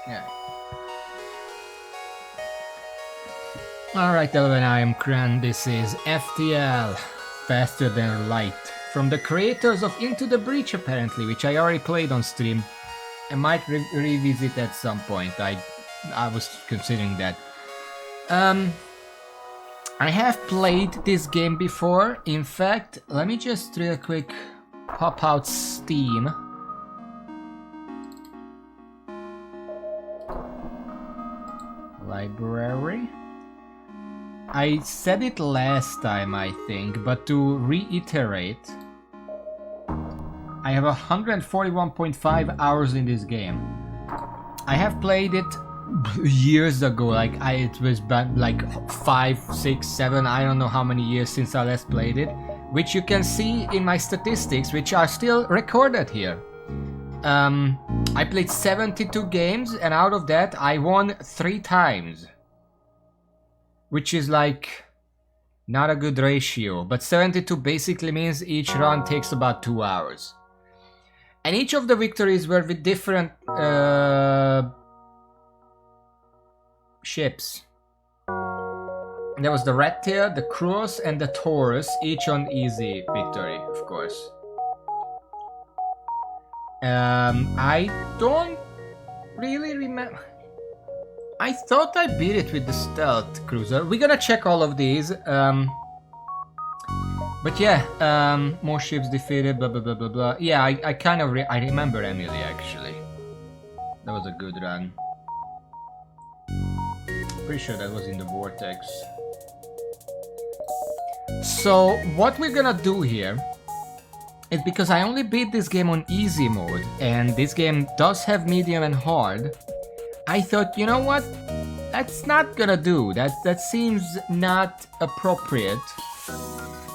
Yeah. Alright, Elven, I am Kran. This is FTL, Faster Than Light, from the creators of Into the Breach, apparently, which I already played on stream. I might revisit at some point. I was considering that. I have played this game before. In fact, let me just real quick pop out Steam. Library. I said it last time, I think, but to reiterate, I have 141.5 hours in this game. I have played it years ago, it was back like 5, 6, 7, I don't know how many years since I last played it, which you can see in my statistics, which are still recorded here. I played 72 games, and out of that I won 3 times, which is like not a good ratio, but 72 basically means each run takes about 2 hours. And each of the victories were with different ships. There was the Red Tail, the Cross, and the Taurus, each on easy victory, of course. I don't really remember. I thought I beat it with the Stealth Cruiser. We're gonna check all of these. But yeah, more ships defeated, blah blah blah blah blah. Yeah, I kind of I remember Emily actually. That was a good run. Pretty sure that was in the Vortex. So what we're gonna do here is, because I only beat this game on easy mode, and this game does have medium and hard, I thought, you know what? That's not gonna do. That seems not appropriate.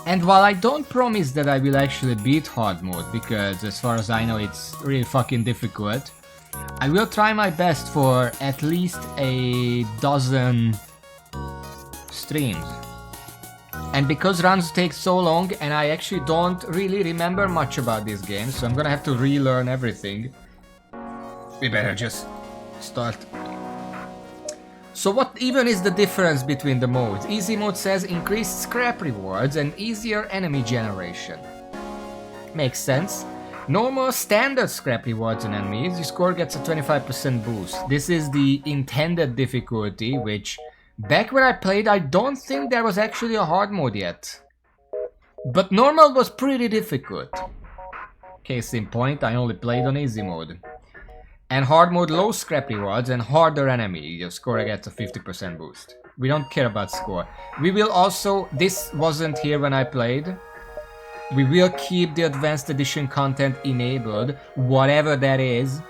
And while I don't promise that I will actually beat hard mode, because as far as I know it's really fucking difficult, I will try my best for at least a dozen streams. And because runs take so long and I actually don't really remember much about this game, so I'm gonna have to relearn everything, we better just start. So what even is the difference between the modes? Easy mode says increased scrap rewards and easier enemy generation. Makes sense. Normal standard scrap rewards on enemies, your score gets a 25% boost. This is the intended difficulty, which back when I played I don't think there was actually a hard mode yet. But normal was pretty difficult. Case in point, I only played on easy mode. And hard mode, low scrap rewards and harder enemy, your score gets a 50% boost. We don't care about score. We will also, this wasn't here when I played, we will keep the advanced edition content enabled, whatever that is.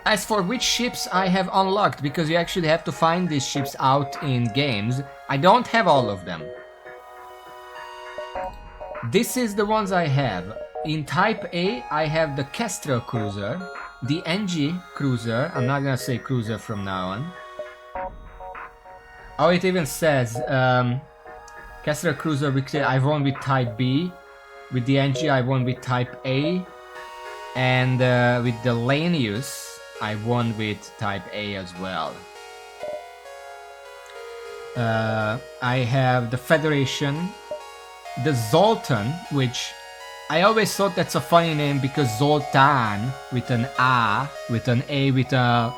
As for which ships I have unlocked, because you actually have to find these ships out in games, I don't have all of them. This is the ones I have. In Type A, I have the Kestrel Cruiser, the NG Cruiser, I'm not gonna say Cruiser from now on. Oh, it even says, Kestrel Cruiser, I won with Type B, with the NG I won with Type A, and with the Lanius, I won with Type A as well. I have the Federation, the Zoltan, which I always thought that's a funny name because Zoltán with an A, with an A with a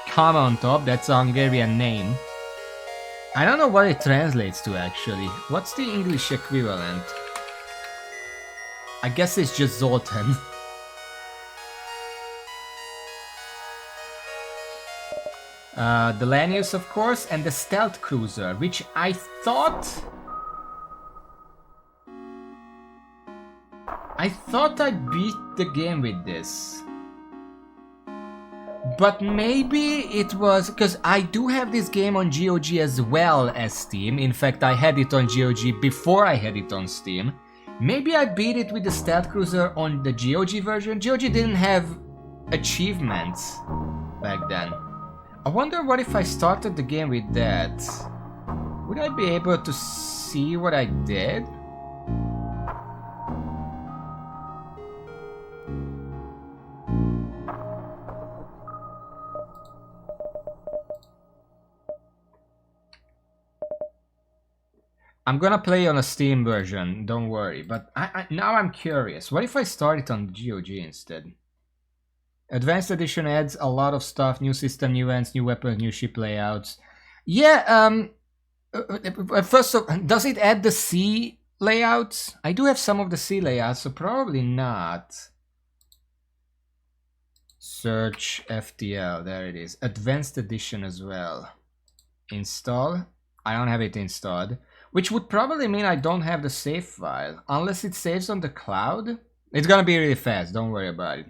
comma on top, that's a Hungarian name. I don't know what it translates to actually. What's the English equivalent? I guess it's just Zoltán. The Lanius, of course, and the Stealth Cruiser, which I thought I beat the game with this. But maybe it was because I do have this game on GOG as well as Steam. In fact, I had it on GOG before I had it on Steam. Maybe I beat it with the Stealth Cruiser on the GOG version. GOG didn't have achievements back then. I wonder what if I started the game with that. Would I be able to see what I did? I'm gonna play on a Steam version, don't worry. But now I'm curious. What if I start it on GOG instead? Advanced Edition adds a lot of stuff. New system, new events, new weapons, new ship layouts. Yeah, first of all, does it add the sea layouts? I do have some of the sea layouts, so probably not. Search FTL, there it is. Advanced Edition as well. Install. I don't have it installed. Which would probably mean I don't have the save file. Unless it saves on the cloud. It's gonna be really fast, don't worry about it.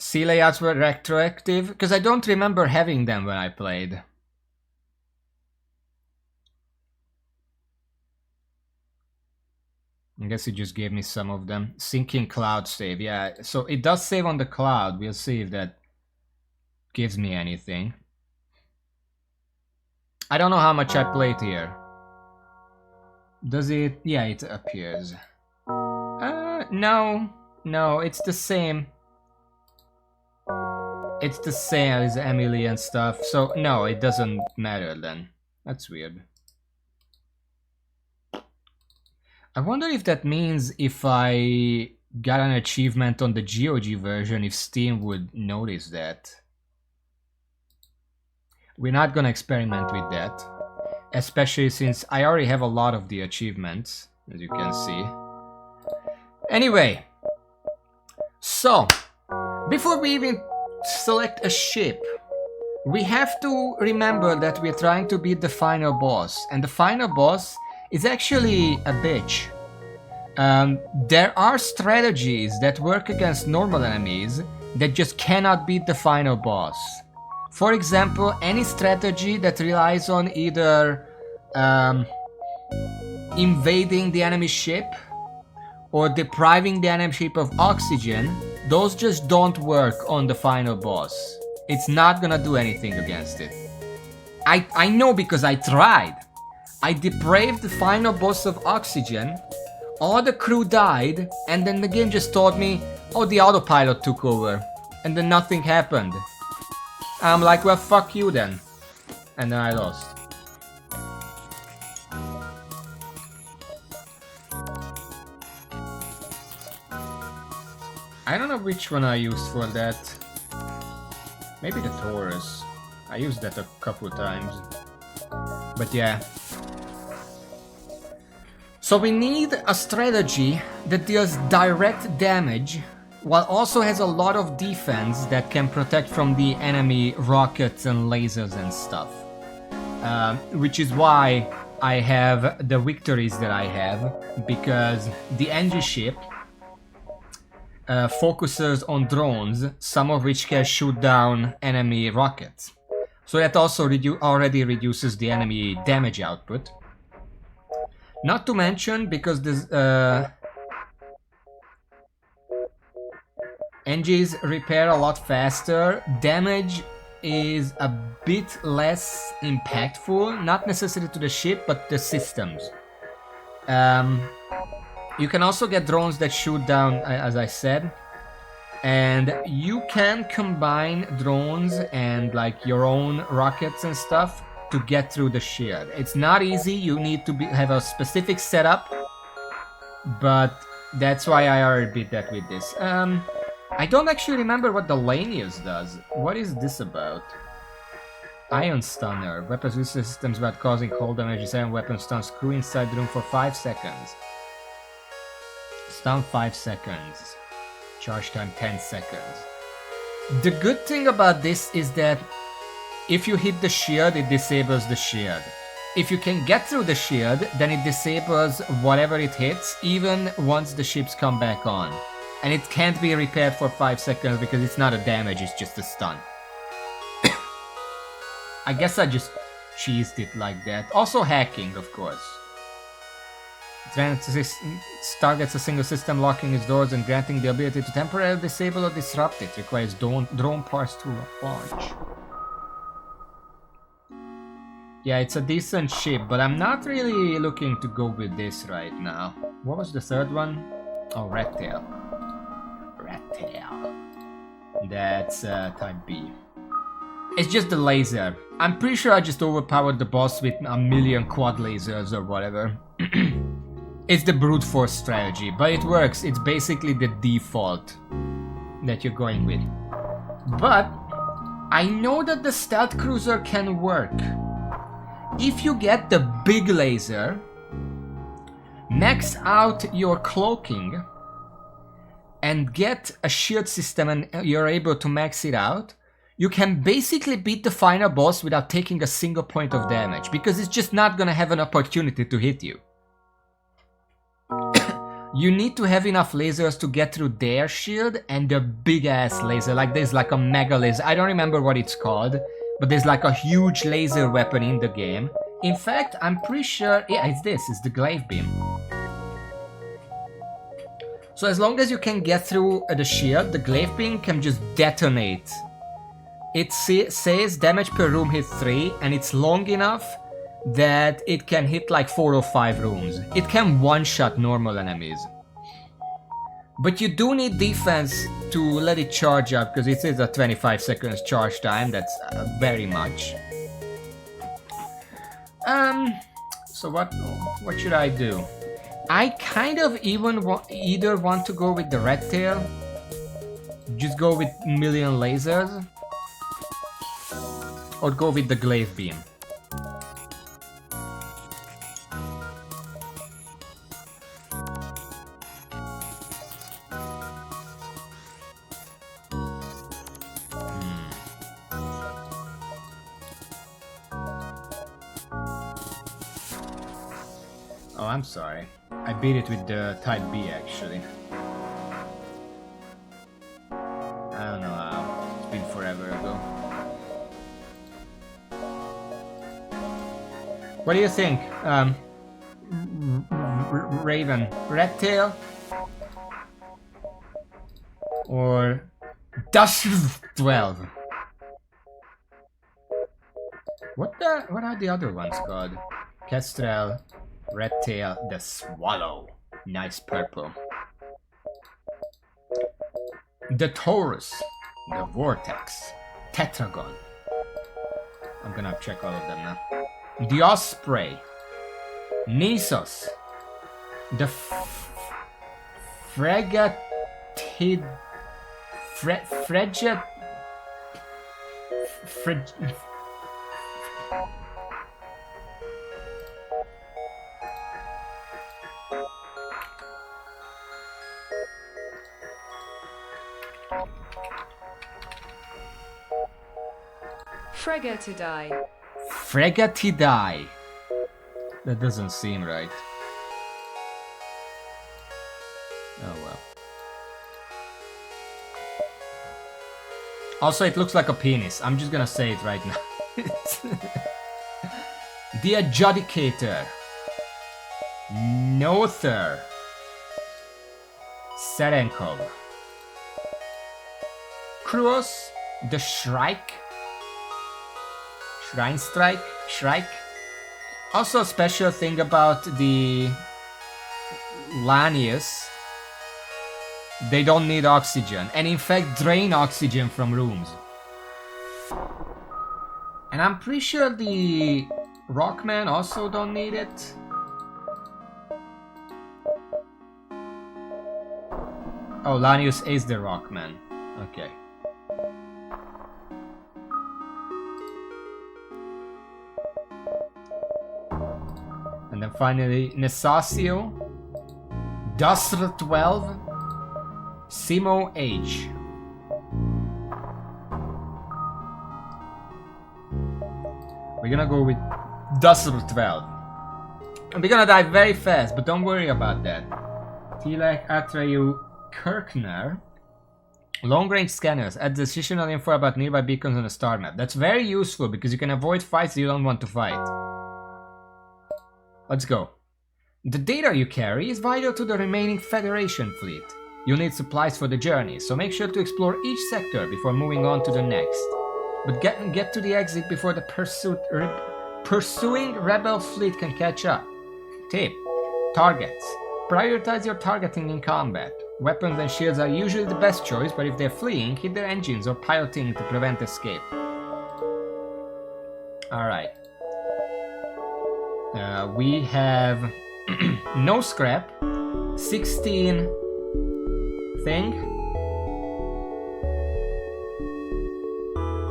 C layouts were retroactive, because I don't remember having them when I played. I guess it just gave me some of them. Syncing cloud save, yeah. So it does save on the cloud. We'll see if that gives me anything. I don't know how much I played here. Does it? Yeah, it appears. No, it's the same. It's the same as Emily and stuff. So no, it doesn't matter then. That's weird. I wonder if that means if I got an achievement on the GOG version, if Steam would notice that. We're not gonna experiment with that, especially since I already have a lot of the achievements, as you can see. Anyway, so before we even select a ship, we have to remember that we're trying to beat the final boss, and the final boss is actually a bitch. There are strategies that work against normal enemies that just cannot beat the final boss. For example, any strategy that relies on either invading the enemy ship or depriving the enemy ship of oxygen, those just don't work on the final boss. It's not gonna do anything against it. I know because I tried. I deprived the final boss of oxygen, all the crew died, and then the game just told me, oh, the autopilot took over, and then nothing happened. I'm like, well, fuck you then. And then I lost. I don't know which one I used for that. Maybe the Taurus. I used that a couple times. But yeah. So we need a strategy that deals direct damage while also has a lot of defense that can protect from the enemy rockets and lasers and stuff. Which is why I have the victories that I have, because the NG ship focuses on drones, some of which can shoot down enemy rockets. So that also already reduces the enemy damage output. Not to mention, because this NGs repair a lot faster, damage is a bit less impactful, not necessarily to the ship, but the systems. You can also get drones that shoot down, as I said, and you can combine drones and like your own rockets and stuff to get through the shield. It's not easy, you need to have a specific setup, but that's why I already did that with this. I don't actually remember what the Lanius does. What is this about? Ion Stunner. Weapons use systems about causing cold damage. 7 weapon stuns crew inside the room for 5 seconds. Stun 5 seconds. Charge time 10 seconds. The good thing about this is that if you hit the shield, it disables the shield. If you can get through the shield, then it disables whatever it hits, even once the ships come back on. And it can't be repaired for 5 seconds because it's not a damage, it's just a stun. I guess I just cheesed it like that. Also hacking, of course. Targets a single system, locking its doors and granting the ability to temporarily disable or disrupt it. Requires drone parts to launch. Yeah, it's a decent ship, but I'm not really looking to go with this right now. What was the third one? Oh, Red Tail. Red Tail. That's type B. It's just the laser. I'm pretty sure I just overpowered the boss with a million quad lasers or whatever. It's the brute force strategy, but it works. It's basically the default that you're going with. But I know that the stealth cruiser can work. If you get the big laser, max out your cloaking, and get a shield system and you're able to max it out, you can basically beat the final boss without taking a single point of damage, because it's just not gonna have an opportunity to hit you. You need to have enough lasers to get through their shield and the big ass laser, like there's like a mega laser, I don't remember what it's called, but there's like a huge laser weapon in the game. In fact, I'm pretty sure, yeah, it's the glaive beam. So as long as you can get through the shield, the glaive beam can just detonate. It says damage per room hit 3, and it's long enough that it can hit like 4 or 5 rooms. It can one-shot normal enemies. But you do need defense to let it charge up, because it is a 25 seconds charge time, that's very much. So what should I do? I kind of either want to go with the red tail, just go with million lasers, or go with the glaive beam. Oh, I'm sorry. I beat it with the Type B, actually. I don't know how. It's been forever ago. What do you think? Raven, red tail? Or Dash 12? What are the other ones called? Kestrel, red tail, the swallow. Nice purple. The Taurus, the vortex, tetragon. I'm gonna check all of them now. The Osprey, Nisos, the Fregatid, Fregatidae. Fregatidae. That doesn't seem right. Oh well. Also, it looks like a penis. I'm just gonna say it right now. The Adjudicator. Nother. Serenkov. Kruos. The Shrike. Shrike. Also, a special thing about the Lanius, they don't need oxygen, and in fact drain oxygen from rooms. And I'm pretty sure the Rockmen also don't need it. Oh, Lanius is the Rockman. Okay. And then finally, Nesasio, Dusr 12, Simo H. We're gonna go with Dusr 12. And we're gonna die very fast, but don't worry about that. Tilak, Atreyu, Kirkner. Long-range scanners add additional info about nearby beacons on the star map. That's very useful because you can avoid fights you don't want to fight. Let's go. The data you carry is vital to the remaining Federation fleet. You'll need supplies for the journey, so make sure to explore each sector before moving on to the next. But get to the exit before the pursuing Rebel fleet can catch up. Tip: targets. Prioritize your targeting in combat. Weapons and shields are usually the best choice, but if they're fleeing, hit their engines or piloting to prevent escape. Alright. We have no scrap, 16 thing,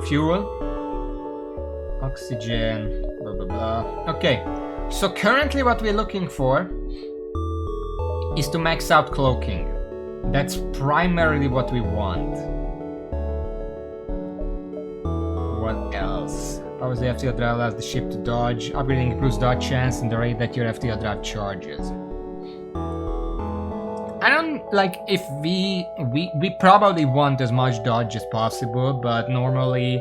fuel, oxygen, blah blah blah. Okay, so currently what we're looking for is to max out cloaking. That's primarily what we want. What else? Powers the FTL drive allows the ship to dodge. Upgrading improves dodge chance and the rate that your FTL drive charges. I don't like if we probably want as much dodge as possible, but normally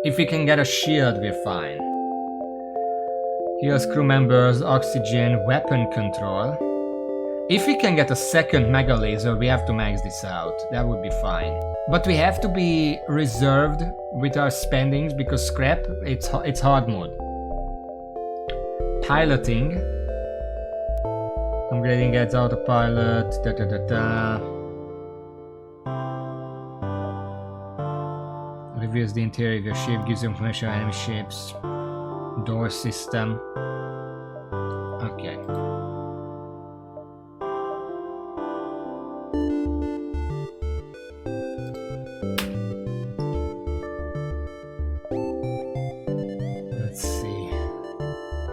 if we can get a shield, we're fine. Heals crew members, oxygen, weapon control. If we can get a second mega laser, we have to max this out. That would be fine. But we have to be reserved with our spendings because scrap, it's hard mode. Piloting. Upgrading adds autopilot. Reveals the interior of your ship, gives you information on enemy ships. Door system. Okay. Let's see.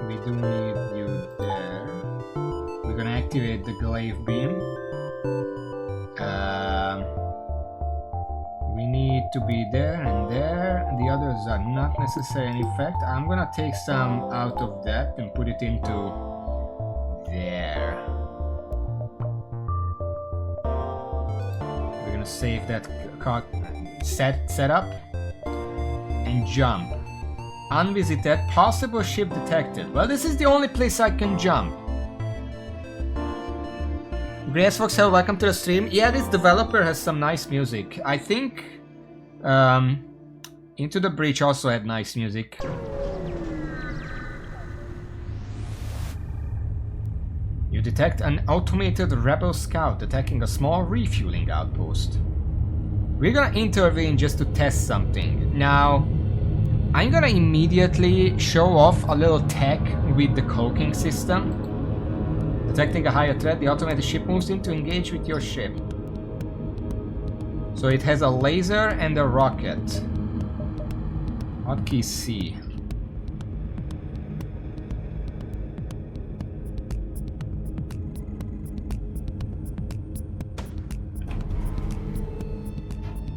We do need you there. We're gonna activate the glaive beam. We need to be there and there. The others are not necessarily in effect. I'm gonna take some out of that and put it into there. We're gonna save that setup and jump. Unvisited, possible ship detected. Well, this is the only place I can jump. Grace Foxhell, welcome to the stream. Yeah, this developer has some nice music. I think Into the Breach also had nice music. You detect an automated rebel scout attacking a small refueling outpost. We're gonna intervene just to test something. Now, I'm gonna immediately show off a little tech with the cloaking system. Detecting a higher threat, the automated ship moves in to engage with your ship. So it has a laser and a rocket. Hotkey C.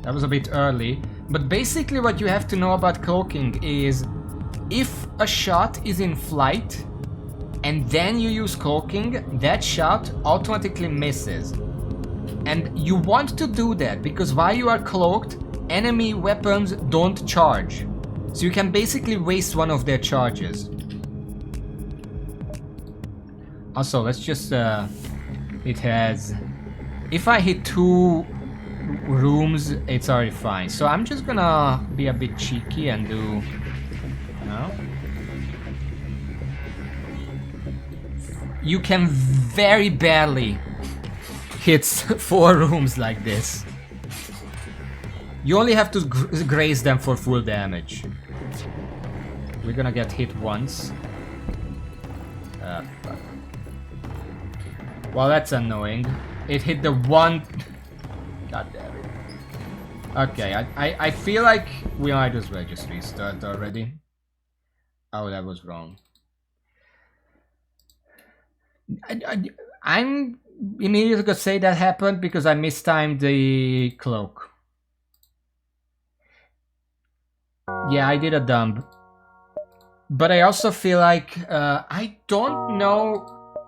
That was a bit early, but basically what you have to know about cloaking is if a shot is in flight and then you use cloaking, that shot automatically misses. And you want to do that because while you are cloaked, enemy weapons don't charge. So you can basically waste one of their charges. Also, let's just, it has, if I hit 2 rooms, it's already fine. So I'm just gonna be a bit cheeky and do, no? You can very barely hit 4 rooms like this. You only have to graze them for full damage. We're gonna get hit once. Fuck. Well, that's annoying. It hit the one... God damn it. Okay, I feel like we might as well just restart already. Oh, that was wrong. I'm immediately gonna say that happened because I mistimed the cloak. Yeah, I did a dump. But I also feel like I don't know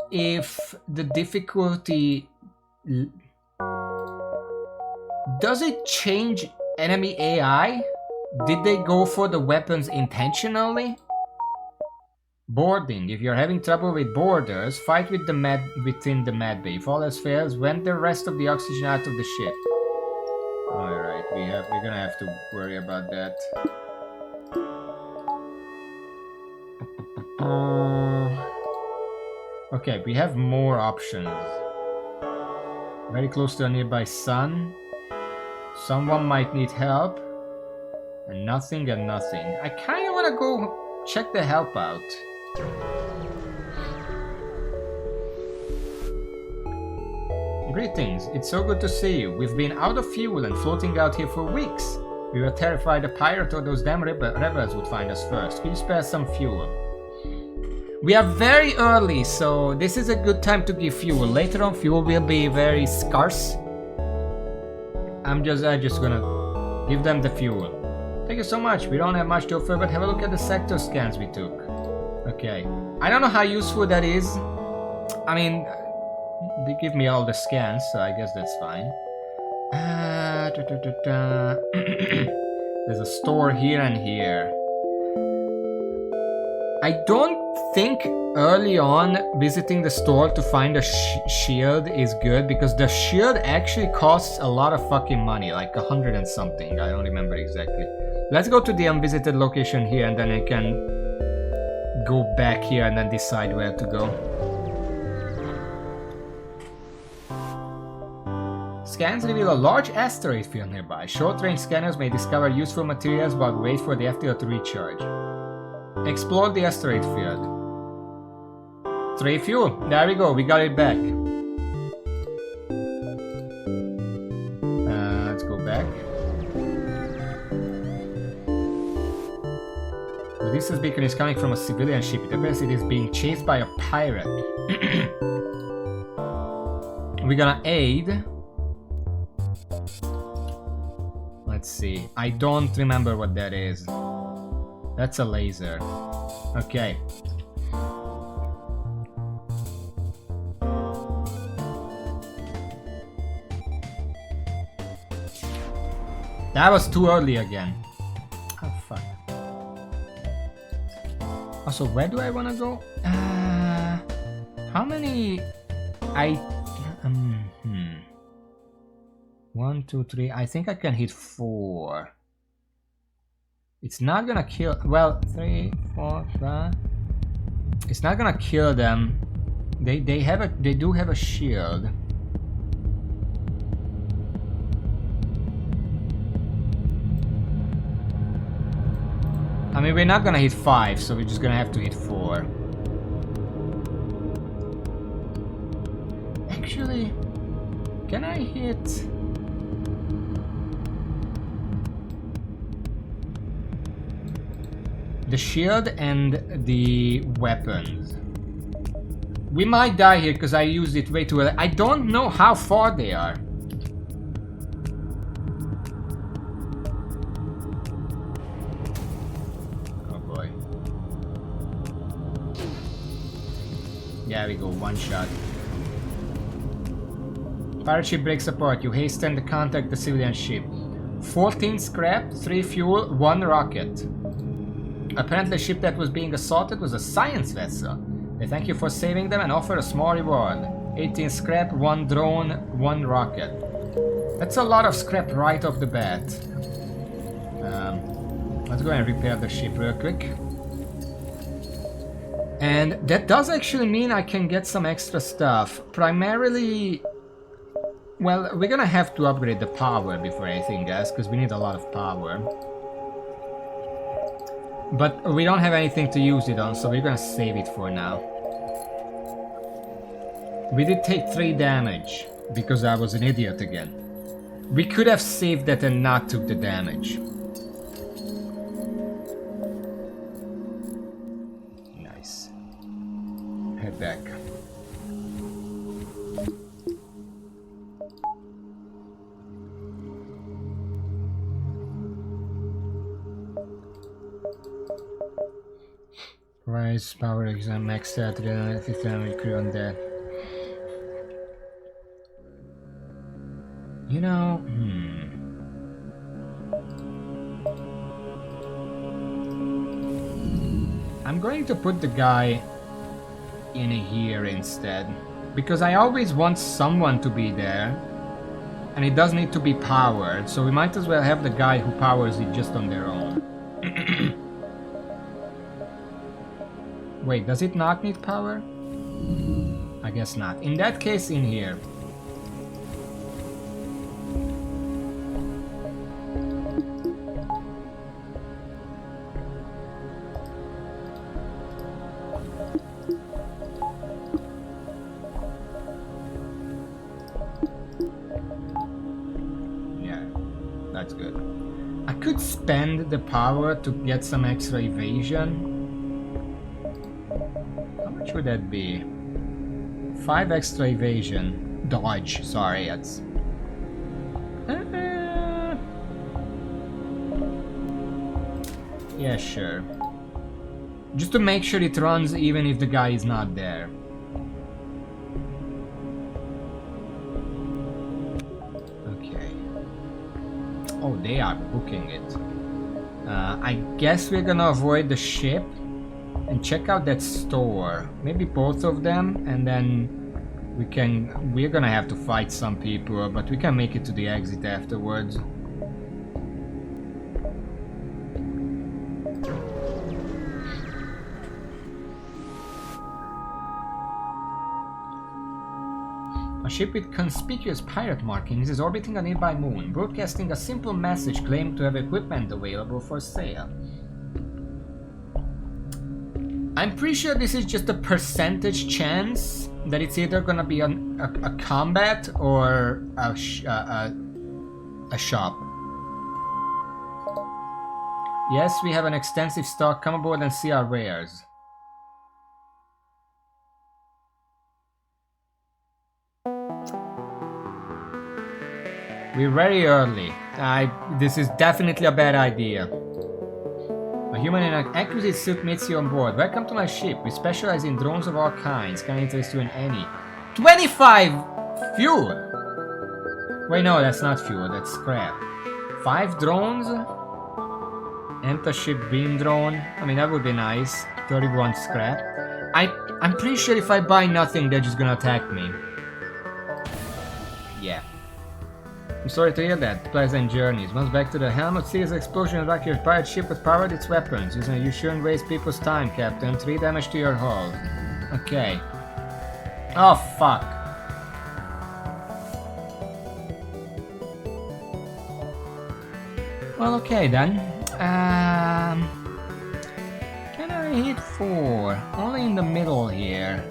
if the difficulty... Does it change enemy AI? Did they go for the weapons intentionally? Boarding. If you're having trouble with boarders, fight with the within the med bay. If all else fails, vent the rest of the oxygen out of the ship. Alright, we're gonna have to worry about that. Okay, we have more options. Very close to a nearby sun. Someone might need help. And nothing and nothing. I kinda wanna go check the help out. Greetings, it's so good to see you. We've been out of fuel and floating out here for weeks. We were terrified a pirate or those damn rebels would find us first. Could you spare some fuel? We are very early, so this is a good time to give fuel. Later on, fuel will be very scarce. I'm just gonna give them the fuel. Thank you so much. We don't have much to offer, but have a look at the sector scans we took. Okay. I don't know how useful that is. I mean, they give me all the scans, so I guess that's fine. There's a store here and here. I don't think early on visiting the store to find a shield is good, because the shield actually costs a lot of fucking money, like 100 and something. I don't remember exactly. Let's go to the unvisited location here, and then I can go back here and then decide where to go. Scans reveal a large asteroid field nearby. Short-range scanners may discover useful materials while we wait for the FTL to recharge. Explore the asteroid field. 3 fuel. There we go. We got it back. Let's go back. The distance beacon is coming from a civilian ship. It appears it is being chased by a pirate. We're gonna aid. Let's see. I don't remember what that is. That's a laser. Okay. That was too early again. Oh fuck. Also, where do I wanna go? How many? 1, 2, 3. I think I can hit 4. It's not gonna kill. Well, 3, 4, 5. It's not gonna kill them. They do have a shield. I mean, we're not gonna hit 5, so we're just gonna have to hit 4. Actually, can I hit? The shield and the weapons. We might die here because I used it way too early. I don't know how far they are. Oh boy. There we go, one shot. Pirate ship breaks apart. You hasten to contact the civilian ship. 14 scrap, 3 fuel, 1 rocket. Apparently, the ship that was being assaulted was a science vessel. They thank you for saving them and offer a small reward. 18 scrap, 1 drone, 1 rocket. That's a lot of scrap right off the bat. Let's go and repair the ship real quick. And that does actually mean I can get some extra stuff. Primarily, well, we're gonna have to upgrade the power before anything else, because we need a lot of power. But we don't have anything to use it on, so we're gonna save it for now. We did take 3 damage, because I was an idiot again. We could have saved that and not took the damage. Nice. Head back. Rise power exam maxed out 350 damage crew on that. You know, I'm going to put the guy in here instead, because I always want someone to be there, and it does need to be powered, so we might as well have the guy who powers it just on their own. Wait, does it not need power? I guess not. In that case, in here. could spend the power to get some extra evasion. How much would that be? 5 extra evasion. Dodge, sorry, that's... yeah, sure. Just to make sure it runs even if the guy is not there. Okay. Oh, they are booking it. I guess we're gonna avoid the ship and check out that store. Maybe both of them, and then we're gonna have to fight some people, but we can make it to the exit afterwards. A ship with conspicuous pirate markings is orbiting a nearby moon, broadcasting a simple message claiming to have equipment available for sale. I'm pretty sure this is just a percentage chance that it's either gonna be a combat or a shop. Yes, we have an extensive stock. Come aboard and see our wares. We're very early. This is definitely a bad idea. A human in an exquisite suit meets you on board. Welcome to my ship. We specialize in drones of all kinds. Can I interest you in any? 25 fuel! Wait, no, that's not fuel. That's scrap. 5 drones? Enter ship beam drone. I mean, that would be nice. 31 scrap. I'm pretty sure if I buy nothing, they're just gonna attack me. Yeah. I'm sorry to hear that. Pleasant journeys. Once back to the helm, a serious explosion attacked your pirate ship has powered its weapons. You shouldn't waste people's time, Captain. 3 damage to your hull. Okay. Oh, fuck. Well, okay then. Can I hit 4? Only in the middle here.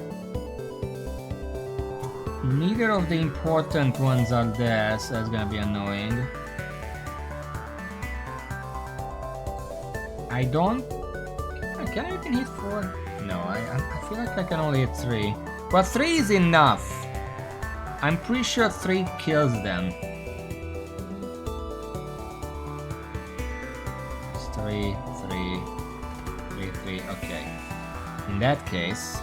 Neither of the important ones are there, so that's gonna be annoying. I don't... Can I even hit 4? No, I feel like I can only hit 3. But 3 is enough. I'm pretty sure 3 kills them. It's 3, 3, 3, 3, okay. In that case...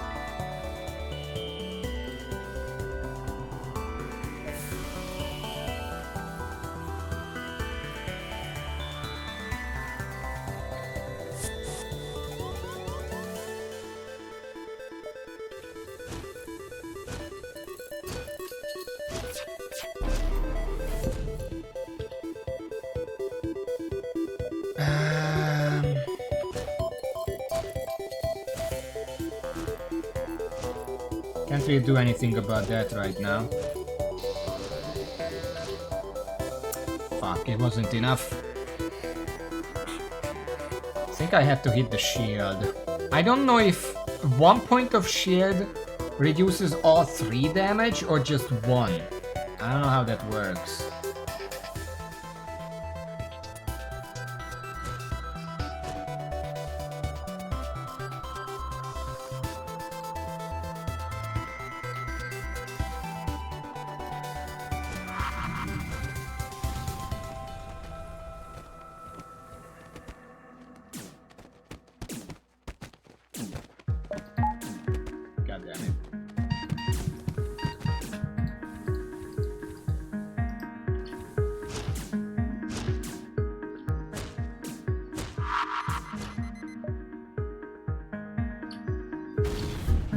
Can't really do anything about that right now. Fuck, it wasn't enough. I think I have to hit the shield. I don't know if 1 point of shield reduces all 3 damage or just 1. I don't know how that works.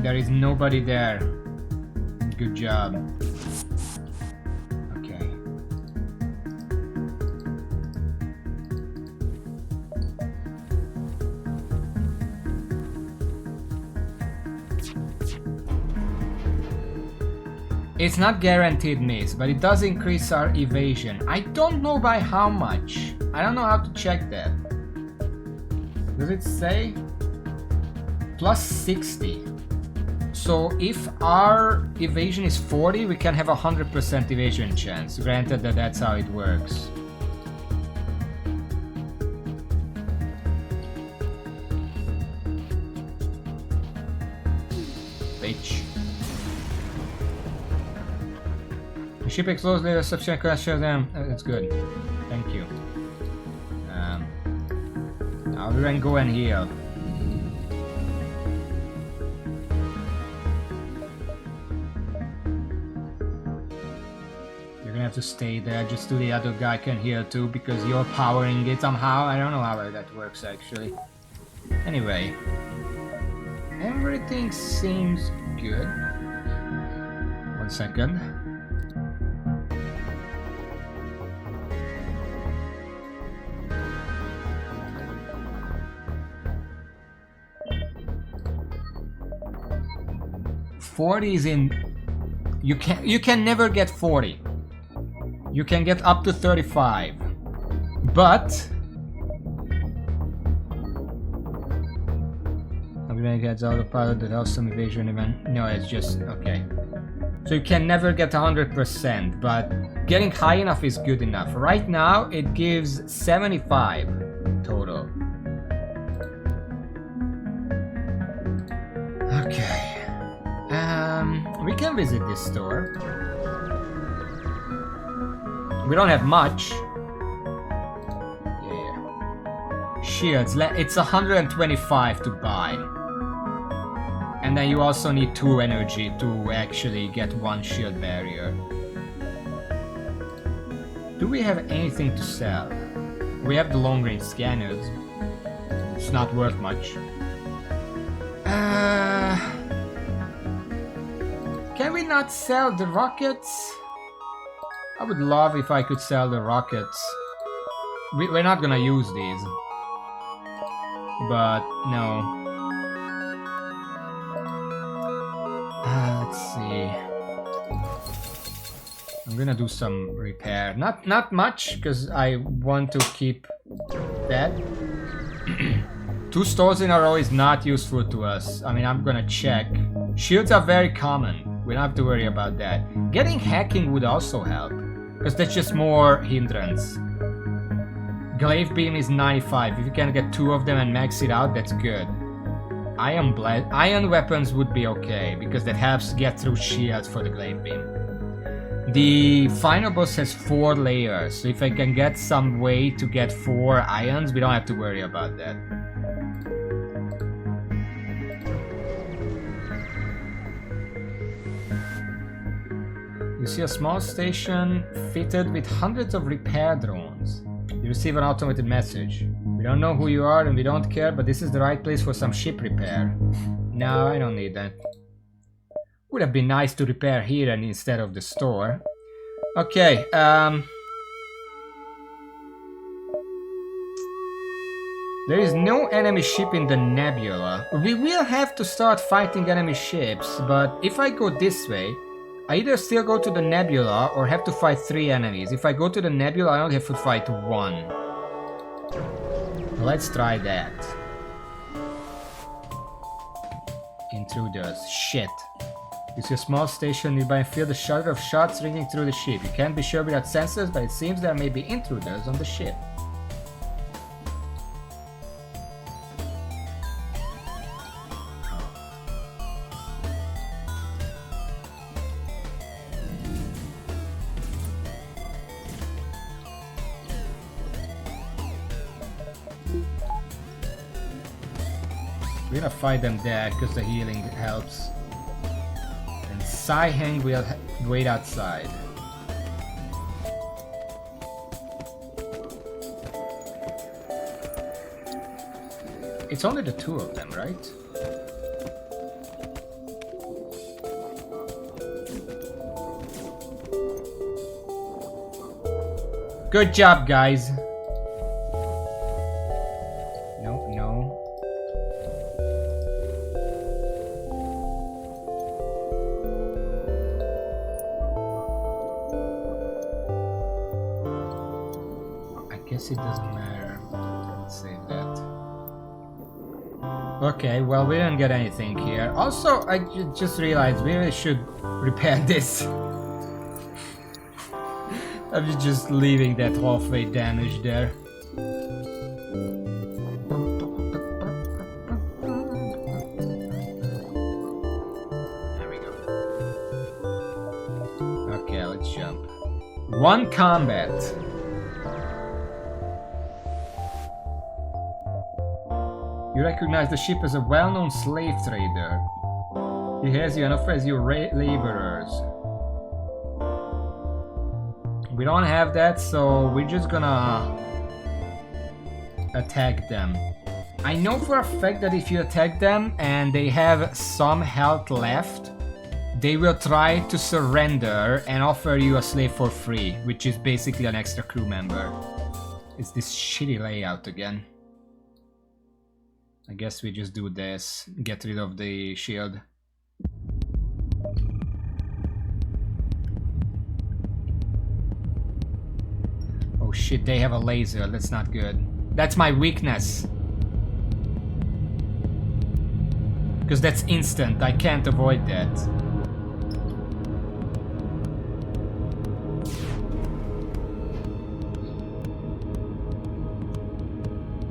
There is nobody there. Good job. Okay. It's not guaranteed miss, but it does increase our evasion. I don't know by how much. I don't know how to check that. Does it say? Plus 60. So if our evasion is 40, we can have a 100% evasion chance. Granted that that's how it works. H. The ship explodes later, subsequent crashes them. It's good. Thank you. Now we can go and heal. You're gonna have to stay there just so the other guy can heal too, because you're powering it somehow. I don't know how that works actually. Anyway, everything seems good. 1 second. $40 is in. You can never get 40. You can get up to 35, but I'm gonna get out of pilot that has some evasion event. No, it's just okay. So you can never get 100%, but getting high enough is good enough. Right now it gives 75 total. Okay. We can visit this store. We don't have much. Yeah. Shields. It's 125 to buy. And then you also need 2 energy to actually get 1 shield barrier. Do we have anything to sell? We have the long range scanners. It's not worth much. Can we not sell the rockets? I would love if I could sell the rockets. We're not gonna use these. But no. Let's see. I'm gonna do some repair. Not much, because I want to keep that. 2 stores in a row is not useful to us. I mean, I'm gonna check. Shields are very common. We don't have to worry about that. Getting hacking would also help, because that's just more hindrance. Glaive beam is 95. If you can get 2 of them and max it out, that's good. Iron weapons would be okay, because that helps get through shields for the glaive beam. The final boss has 4 layers, so if I can get some way to get 4 irons, we don't have to worry about that. You see a small station fitted with hundreds of repair drones. You receive an automated message. We don't know who you are and we don't care, but this is the right place for some ship repair. No, I don't need that. Would have been nice to repair here and instead of the store. Okay, there is no enemy ship in the nebula. We will have to start fighting enemy ships, but if I go this way, I either still go to the nebula or have to fight 3 enemies. If I go to the nebula, I only have to fight 1. Let's try that. Intruders. Shit. You see a small station nearby and feel the shudder of shots ringing through the ship. You can't be sure without sensors, but it seems there may be intruders on the ship. We're gonna fight them there because the healing helps. And Sai-Heng will wait outside. It's only the 2 of them, right? Good job, guys. It doesn't matter. Let's save that. Okay, well, we didn't get anything here. Also, I just realized we really should repair this. I'm just leaving that halfway damage there. 1 combat. You recognize the ship as a well-known slave trader. He has you and offers you laborers. We don't have that, so we're just gonna attack them. I know for a fact that if you attack them and they have some health left, they will try to surrender and offer you a slave for free, which is basically an extra crew member. It's this shitty layout again. I guess we just do this, get rid of the shield. Oh shit, they have a laser, that's not good. That's my weakness. Because that's instant, I can't avoid that.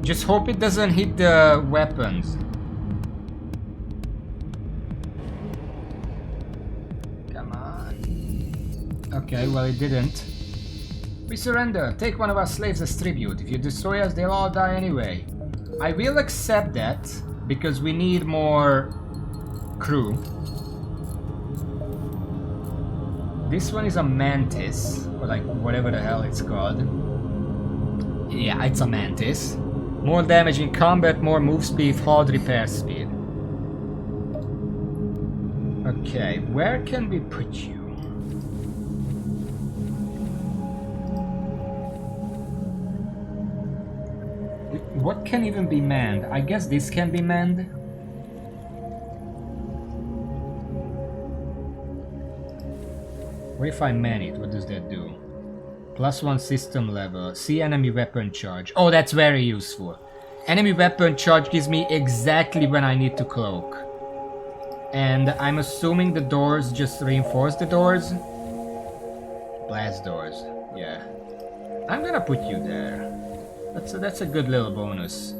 Just hope it doesn't hit the weapons. Come on. Okay, well it didn't. We surrender. Take one of our slaves as tribute. If you destroy us, they'll all die anyway. I will accept that, because we need more crew. This one is a mantis, or like whatever the hell it's called. Yeah, it's a mantis. More damage in combat, more move speed, hold repair speed. Okay, where can we put you? What can even be manned? I guess this can be manned. What if I man it? What does that do? +1 system level. See enemy weapon charge. Oh, that's very useful. Enemy weapon charge gives me exactly when I need to cloak. And I'm assuming the doors just reinforce the doors. Blast doors. Yeah. I'm gonna put you there. That's a good little bonus.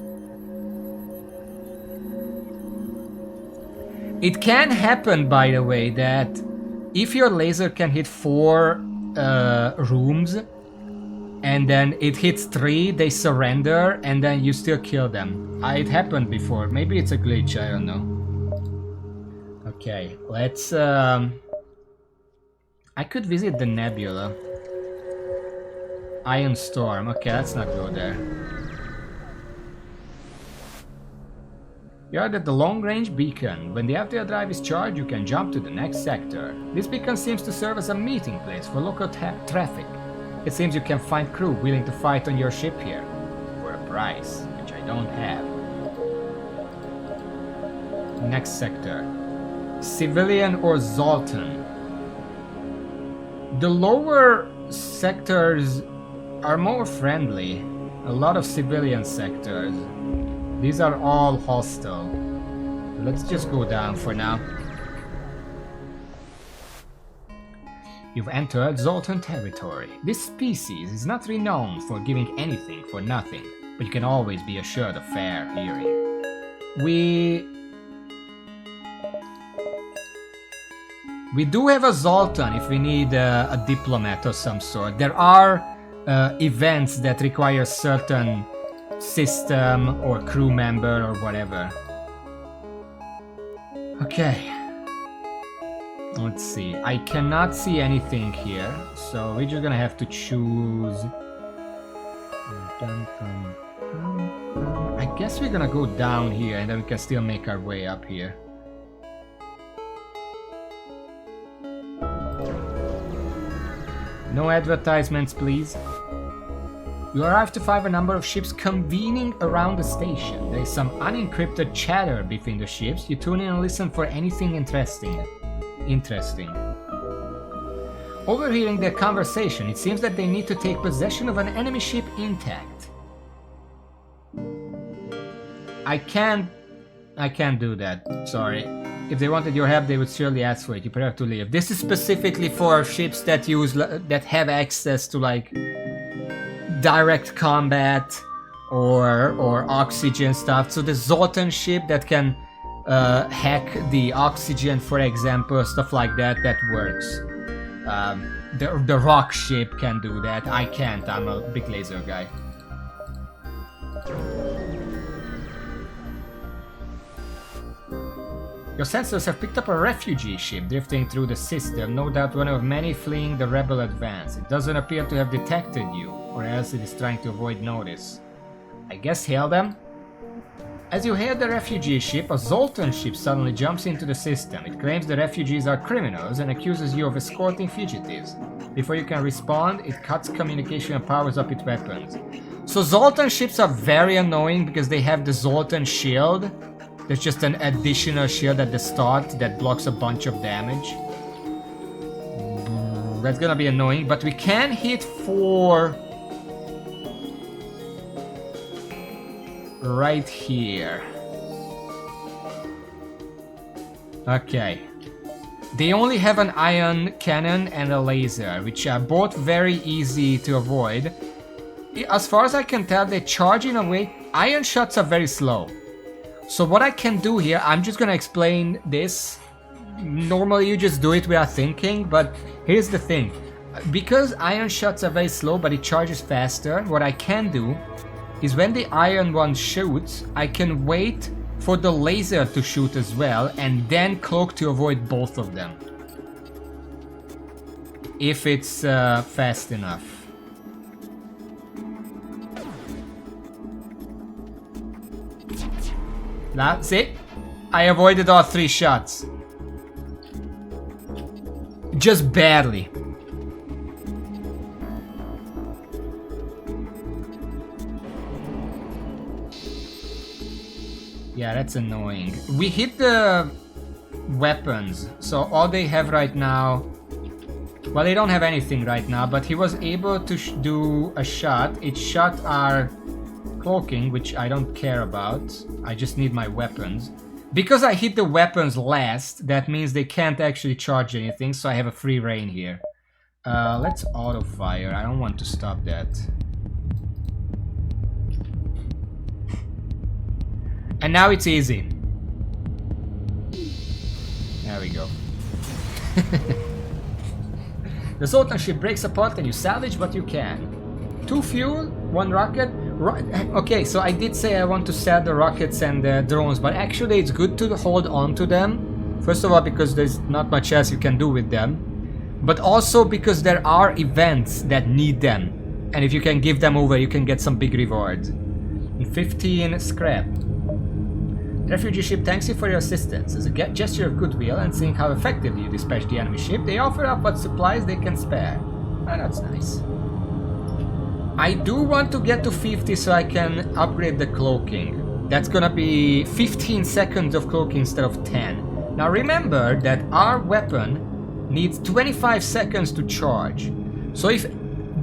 It can happen, by the way, that if your laser can hit 4 rooms and then it hits 3, they surrender and then you still kill them. It happened before. Maybe it's a glitch, I don't know. Okay, let's... I could visit the nebula. Iron Storm. Okay, let's not go there. You're at the long-range beacon. When the FTL drive is charged, you can jump to the next sector. This beacon seems to serve as a meeting place for local traffic. It seems you can find crew willing to fight on your ship here. For a price, which I don't have. Next sector. Civilian or Zoltan. The lower sectors are more friendly. A lot of civilian sectors. These are all hostile. Let's just go down for now. You've entered Zoltan territory. This species is not renowned for giving anything for nothing, but you can always be assured of fair hearing. We do have a Zoltan if we need a diplomat of some sort. There are events that require certain system or crew member or whatever. Okay. Let's see. I cannot see anything here, so we're just gonna have to choose. I guess we're gonna go down here and then we can still make our way up here. No advertisements, please. You arrive to find a number of ships convening around the station. There is some unencrypted chatter between the ships. You tune in and listen for anything interesting. Overhearing their conversation, it seems that they need to take possession of an enemy ship intact. I can't do that. Sorry. If they wanted your help, they would surely ask for it. You prefer to leave. This is specifically for ships that have access to like direct combat or oxygen stuff. So the Zoltan ship that can hack the oxygen, for example, stuff like that, that works. The rock ship can do that. I can't. I'm a big laser guy. Your sensors have picked up a refugee ship drifting through the system, no doubt one of many fleeing the rebel advance. It doesn't appear to have detected you, or else it is trying to avoid notice. I guess hail them? As you hail the refugee ship, a Zoltan ship suddenly jumps into the system. It claims the refugees are criminals and accuses you of escorting fugitives. Before you can respond, it cuts communication and powers up its weapons. So Zoltan ships are very annoying because they have the Zoltan shield. There's just an additional shield at the start that blocks a bunch of damage. That's gonna be annoying, but we can hit for... right here. Okay. They only have an ion cannon and a laser, which are both very easy to avoid. As far as I can tell, they charge in a way... Ion shots are very slow. So what I can do here, I'm just gonna explain this. Normally you just do it without thinking, but here's the thing. Because ion shots are very slow, but it charges faster, what I can do is when the iron one shoots, I can wait for the laser to shoot as well, and then cloak to avoid both of them. If it's fast enough. That's it. I avoided all 3 shots. Just barely. Yeah, that's annoying. We hit the weapons, so all they have right now... Well, they don't have anything right now, but he was able to do a shot. It shot our cloaking, which I don't care about. I just need my weapons. Because I hit the weapons last, that means they can't actually charge anything, so I have a free reign here. Let's auto fire. I don't want to stop that. And now it's easy. There we go. The Zoltan ship breaks apart and you salvage what you can. 2 fuel, 1 rocket. Okay, so I did say I want to sell the rockets and the drones, but actually it's good to hold on to them. First of all, because there's not much else you can do with them. But also because there are events that need them. And if you can give them over, you can get some big rewards. 15 scrap. The refugee ship thanks you for your assistance. As a gesture of goodwill and seeing how effectively you dispatch the enemy ship, they offer up what supplies they can spare. Oh, that's nice. I do want to get to 50 so I can upgrade the cloaking. That's gonna be 15 seconds of cloaking instead of 10. Now remember that our weapon needs 25 seconds to charge. So if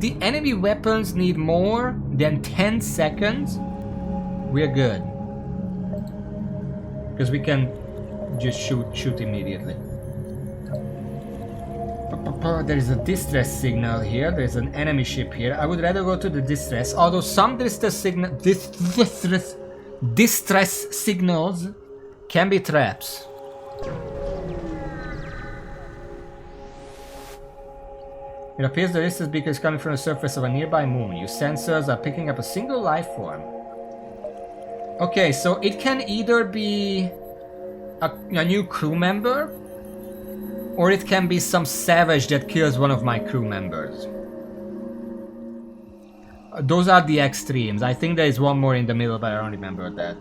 the enemy weapons need more than 10 seconds, we're good. Because we can just shoot immediately. There is a distress signal here. There's an enemy ship here. I would rather go to the distress, although some distress signals can be traps. It appears the distress beacon is coming from the surface of a nearby moon. Your sensors are picking up a single life form. Okay, so it can either be a new crew member, or it can be some savage that kills one of my crew members. Those are the extremes. I think there is one more in the middle, but I don't remember that.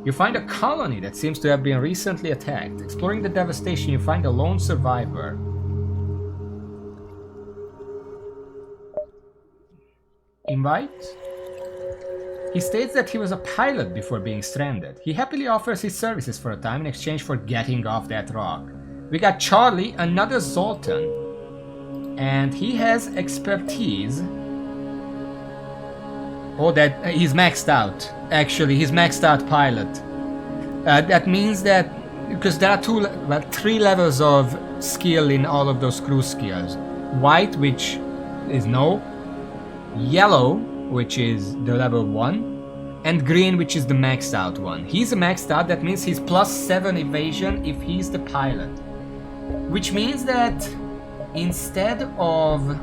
You find a colony that seems to have been recently attacked. Exploring the devastation, you find a lone survivor. Invite? He states that he was a pilot before being stranded. He happily offers his services for a time in exchange for getting off that rock. We got Charlie, another Zoltan, and he has expertise. Oh, that he's maxed out. Actually, he's maxed out pilot. That means that because there are 3 levels of skill in all of those crew skills. White, which is no. Yellow, which is the level 1. And green, which is the maxed out one. He's a maxed out, that means he's +7 evasion if he's the pilot. Which means that instead of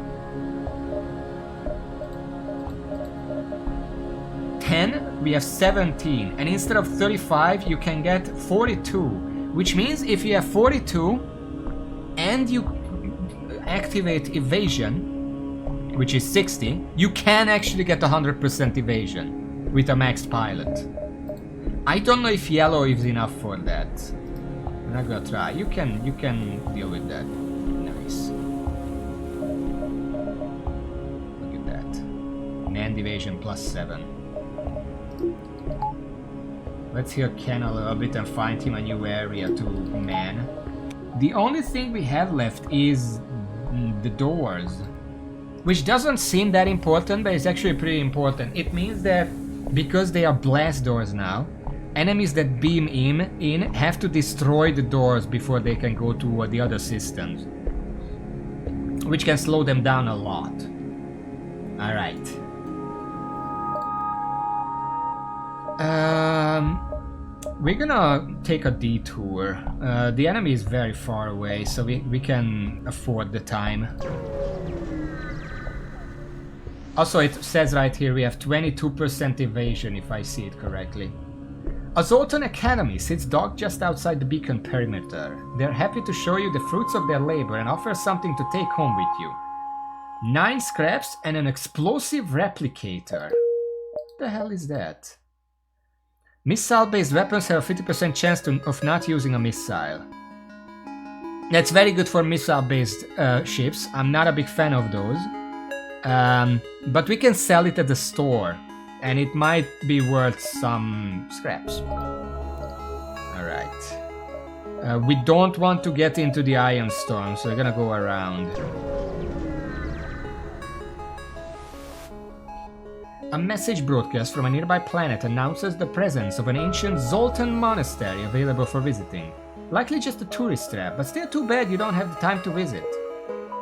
10, we have 17. And instead of 35, you can get 42. Which means if you have 42 and you activate evasion, which is 60, you can actually get 100% evasion with a maxed pilot. I don't know if yellow is enough for that. I'm not gonna try. You can deal with that. Nice. Look at that. Manned evasion +7. Let's heal Ken a little bit and find him a new area to man. The only thing we have left is the doors, which doesn't seem that important, but it's actually pretty important. It means that because they are blast doors now, enemies that beam in have to destroy the doors before they can go to the other systems, which can slow them down a lot. Alright. We're gonna take a detour. The enemy is very far away, so we can afford the time. Also, it says right here we have 22% evasion, if I see it correctly. Azoltan Academy sits docked just outside the beacon perimeter. They're happy to show you the fruits of their labor and offer something to take home with you. 9 scraps and an explosive replicator. What the hell is that? Missile-based weapons have a 50% chance of not using a missile. That's very good for missile-based ships. I'm not a big fan of those. But we can sell it at the store. And it might be worth some scraps. Alright. We don't want to get into the Iron Storm, so we're gonna go around. A message broadcast from a nearby planet announces the presence of an ancient Zoltan monastery available for visiting. Likely just a tourist trap, but still too bad you don't have the time to visit.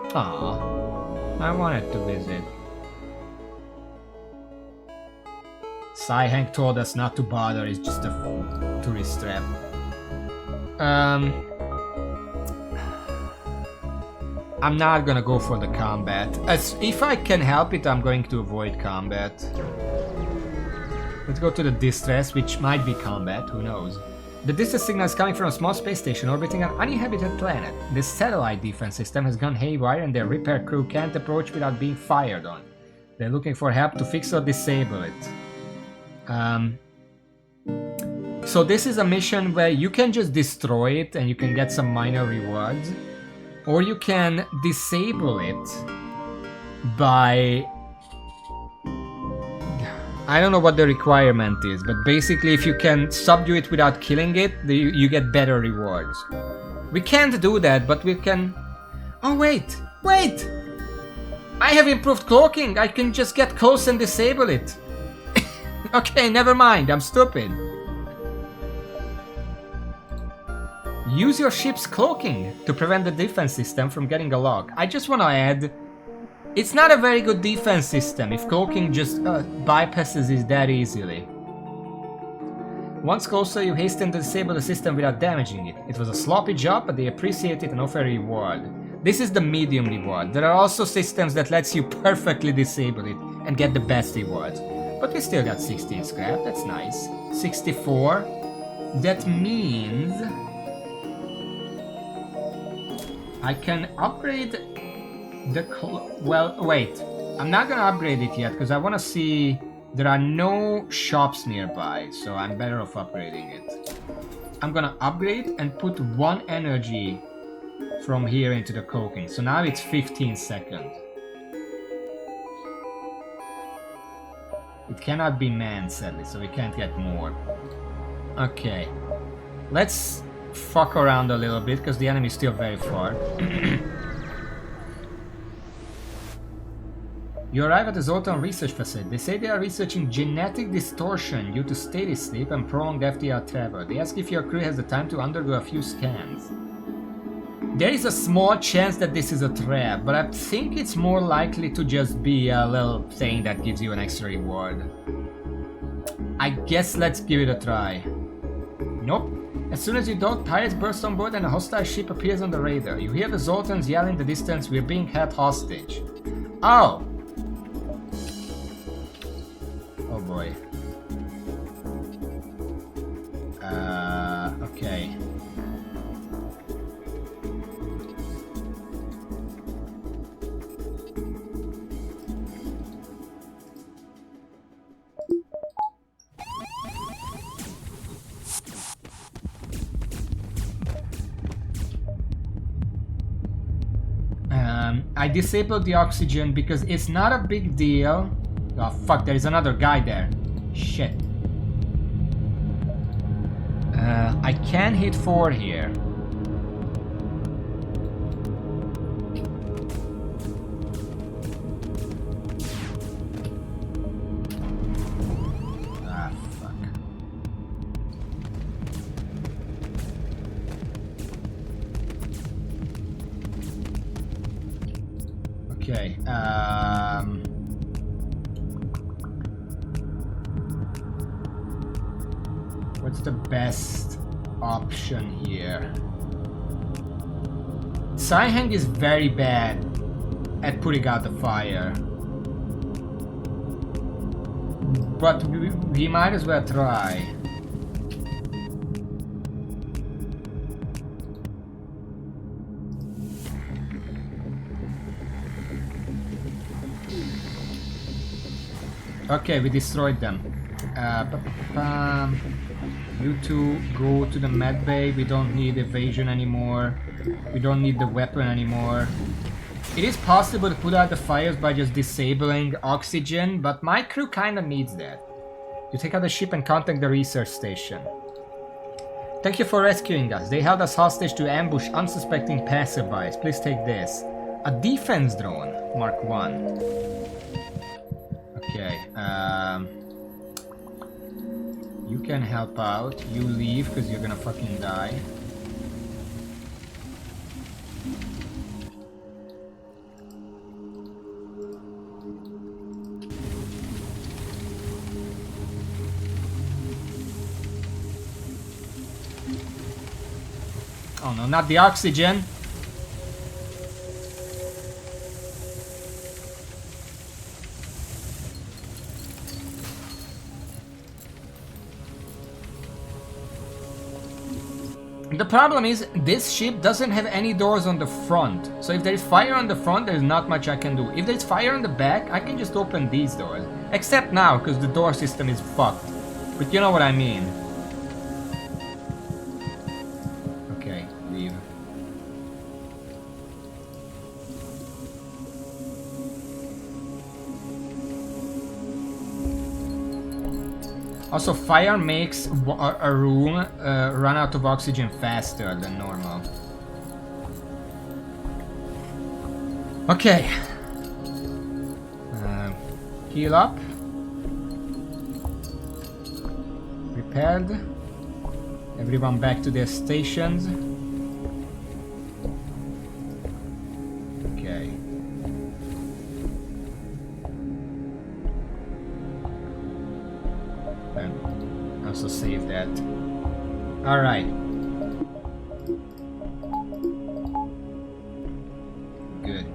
Aww, I wanted to visit. Hank told us not to bother, it's just a tourist trap. I'm not gonna go for the combat. If I can help it, I'm going to avoid combat. Let's go to the distress, which might be combat, who knows. The distress signal is coming from a small space station orbiting an uninhabited planet. This satellite defense system has gone haywire and their repair crew can't approach without being fired on. They're looking for help to fix or disable it. So this is a mission where you can just destroy it and you can get some minor rewards. Or you can disable it by... I don't know what the requirement is, but basically if you can subdue it without killing it, you get better rewards. We can't do that, but we can... Oh wait! Wait! I have improved cloaking! I can just get close and disable it! Okay, never mind, I'm stupid. Use your ship's cloaking to prevent the defense system from getting a lock. I just want to add, it's not a very good defense system if cloaking just bypasses it that easily. Once closer, you hasten to disable the system without damaging it. It was a sloppy job, but they appreciate it and offer a reward. This is the medium reward. There are also systems that lets you perfectly disable it and get the best rewards. But we still got 16 scrap, that's nice. 64. That means I can upgrade the well, wait. I'm not gonna upgrade it yet because I want to see. There are no shops nearby, so I'm better off upgrading it. I'm gonna upgrade and put 1 energy from here into the cloaking. So now it's 15 seconds. It cannot be manned, sadly, so we can't get more. Okay. Let's fuck around a little bit, because the enemy is still very far. You arrive at the Zoltan research facility. They say they are researching genetic distortion due to steady sleep and prolonged FTL travel. They ask if your crew has the time to undergo a few scans. There is a small chance that this is a trap, but I think it's more likely to just be a little thing that gives you an extra reward. I guess let's give it a try. Nope. As soon as you dock, pirates burst on board and a hostile ship appears on the radar. You hear the Zoltans yell in the distance, "We're being held hostage." Oh! Oh boy. Okay. I disabled the oxygen because it's not a big deal. Oh fuck, there is another guy there. Shit. I can hit 4 here. Ah, fuck. Okay, what's the best option here? Saiheng is very bad at putting out the fire. But we might as well try. Okay, we destroyed them. You two go to the med bay. We don't need evasion anymore. We don't need the weapon anymore. It is possible to put out the fires by just disabling oxygen, but my crew kinda needs that. You take out the ship and contact the research station. Thank you for rescuing us. They held us hostage to ambush unsuspecting passerbys. Please take this. A defense drone, Mark 1. Okay, you can help out. You leave because you're gonna fucking die. Oh no, not the oxygen! The problem is, this ship doesn't have any doors on the front. So if there is fire on the front, there's not much I can do. If there's fire on the back, I can just open these doors. Except now, because the door system is fucked. But you know what I mean. Okay, leave. Also, fire makes a room run out of oxygen faster than normal. Okay. Heal up. Repaired. Everyone back to their stations. Okay. Also save that. Alright. Good.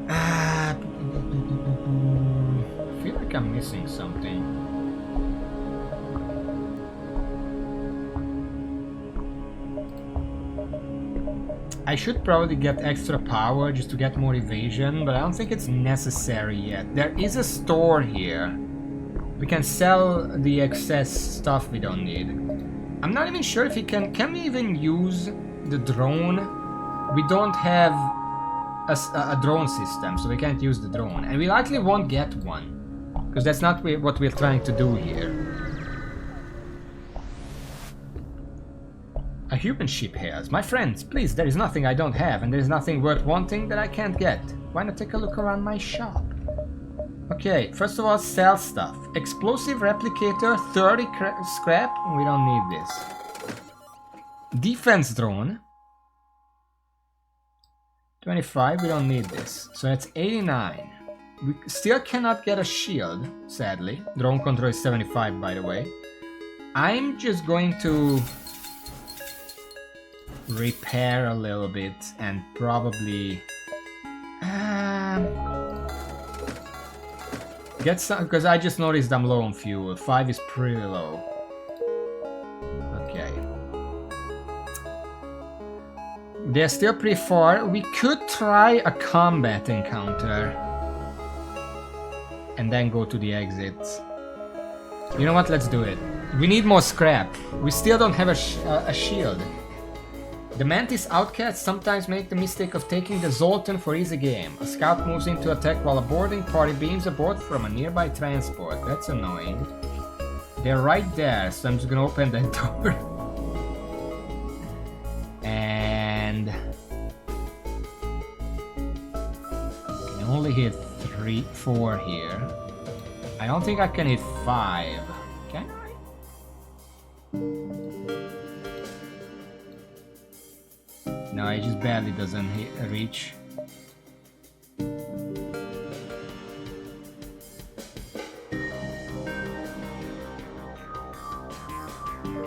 I feel like I'm missing something. I should probably get extra power just to get more evasion, but I don't think it's necessary yet. There is a store here. We can sell the excess stuff we don't need. I'm not even sure if we can we even use the drone? We don't have a drone system, so we can't use the drone. And we likely won't get one, because that's not what we're trying to do here. A human ship has. My friends, please, there is nothing I don't have, and there is nothing worth wanting that I can't get. Why not take a look around my shop? Okay, first of all, sell stuff. Explosive replicator, 30 scrap. We don't need this. Defense drone. 25, we don't need this. So that's 89. We still cannot get a shield, sadly. Drone control is 75, by the way. I'm just going to repair a little bit and probably get some, because I just noticed I'm low on fuel. 5 is pretty low. Okay. They're still pretty far. We could try a combat encounter and then go to the exits. You know what? Let's do it. We need more scrap. We still don't have a shield. The Mantis outcasts sometimes make the mistake of taking the Zoltan for easy game. A scout moves in to attack while a boarding party beams aboard from a nearby transport. That's annoying. They're right there, so I'm just gonna open that door. And... I can only hit 4 here. I don't think I can hit 5. Can I? No, it just barely doesn't reach.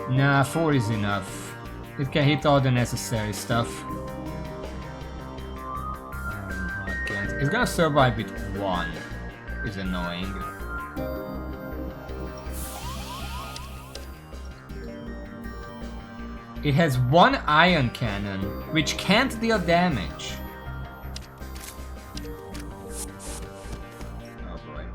Nah, 4 is enough. It can hit all the necessary stuff. It's gonna survive with 1. It's annoying. It has 1 ion cannon, which can't deal damage. Oh boy.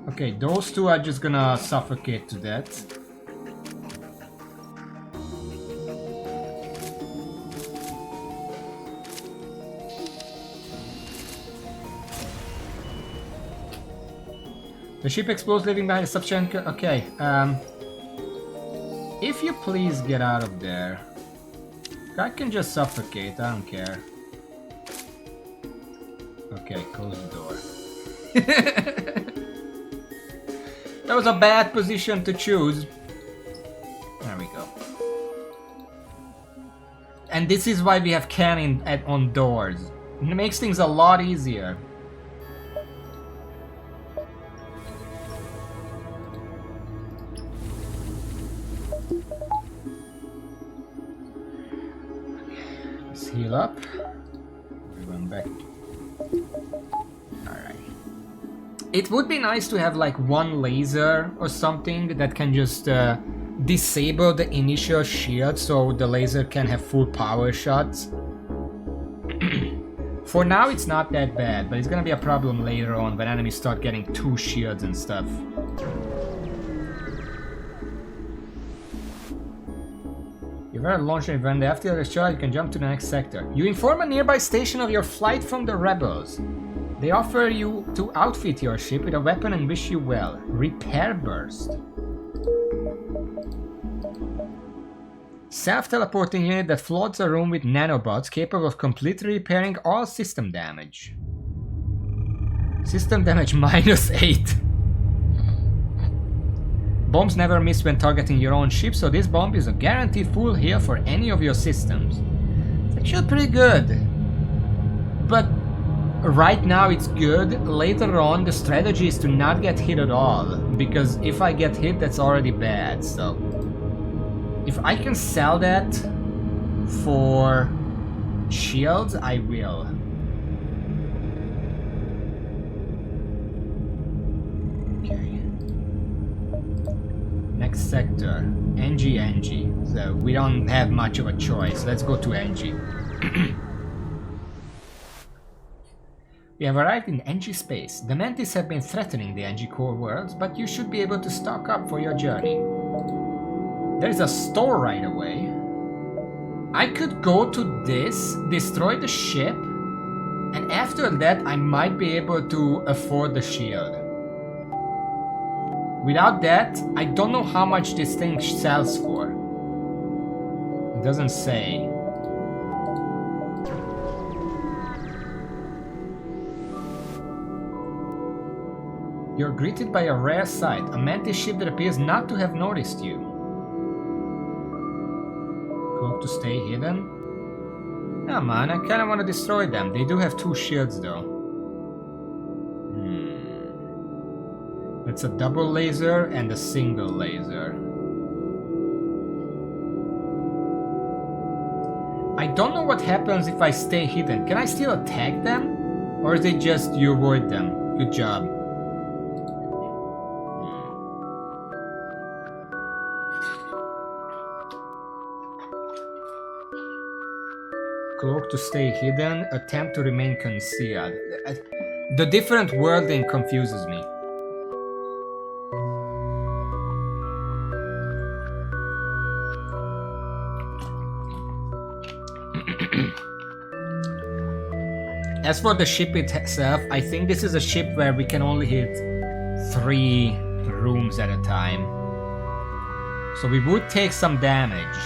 Okay, those 2 are just gonna suffocate to death. The ship explodes, leaving behind a substance. Okay, if you please get out of there. I can just suffocate, I don't care. Okay, close the door. That was a bad position to choose. There we go. And this is why we have cannon on doors. It makes things a lot easier. Heal up. We went back. Alright. It would be nice to have like 1 laser or something that can just disable the initial shield so the laser can have full power shots. For now it's not that bad, but it's gonna be a problem later on when enemies start getting 2 shields and stuff. You've ever launched an event. After the shot, you can jump to the next sector. You inform a nearby station of your flight from the rebels. They offer you to outfit your ship with a weapon and wish you well. Repair burst. Self-teleporting unit that floods a room with nanobots capable of completely repairing all system damage. System damage -8. Bombs never miss when targeting your own ship, so this bomb is a guaranteed full heal for any of your systems. It's actually pretty good. But right now it's good. Later on the strategy is to not get hit at all, because if I get hit that's already bad. So if I can sell that for shields, I will. Next sector, NG. So we don't have much of a choice. Let's go to NG. We have arrived in NG space. The Mantis have been threatening the NG core worlds, but you should be able to stock up for your journey. There is a store right away. I could go to this, destroy the ship, and after that I might be able to afford the shield. Without that, I don't know how much this thing sells for. It doesn't say. You're greeted by a rare sight, a mantis ship that appears not to have noticed you. Cloak to stay hidden? Nah, man, I kinda wanna destroy them. They do have 2 shields though. It's a double laser and a single laser. I don't know what happens if I stay hidden. Can I still attack them? Or is it just you avoid them? Good job. Cloak to stay hidden, attempt to remain concealed. The different wording confuses me. As for the ship itself, I think this is a ship where we can only hit 3 rooms at a time. So we would take some damage.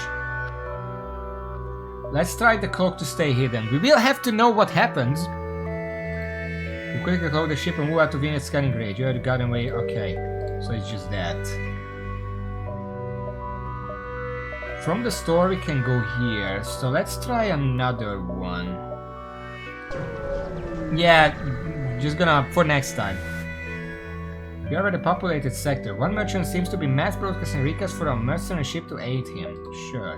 Let's try the cloak to stay hidden. We will have to know what happens. You quickly cloak the ship and move out to Venus scanning range. You have the garden way. Okay, so it's just that. From the store we can go here. So let's try another one. Yeah, just gonna for next time. We are at a populated sector. One merchant seems to be mass broadcasting recasts for a mercenary ship to aid him. Sure.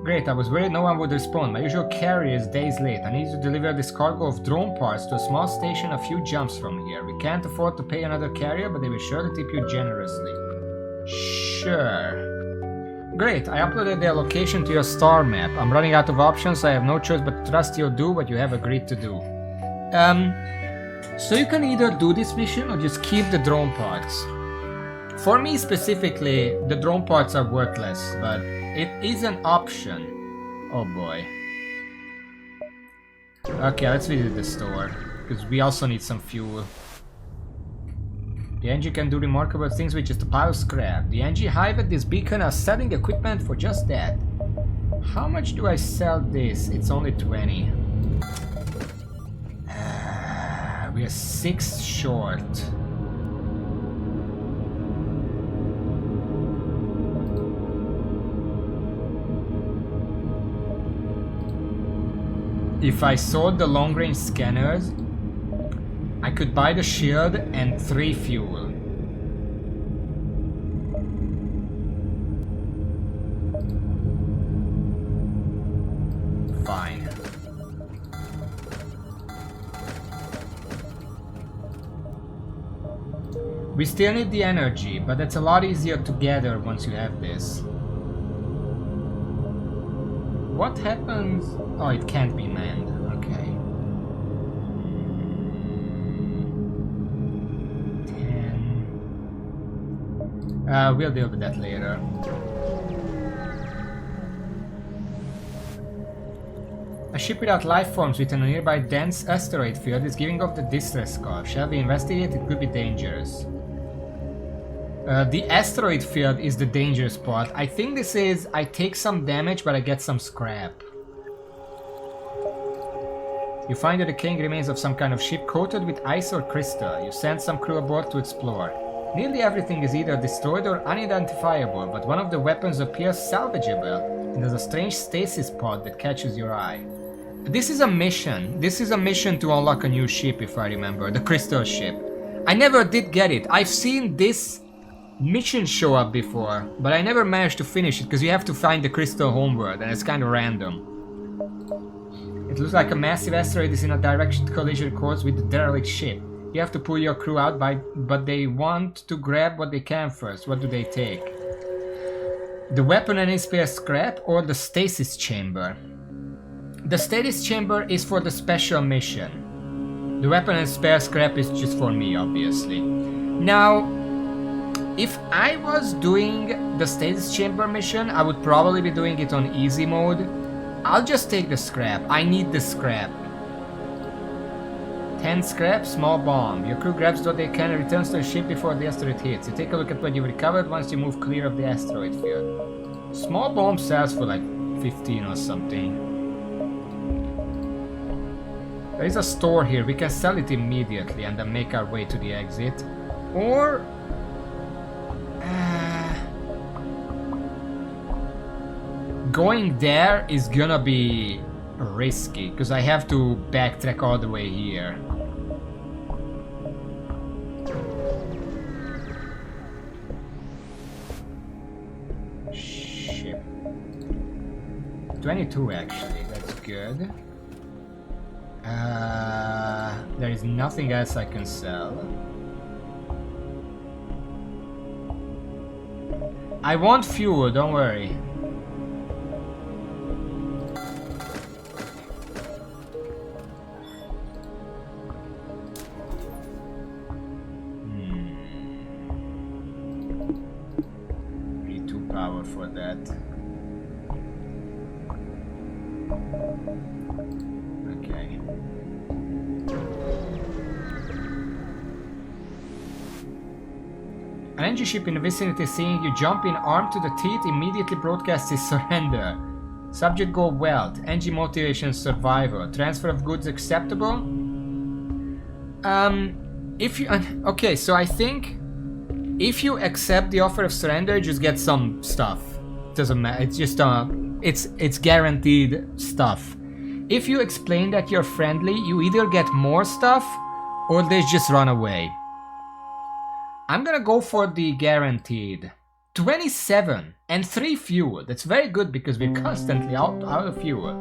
Great, I was worried no one would respond. My usual carrier is days late. I need to deliver this cargo of drone parts to a small station a few jumps from here. We can't afford to pay another carrier, but they will surely tip you generously. Sure. Great, I uploaded their location to your star map. I'm running out of options, so I have no choice but to trust you'll do what you have agreed to do. So you can either do this mission or just keep the drone parts. For me specifically, the drone parts are worthless, but it is an option. Oh boy. Okay, let's visit the store, because we also need some fuel. The engine can do remarkable things with just a pile of scrap. The engine hive at this beacon are selling equipment for just that. How much do I sell this? It's only 20. We are 6 short. If I sold the long-range scanners, I could buy the shield and 3 fuel. Fine. We still need the energy, but it's a lot easier to gather once you have this. What happens? Oh, it can't be manned. Okay. 10. We'll deal with that later. A ship without life forms within a nearby dense asteroid field is giving off the distress call. Shall we investigate? It could be dangerous. The asteroid field is the dangerous part. I think this is I take some damage but I get some scrap. You find the decaying remains of some kind of ship coated with ice or crystal. You send some crew aboard to explore. Nearly everything is either destroyed or unidentifiable, but one of the weapons appears salvageable and there's a strange stasis pod that catches your eye. This is a mission. This is a mission to unlock a new ship, if I remember. The crystal ship. I never did get it. I've seen this mission show up before, but I never managed to finish it because you have to find the crystal homeworld and it's kind of random. It looks like a massive asteroid is in a direct collision course with the derelict ship. You have to pull your crew out, but they want to grab what they can first. What do they take? The weapon and spare scrap or the stasis chamber? The stasis chamber is for the special mission. The weapon and spare scrap is just for me, obviously. Now, if I was doing the stasis chamber mission, I would probably be doing it on easy mode. I'll just take the scrap. I need the scrap. 10 scrap, small bomb. Your crew grabs what they can and returns to the ship before the asteroid hits. You take a look at what you've recovered once you move clear of the asteroid field. Small bomb sells for like 15 or something. There is a store here. We can sell it immediately and then make our way to the exit. Or... going there is gonna be risky, because I have to backtrack all the way here. Shit. 22 actually, that's good. There is nothing else I can sell. I want fuel, don't worry. Need 2 power for that. Okay. An NG ship in the vicinity seeing you jump in armed to the teeth immediately broadcasts his surrender. Subject goal wealth, NG motivation survival, transfer of goods acceptable. If you okay, so I think if you accept the offer of surrender, just get some stuff. Doesn't matter. It's just it's guaranteed stuff. If you explain that you're friendly, you either get more stuff or they just run away. I'm gonna go for the guaranteed. 27 and 3 fuel. That's very good because we're constantly out of fuel.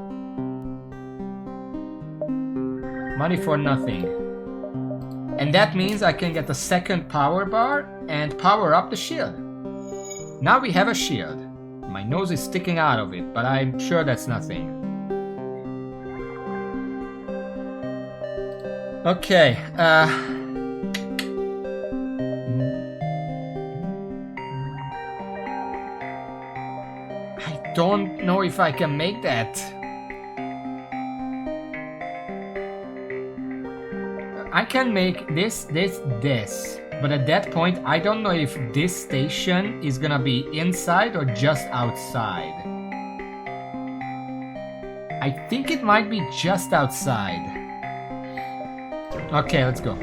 Money for nothing. And that means I can get a second power bar and power up the shield. Now we have a shield. My nose is sticking out of it, but I'm sure that's nothing. Okay, I don't know if I can make that. I can make this, but at that point I don't know if this station is gonna be inside or just outside. I think it might be just outside. Okay, let's go.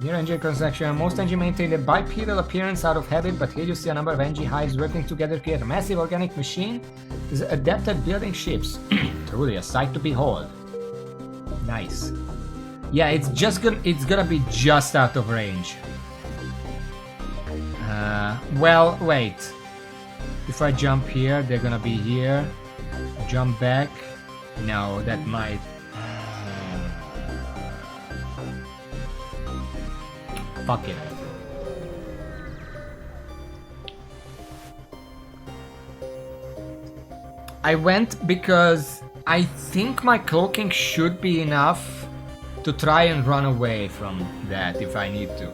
Near NG construction, most NG maintain a bipedal appearance out of habit, but here you see a number of NG hives working together to create a massive organic machine is adept at building ships. Truly a sight to behold. Nice. Yeah, it's gonna be just out of range. Well, wait. If I jump here, they're gonna be here. Jump back. No, that might... Fuck it. I went because I think my cloaking should be enough to try and run away from that if I need to.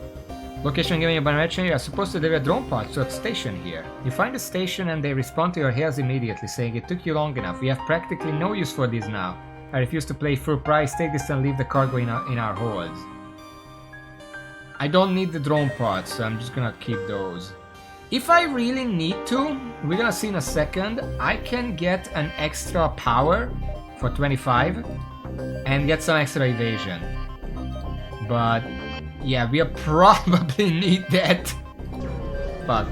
Location given you by mention, you are supposed to deliver drone parts to a station here. You find the station and they respond to your hails immediately, saying it took you long enough. We have practically no use for these now. I refuse to pay full price, take this and leave the cargo in our holds. I don't need the drone parts, so I'm just gonna keep those. If I really need to, we're gonna see in a second, I can get an extra power for 25 and get some extra evasion. But yeah, we'll probably need that. Fuck.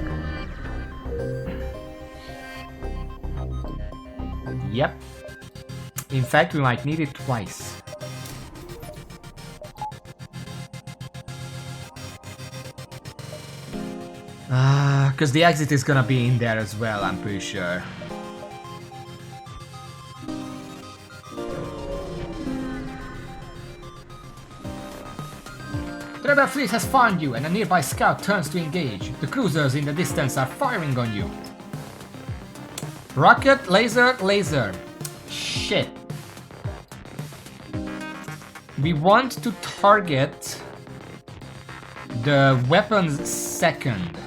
Yep. In fact, we might need it twice. Because the exit is gonna be in there as well, I'm pretty sure. The rebel fleet has found you, and a nearby scout turns to engage. The cruisers in the distance are firing on you. Rocket, laser, laser. Shit. We want to target the weapons second.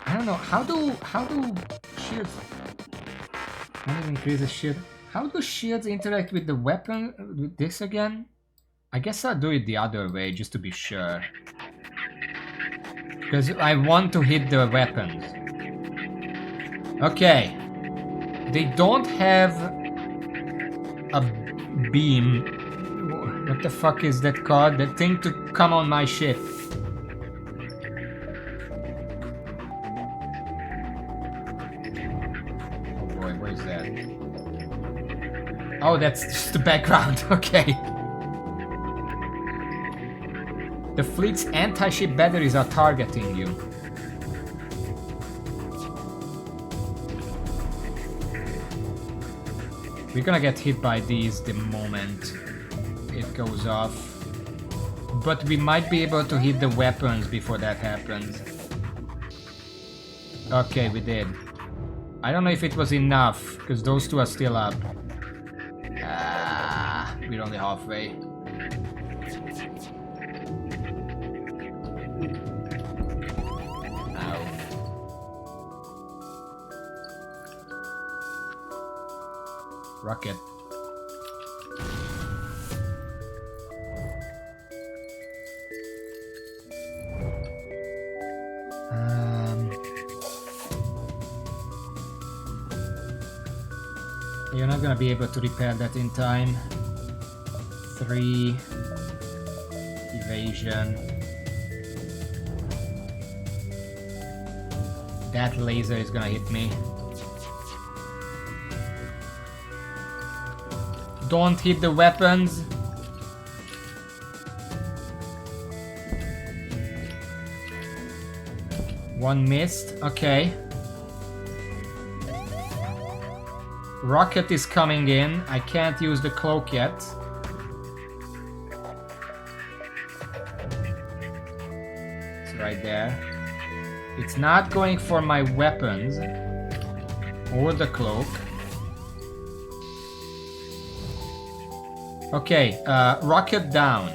I don't know, how do shields... Can I increase the shield? How do shields interact with the weapon, with this again? I guess I'll do it the other way, just to be sure. Because I want to hit the weapons. Okay. They don't have a beam. What the fuck is that called? That thing to come on my ship. Oh boy, where is that? Oh, that's just the background. Okay. The fleet's anti-ship batteries are targeting you. We're gonna get hit by these the moment it goes off. But we might be able to hit the weapons before that happens. Okay, we did. I don't know if it was enough, because those two are still up. We're only halfway. Rocket. You're not gonna be able to repair that in time. 3 evasion. That laser is gonna hit me. Don't hit the weapons. One missed. Okay. Rocket is coming in. I can't use the cloak yet. It's right there. It's not going for my weapons or the cloak. Okay, rocket down.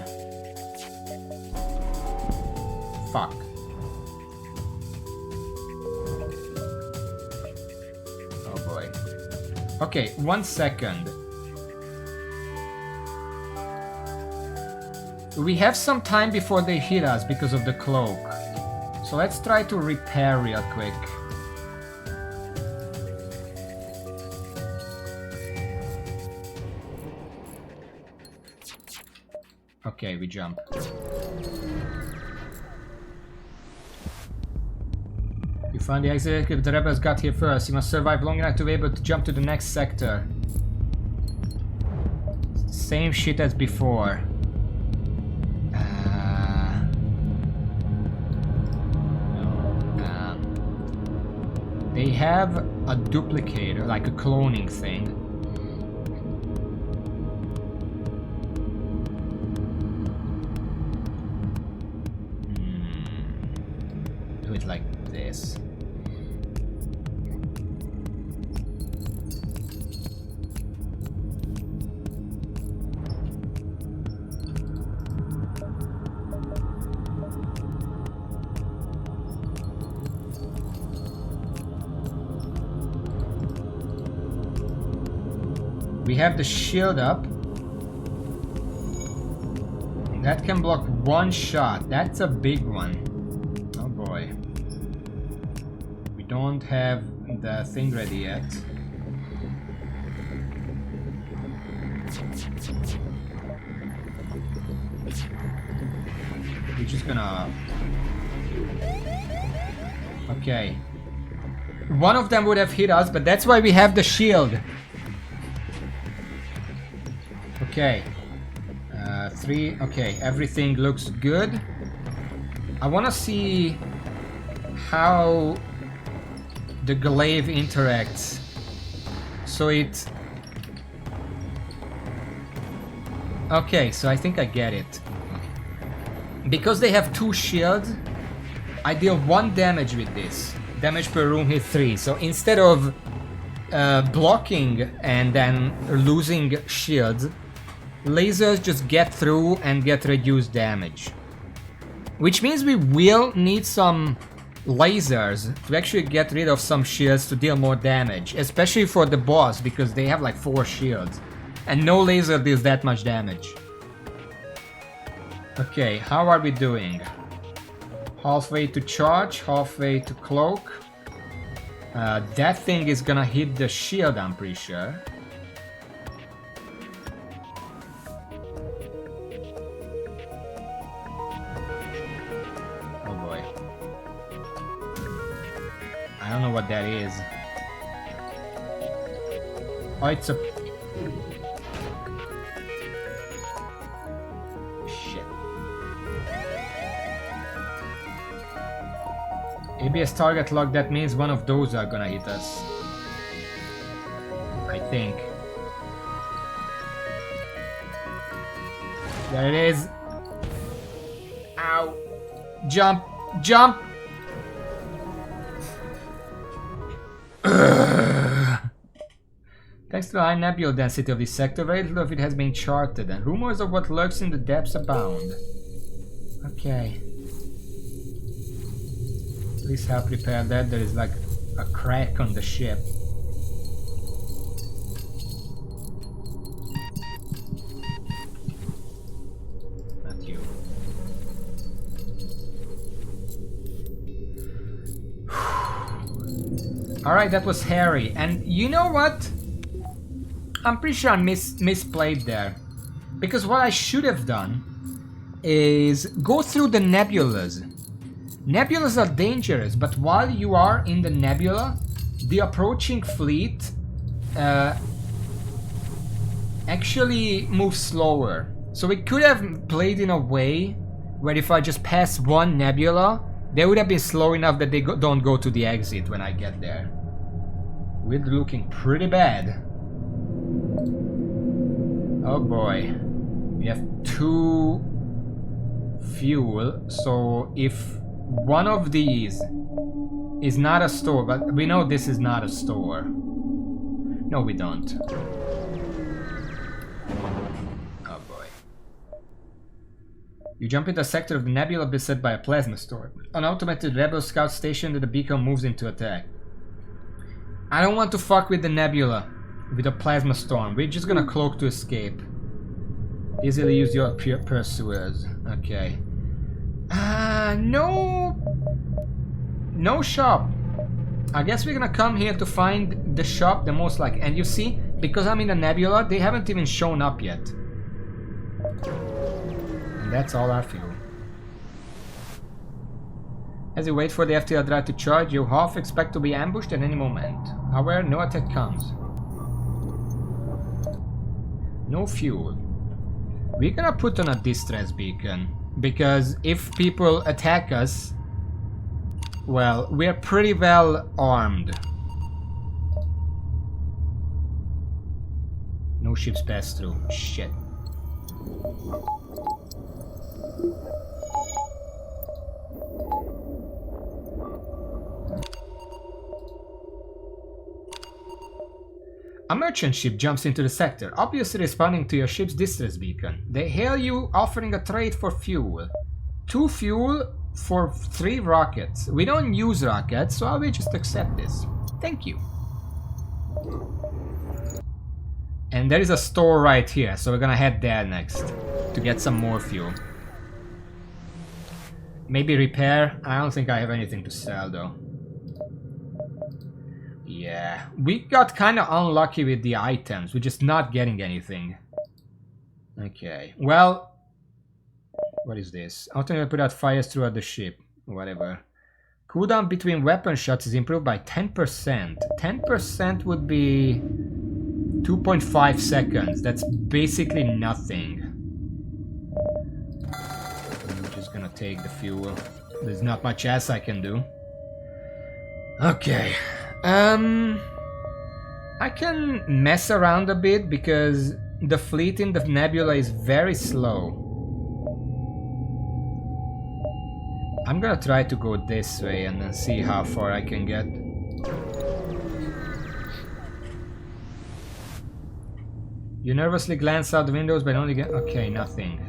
Fuck. Oh boy. Okay, 1 second. We have some time before they hit us because of the cloak. So let's try to repair real quick. Okay, we jump. You found the exit, but the rebels got here first. You must survive long enough to be able to jump to the next sector. Same shit as before. They have a duplicator, like a cloning thing. Do it like this. We have the shield up. That can block one shot. That's a big one. Oh boy. We don't have the thing ready yet. We're just gonna... Okay. One of them would have hit us, but that's why we have the shield. Okay, 3, okay, everything looks good. I want to see how the glaive interacts. So it... Okay, so I think I get it. Because they have 2 shields, I deal 1 damage with this. Damage per room hit 3. So instead of blocking and then losing shields, lasers just get through and get reduced damage. Which means we will need some lasers to actually get rid of some shields to deal more damage. Especially for the boss, because they have like 4 shields. And no laser deals that much damage. Okay, how are we doing? Halfway to charge, halfway to cloak. That thing is gonna hit the shield, I'm pretty sure. know what that is. Oh, it's a... Shit. ABS target lock, that means one of those are gonna hit us. I think. There it is. Ow. Jump. Jump. Thanks to the high nebula density of this sector, very little of it has been charted, and rumors of what lurks in the depths abound. Okay. Please help repair that. There is like a crack on the ship. Not you. Alright, that was Harry. And you know what? I'm pretty sure I misplayed there. Because what I should have done is go through the nebulas. Nebulas are dangerous, but while you are in the nebula, the approaching fleet actually moves slower. So we could have played in a way where if I just pass one nebula, they would have been slow enough that they don't go to the exit when I get there. We're looking pretty bad. Oh boy. We have 2 fuel, so if one of these is not a store, but we know this is not a store. No, we don't. Oh boy. You jump into a sector of the nebula beset by a plasma storm. An automated rebel scout stationed at the beacon moves into attack. I don't want to fuck with the nebula with a plasma storm. We're just gonna cloak to escape. Easily use your pursuers. Okay. No shop. I guess we're gonna come here to find the shop the most like. And you see, because I'm in the nebula, they haven't even shown up yet. And that's all our fuel. As you wait for the FTL drive to charge, you half expect to be ambushed at any moment. However, no attack comes. No fuel. We're gonna put on a distress beacon, because if people attack us, well, we're pretty well armed. No ships pass through. Shit. A merchant ship jumps into the sector, obviously responding to your ship's distress beacon. They hail you, offering a trade for fuel. 2 fuel for 3 rockets. We don't use rockets, so I will just accept this. Thank you. And there is a store right here, so we're gonna head there next to get some more fuel. Maybe repair? I don't think I have anything to sell though. Yeah, we got kind of unlucky with the items. We're just not getting anything. Okay, well, what is this? Alternately put out fires throughout the ship. Whatever. Cooldown between weapon shots is improved by 10%. 10% would be 2.5 seconds. That's basically nothing. I'm just gonna take the fuel. There's not much else I can do. Okay. I can mess around a bit because the fleet in the nebula is very slow. I'm gonna try to go this way and then see how far I can get. You nervously glance out the windows but only get... Okay, nothing.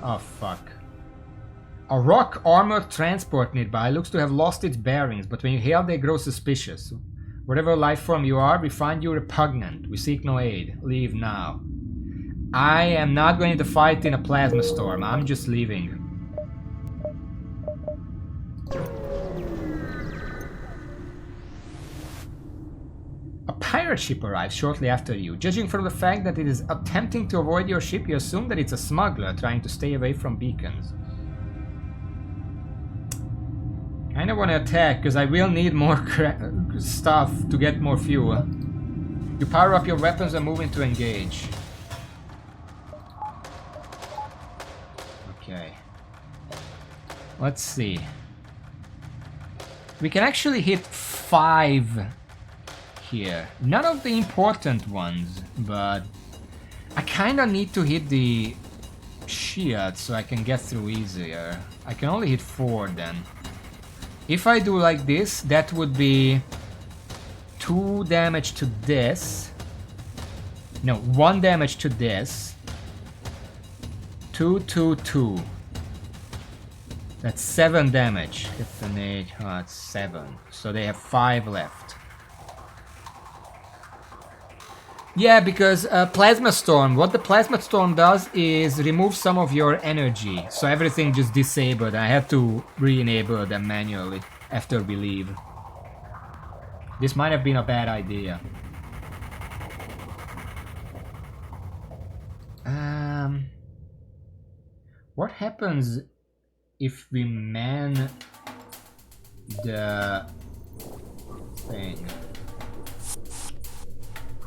Oh fuck. A rock armored transport nearby looks to have lost its bearings, but when you hail they grow suspicious. Whatever life form you are, we find you repugnant. We seek no aid. Leave now. I am not going to fight in a plasma storm. I'm just leaving. A pirate ship arrives shortly after you. Judging from the fact that it is attempting to avoid your ship, you assume that it's a smuggler trying to stay away from beacons. kinda wanna attack, because I will need more stuff to get more fuel. You power up your weapons and move into engage. Okay. Let's see. We can actually hit 5 here. None of the important ones, but I kinda need to hit the shield so I can get through easier. I can only hit 4 then. If I do like this, that would be 2 damage to this. No, 1 damage to this. 2, 2, 2. That's 7 damage. Hit an 8, it's 7. So they have 5 left. Yeah, because Plasma Storm, what the Plasma Storm does is remove some of your energy. So everything just disabled. I have to re-enable them manually after we leave. This might have been a bad idea. What happens if we man the thing?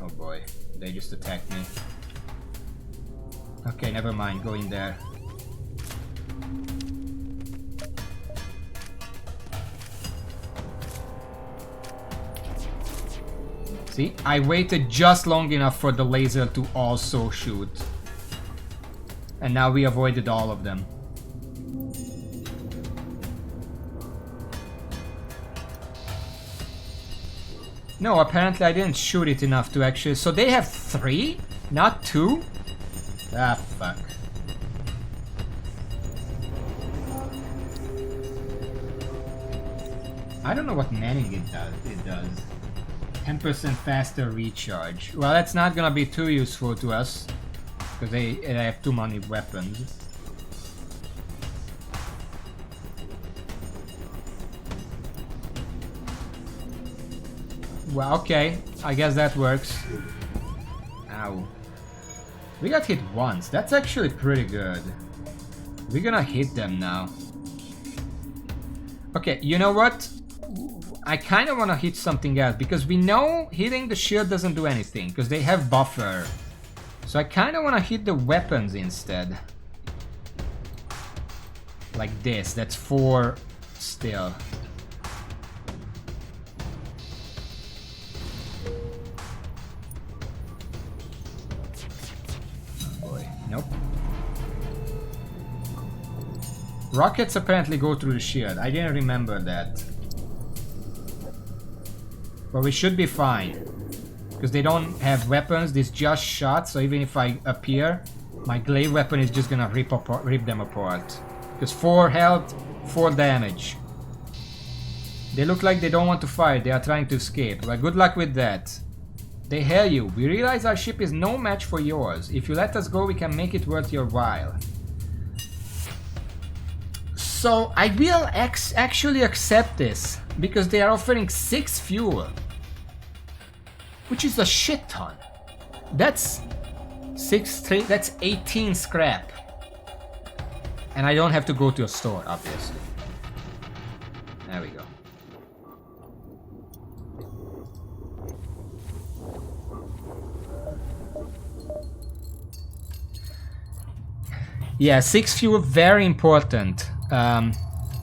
Oh boy, they just attacked me. Okay, never mind, go in there. See, I waited just long enough for the laser to also shoot. And now we avoided all of them. No, apparently I didn't shoot it enough to actually... So they have 3? Not 2? Ah, fuck. I don't know what manning it does. 10% faster recharge. Well, that's not gonna be too useful to us. Because they have too many weapons. Well, okay. I guess that works. Ow. We got hit once. That's actually pretty good. We're gonna hit them now. Okay, you know what? I kind of want to hit something else. Because we know hitting the shield doesn't do anything. Because they have buffer. So I kind of want to hit the weapons instead. Like this. That's 4 still. Oh boy. Nope. Rockets apparently go through the shield. I didn't remember that. But we should be fine. Because they don't have weapons, this just shot, so even if I appear, my glaive weapon is just gonna rip them apart. Because 4 health, 4 damage. They look like they don't want to fight, they are trying to escape. But good luck with that. They hail you. We realize our ship is no match for yours. If you let us go, we can make it worth your while. So I will actually accept this. Because they are offering 6 fuel. Which is a shit ton. That's that's 18 scrap. And I don't have to go to a store, obviously. There we go. Yeah, 6 fuel, very important.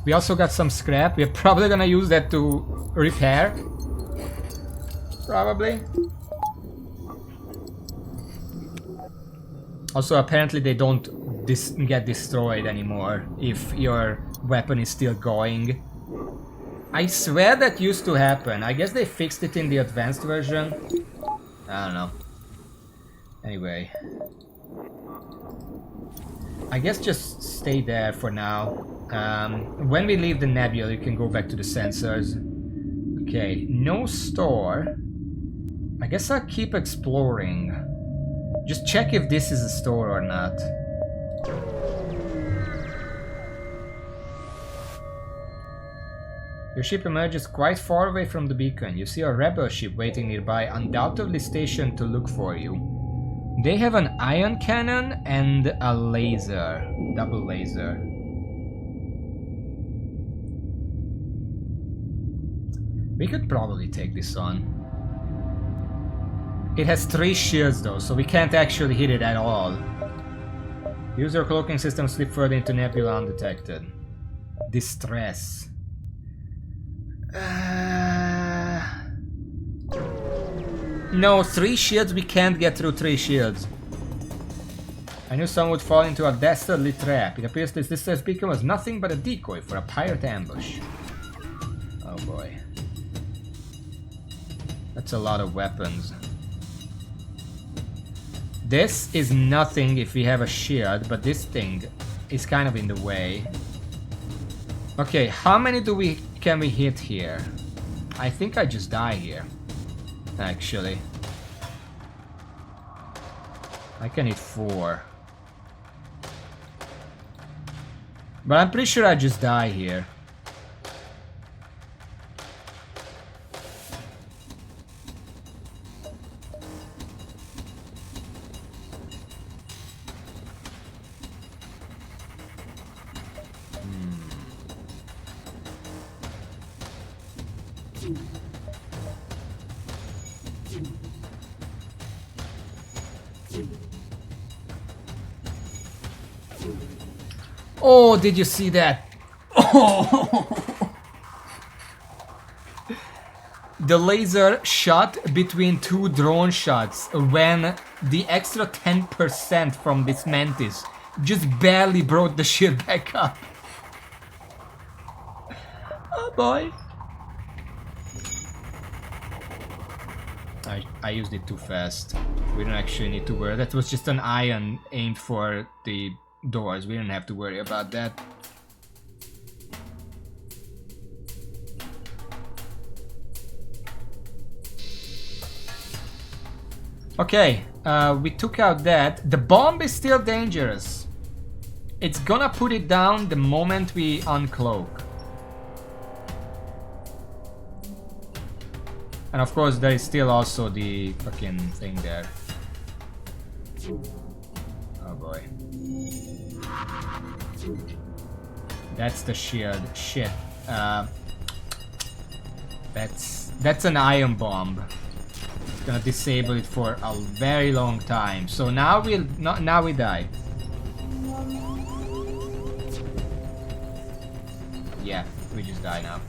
We also got some scrap. We're probably gonna use that to repair. Probably. Also, apparently they don't get destroyed anymore if your weapon is still going. I swear that used to happen. I guess they fixed it in the advanced version. I don't know. Anyway. I guess just stay there for now. When we leave the nebula, you can go back to the sensors. Okay, no store. I guess I'll keep exploring. Just check if this is a store or not. Your ship emerges quite far away from the beacon. You see a rebel ship waiting nearby, undoubtedly stationed to look for you. They have an ion cannon and a laser. Double laser. We could probably take this on. It has 3 shields though, so we can't actually hit it at all. Use your cloaking system, slip further into nebula undetected. Distress. No, 3 shields, we can't get through 3 shields. I knew someone would fall into a dastardly trap. It appears this distress beacon was nothing but a decoy for a pirate ambush. Oh boy. That's a lot of weapons. This is nothing if we have a shield, but this thing is kind of in the way. Okay, how many can we hit here? I think I just die here. Actually. I can hit 4. But I'm pretty sure I just die here. Oh, did you see that? Oh. The laser shot between 2 drone shots when the extra 10% from this mantis just barely brought the shit back up. Oh boy. I used it too fast. We don't actually need to worry. That was just an ion aimed for the doors. We don't have to worry about that. Okay, we took out that. The bomb is still dangerous. It's gonna put it down the moment we uncloak. And of course there is still also the fucking thing there. Oh boy. That's the shield. Shit. That's an ion bomb. It's gonna disable it for a very long time. So now now we die. Yeah, we just die now.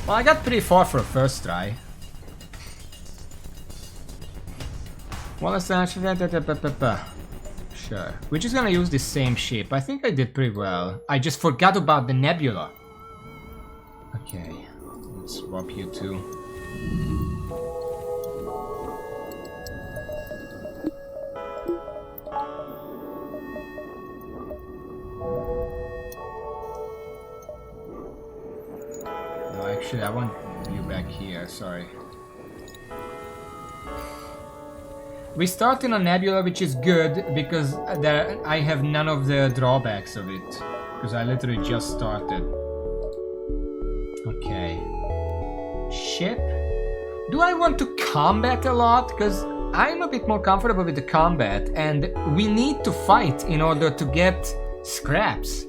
Well, I got pretty far for a first try. Well, sure. We're just gonna use the same ship. I think I did pretty well. I just forgot about the nebula. Okay, let's swap you two. No, actually, I want you back here. Sorry. We start in a nebula, which is good because I have none of the drawbacks of it. Because I literally just started. Okay. Ship. Do I want to combat a lot? Because I'm a bit more comfortable with the combat. And we need to fight in order to get scraps.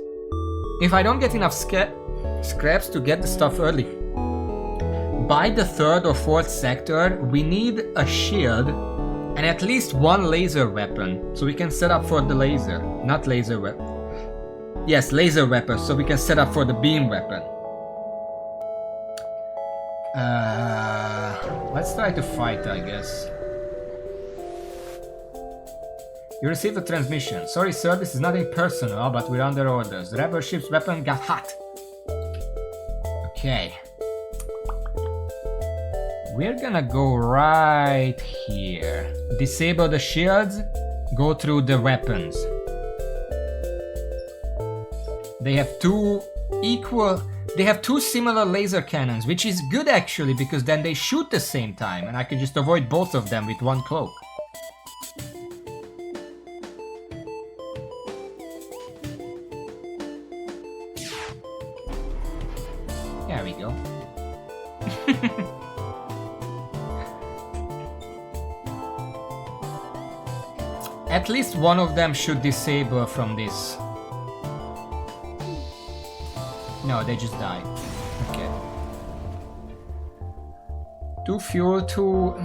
If I don't get enough scraps to get the stuff early. By the 3rd or 4th sector, we need a shield. And at least 1 laser weapon, so we can set up for the laser. Not laser weapon. Yes, laser weapon, so we can set up for the beam weapon. Let's try to fight, I guess. You received a transmission. Sorry sir, this is nothing personal, but we're under orders. The rebel ship's weapon got hot. Okay. We're gonna go right here. Disable the shields, go through the weapons. They have 2 similar laser cannons, which is good actually, because then they shoot the same time and I can just avoid both of them with 1 cloak. There we go. At least one of them should disable from this. No, they just died. Okay. 2 fuel, 2...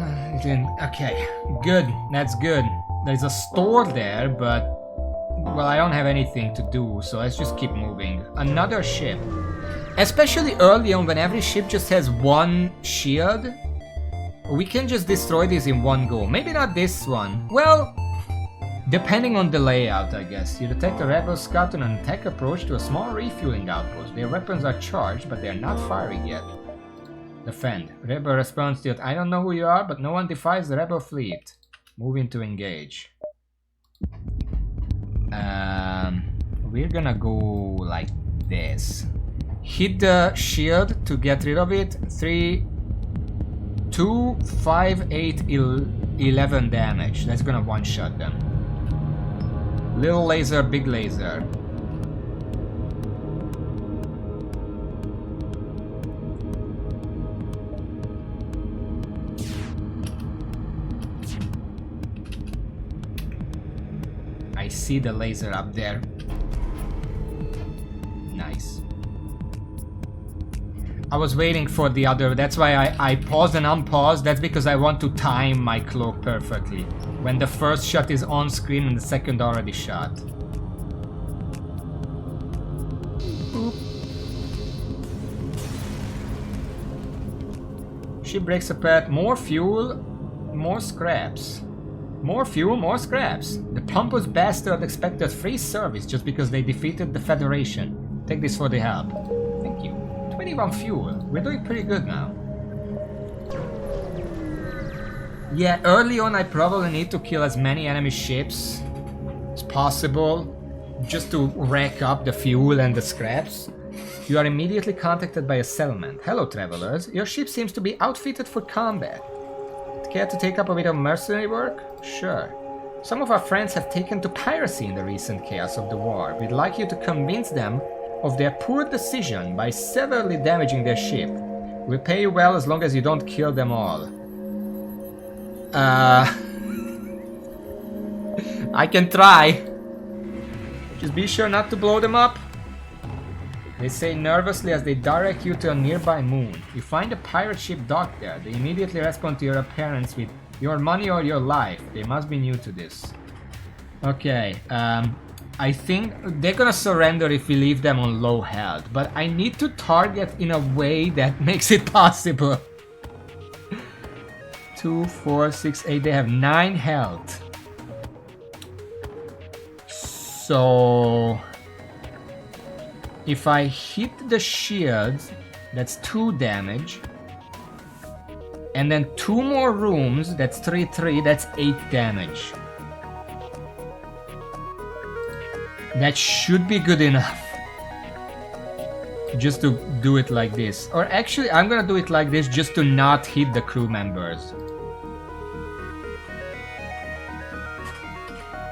Okay, good. That's good. There's a store there, but... Well, I don't have anything to do, so let's just keep moving. Another ship. Especially early on, when every ship just has one shield, we can just destroy these in one go. Maybe not this one. Well, depending on the layout, I guess. You detect a rebel scout on an attack approach to a small refueling outpost. Their weapons are charged, but they are not firing yet. Defend. Rebel responds to it. I don't know who you are, but no one defies the rebel fleet. Moving to engage. We're gonna go like this. Hit the shield to get rid of it. 3, 2, 5, 8, 11 damage. That's gonna one-shot them. Little laser, big laser. I see the laser up there. Nice. I was waiting for the other, that's why I paused and unpaused. That's because I want to time my cloak perfectly. When the first shot is on screen and the second already shot. Oop. She breaks apart. More fuel, more scraps. More fuel, more scraps. The pompous bastard expected free service just because they defeated the Federation. Take this for the help. Thank you. 21 fuel. We're doing pretty good now. Yeah, early on I probably need to kill as many enemy ships as possible just to rack up the fuel and the scraps. You are immediately contacted by a settlement. Hello, travelers. Your ship seems to be outfitted for combat. Care to take up a bit of mercenary work? Sure. Some of our friends have taken to piracy in the recent chaos of the war. We'd like you to convince them of their poor decision by severely damaging their ship. We'll pay you well as long as you don't kill them all. I can try. Just be sure not to blow them up. They say nervously as they direct you to a nearby moon. You find a pirate ship docked there. They immediately respond to your appearance with your money or your life. They must be new to this. Okay, I think they're gonna surrender if we leave them on low health. But I need to target in a way that makes it possible. 2, 4, 6, 8. They have 9 health. So... if I hit the shield, that's 2 damage. And then 2 more rooms, that's 3, 3, that's 8 damage. That should be good enough. Just to do it like this. Or actually, I'm gonna do it like this just to not hit the crew members.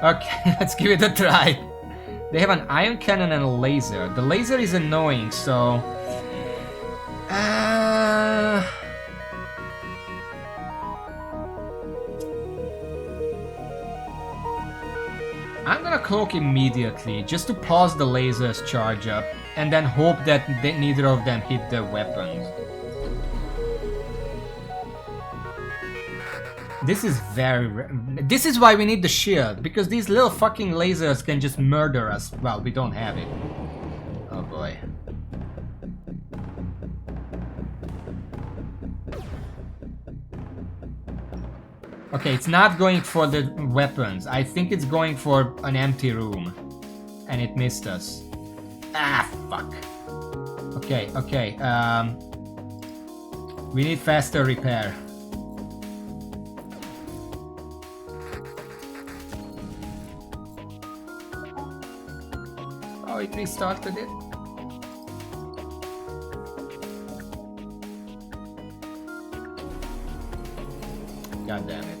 Okay, let's give it a try. They have an ion cannon and a laser. The laser is annoying, so... I'm gonna cloak immediately, just to pause the lasers charge up, and then hope that neither of them hit the weapons. This is this is why we need the shield, because these little fucking lasers can just murder us. Well, we don't have it. Oh boy. Okay, it's not going for the weapons. I think it's going for an empty room. And it missed us. Ah, fuck. Okay, okay. We need faster repair. Oh, it restarted it. God damn it.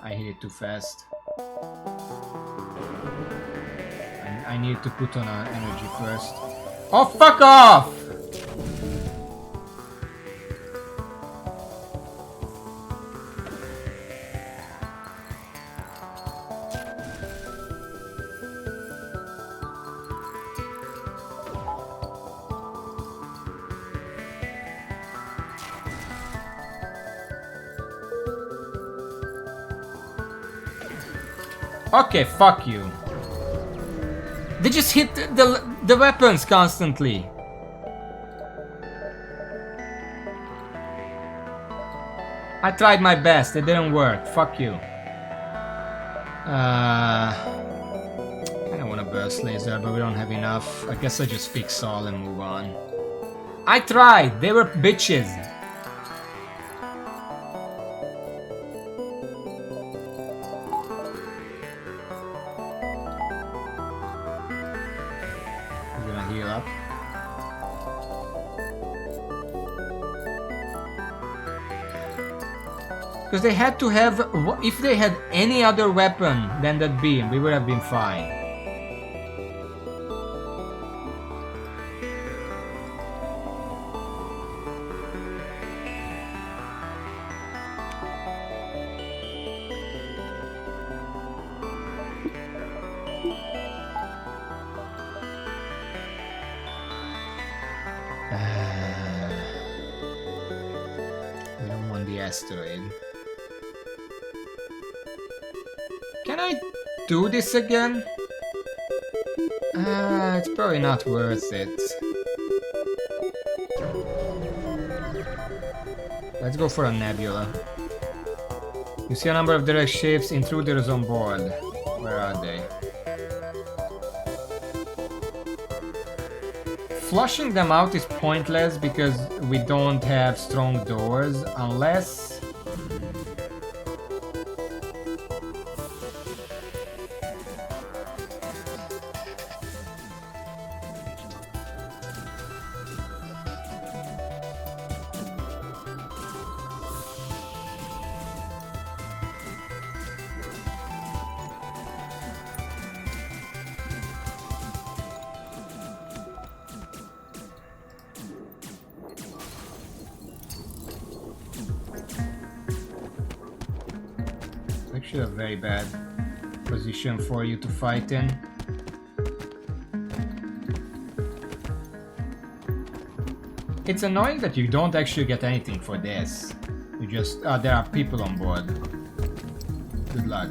I hit it too fast. I need to put on energy first. Oh, fuck off! Okay, fuck you. They just hit the weapons constantly. I tried my best, it didn't work. Fuck you. I don't want a burst laser, but we don't have enough. I guess I just fix all and move on. I tried, they were bitches. Because they had to have, if they had any other weapon than that beam, we would have been fine. We don't want the asteroid. Can I do this again? It's probably not worth it. Let's go for a nebula. You see a number of direct shapes, intruders on board. Where are they? Flushing them out is pointless because we don't have strong doors unless... Actually a very bad position for you to fight in. It's annoying that you don't actually get anything for this. You just... there are people on board. Good luck.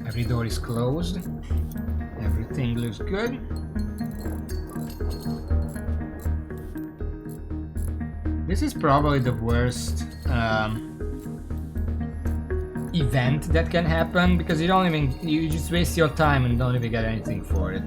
Every door is closed. Everything looks good. This is probably the worst event that can happen because you don't even, you just waste your time and don't even get anything for it.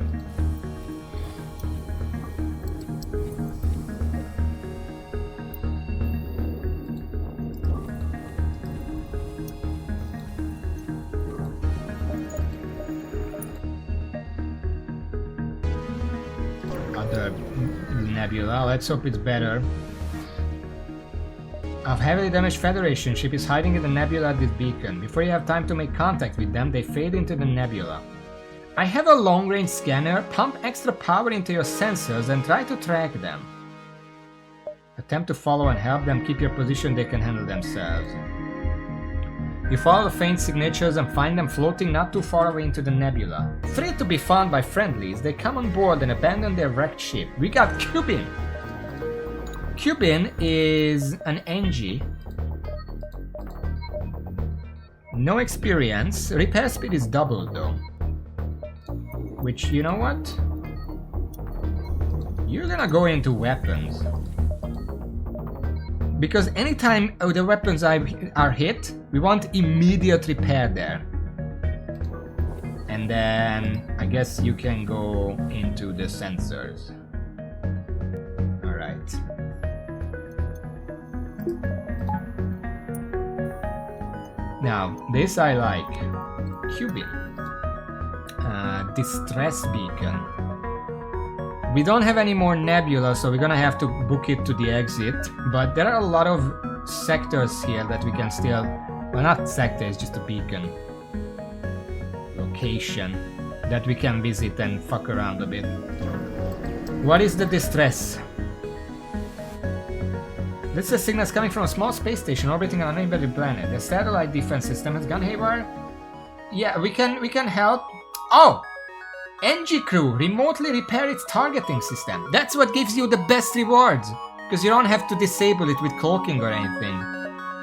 Nebula. Let's hope it's better. A heavily damaged Federation ship is hiding in the nebula at this beacon. Before you have time to make contact with them, they fade into the nebula. I have a long-range scanner. Pump extra power into your sensors and try to track them. Attempt to follow and help them keep your position. They can handle themselves. You follow the faint signatures and find them floating not too far away into the nebula. Free to be found by friendlies, they come on board and abandon their wrecked ship. We got Cubin. Cubin is an NG. No experience. Repair speed is doubled though. Which, you know what? You're gonna go into weapons. Because anytime the weapons are hit, we want immediate repair there. And then I guess you can go into the sensors. Alright. Now, this I like. QB. Distress beacon. We don't have any more nebula, so we're gonna have to book it to the exit. But there are a lot of sectors here that we can still... Well, not sectors, just a beacon. Location. That we can visit and fuck around a bit. What is the distress? This is signals coming from a small space station orbiting an uninhabited planet. The satellite defense system has gone haywire. Yeah, we can help. Oh! NG crew remotely repair its targeting system. That's what gives you the best rewards. Because you don't have to disable it with cloaking or anything.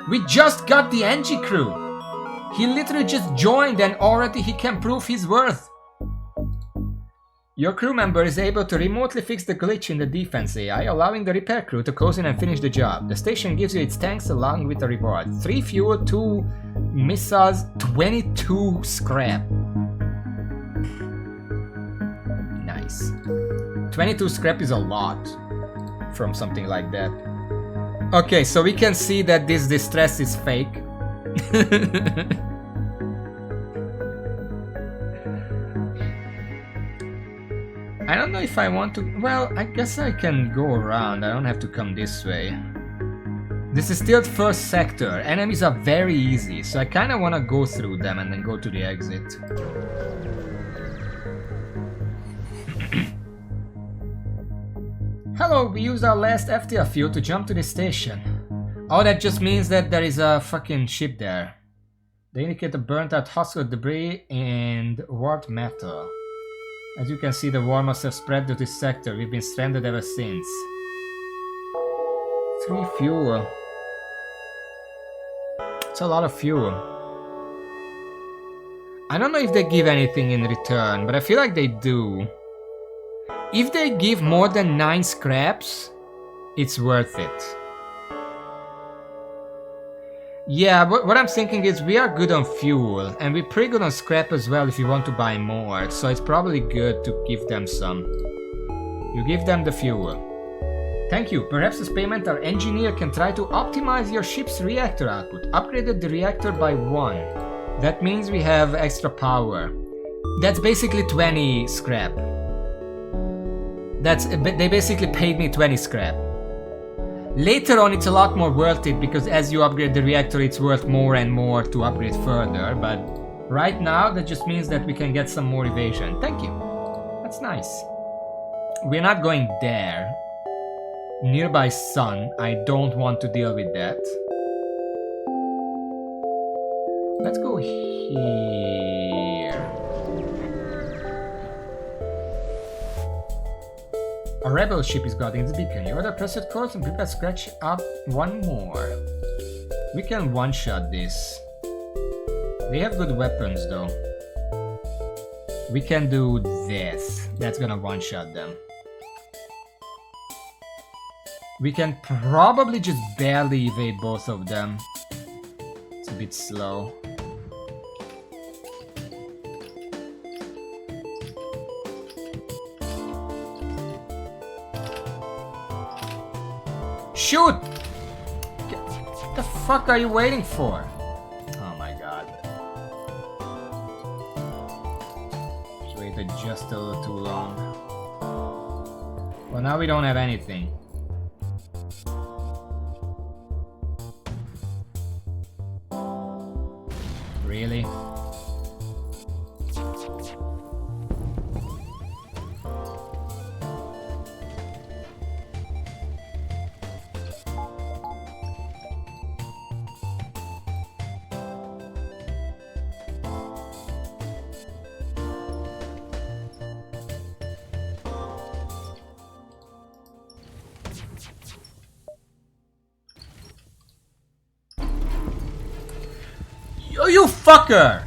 We just got the NG crew. He literally just joined and already he can prove his worth. Your crew member is able to remotely fix the glitch in the defense AI, allowing the repair crew to close in and finish the job. The station gives you its tanks along with a reward. 3 fuel, 2 missiles, 22 scrap. Nice. 22 scrap is a lot from something like that. Okay, so we can see that this distress is fake. I don't know if I want to... Well, I guess I can go around. I don't have to come this way. This is still first sector. Enemies are very easy, so I kind of want to go through them and then go to the exit. Hello, we used our last FTL fuel to jump to this station. Oh, that just means that there is a fucking ship there. They indicate the burnt out husk of debris and warped metal. As you can see, the war must have spread to this sector. We've been stranded ever since. 3 fuel. It's a lot of fuel. I don't know if they give anything in return, but I feel like they do. If they give more than 9 scraps, it's worth it. Yeah, but what I'm thinking is we are good on fuel, and we're pretty good on scrap as well if you want to buy more, so it's probably good to give them some. You give them the fuel. Thank you. Perhaps as payment our engineer can try to optimize your ship's reactor output. Upgraded the reactor by 1. That means we have extra power. That's basically 20 scrap. They basically paid me 20 scrap. Later on it's a lot more worth it because as you upgrade the reactor it's worth more and more to upgrade further, but right now that just means that we can get some more evasion. Thank you. That's nice. We're not going there. Nearby sun. I don't want to deal with that. Let's go here. A rebel ship is guarding the beacon. You order pressed course and prepare to scratch up 1 more. We can one-shot this. They have good weapons though. We can do this. That's gonna one-shot them. We can probably just barely evade both of them. It's a bit slow. Shoot! What the fuck are you waiting for? Oh my god. Just waited just a little too long. Well, now we don't have anything. Really? You fucker!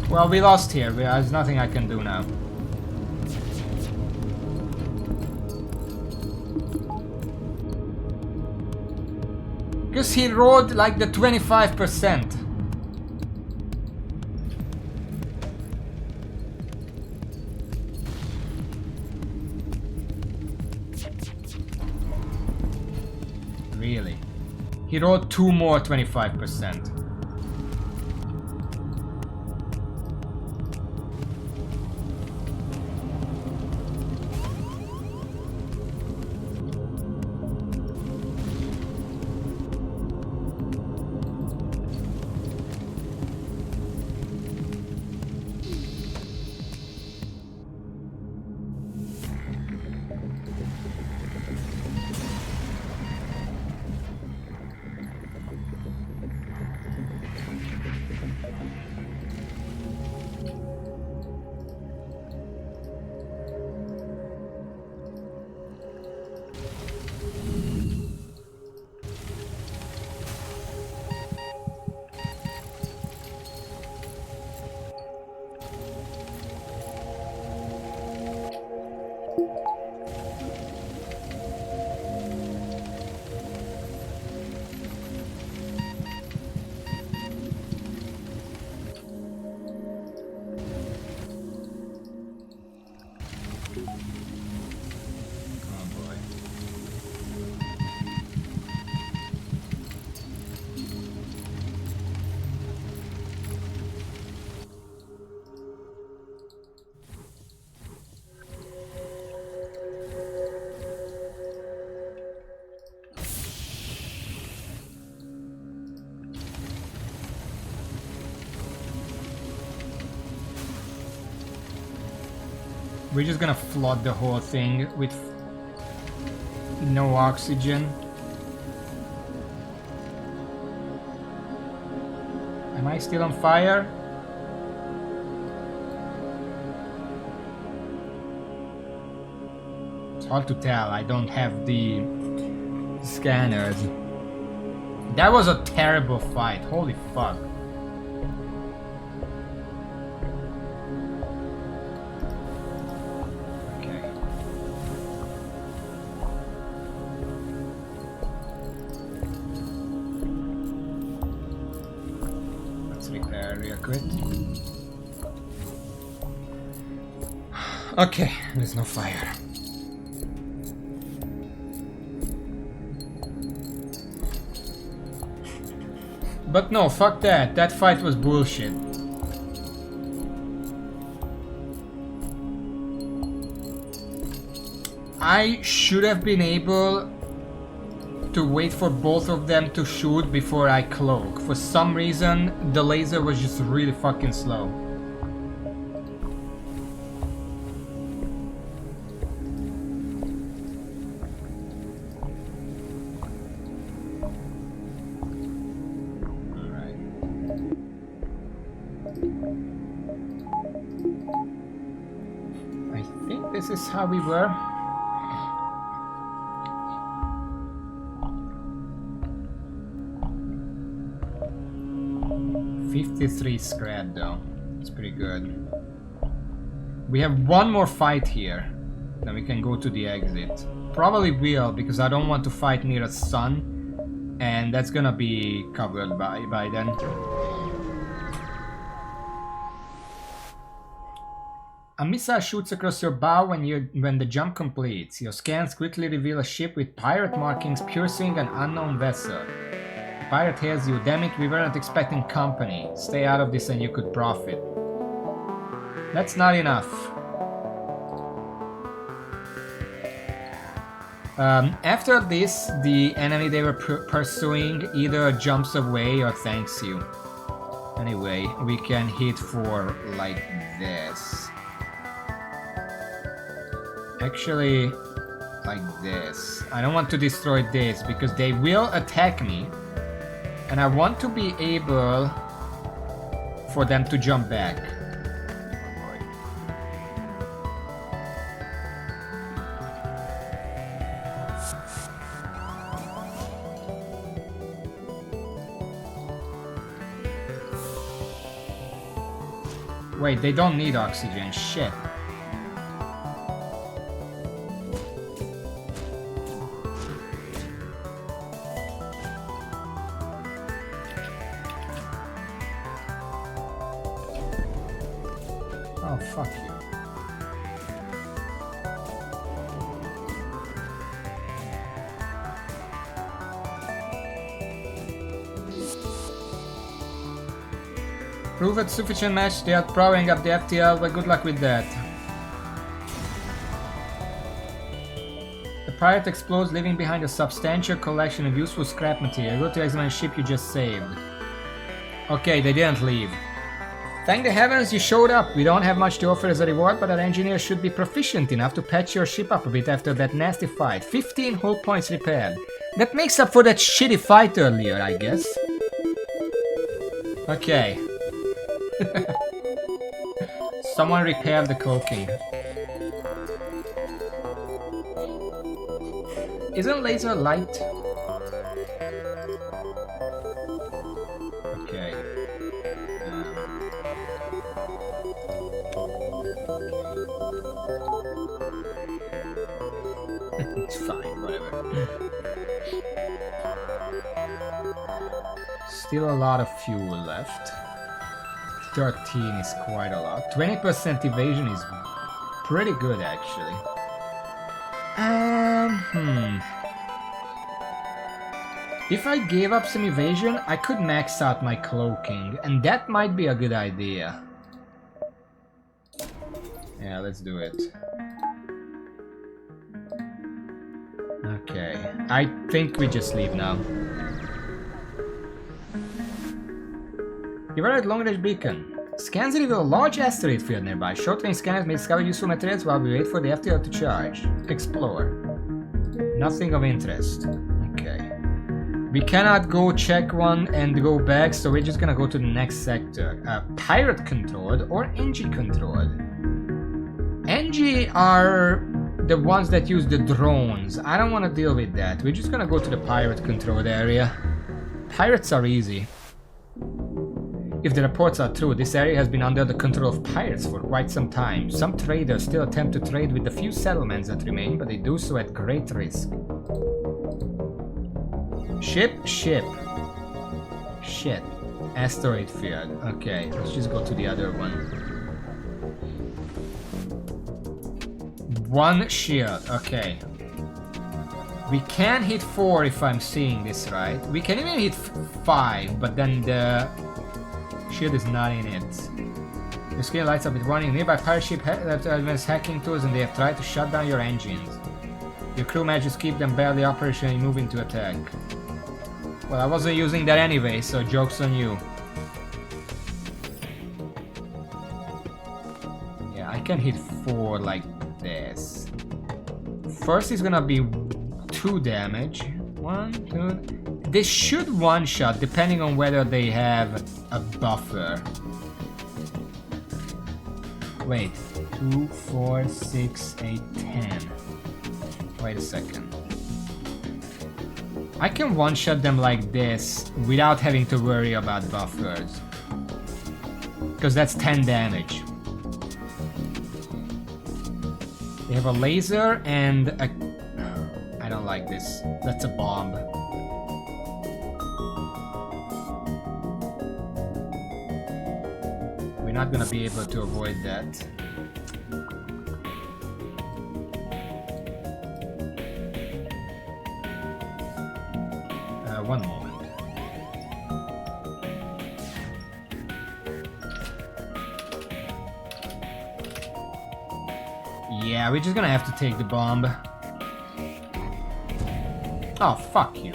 Well, we lost here. There's nothing I can do now. Because he rode like the 25%. He rolled 2 more 25%. We're just gonna flood the whole thing with no oxygen. Am I still on fire? It's hard to tell. I don't have the scanners. That was a terrible fight. Holy fuck. Okay, there's no fire. But no, fuck that. That fight was bullshit. I should have been able to wait for both of them to shoot before I cloak. For some reason, the laser was just really fucking slow. This is how we were. $53 scrap though. It's pretty good. We have one more fight here. Then we can go to the exit. Probably will, because I don't want to fight near a sun. And that's gonna be covered by then. A missile shoots across your bow when the jump completes. Your scans quickly reveal a ship with pirate markings piercing an unknown vessel. The pirate hails you. Damn it, we weren't expecting company. Stay out of this and you could profit. That's not enough. After this, the enemy they were pursuing either jumps away or thanks you. Anyway, we can hit for like this. Actually, like this. I don't want to destroy this because they will attack me. And I want to be able for them to jump back. Wait, they don't need oxygen. Shit. Oh, fuck you. Prove a sufficient match, they are powering up the FTL, but good luck with that. The pirate explodes, leaving behind a substantial collection of useful scrap material. Go to examine the ship you just saved. Okay, they didn't leave. Thank the heavens you showed up. We don't have much to offer as a reward, but our engineers should be proficient enough to patch your ship up a bit after that nasty fight. 15 hull points repaired. That makes up for that shitty fight earlier, I guess. Okay. Someone repaired the cloaking. Isn't laser light? Okay. It's fine, whatever. Still a lot of fuel left. 13 is quite a lot. 20% evasion is pretty good, actually. If I gave up some evasion, I could max out my cloaking, and that might be a good idea. Yeah, let's do it. Okay, I think we just leave now. You are at Long Range Beacon. Scans reveal a large asteroid field nearby. Short-range scanners may discover useful materials while we wait for the FTL to charge. Explore. Nothing of interest. Okay. We cannot go check one and go back, so we're just gonna go to the next sector. Pirate-controlled or NG-controlled? NG are the ones that use the drones. I don't want to deal with that. We're just gonna go to the pirate-controlled area. Pirates are easy. If the reports are true, this area has been under the control of pirates for quite some time. Some traders still attempt to trade with the few settlements that remain, but they do so at great risk. Ship. Shit. Asteroid field. Okay, let's just go to the other one. One shield. Okay. We can hit 4 if I'm seeing this right. We can even hit 5, but then the shield is not in it. Your screen lights up with warning. Nearby pirate ship have advanced hacking tools and they have tried to shut down your engines. Your crew manages to keep them barely operationally moving to attack. Well, I wasn't using that anyway, so joke's on you. Yeah, I can hit 4 like this. First is gonna be 2 damage. 1, 2... They should one-shot, depending on whether they have a buffer. Wait, 2, 4, 6, 8, 10. Wait a second. I can one-shot them like this without having to worry about buffers. Because that's 10 damage. They have a laser and a... I don't like this. That's a bomb. We're not gonna be able to avoid that. One moment. Yeah, we're just gonna have to take the bomb. Oh, fuck you.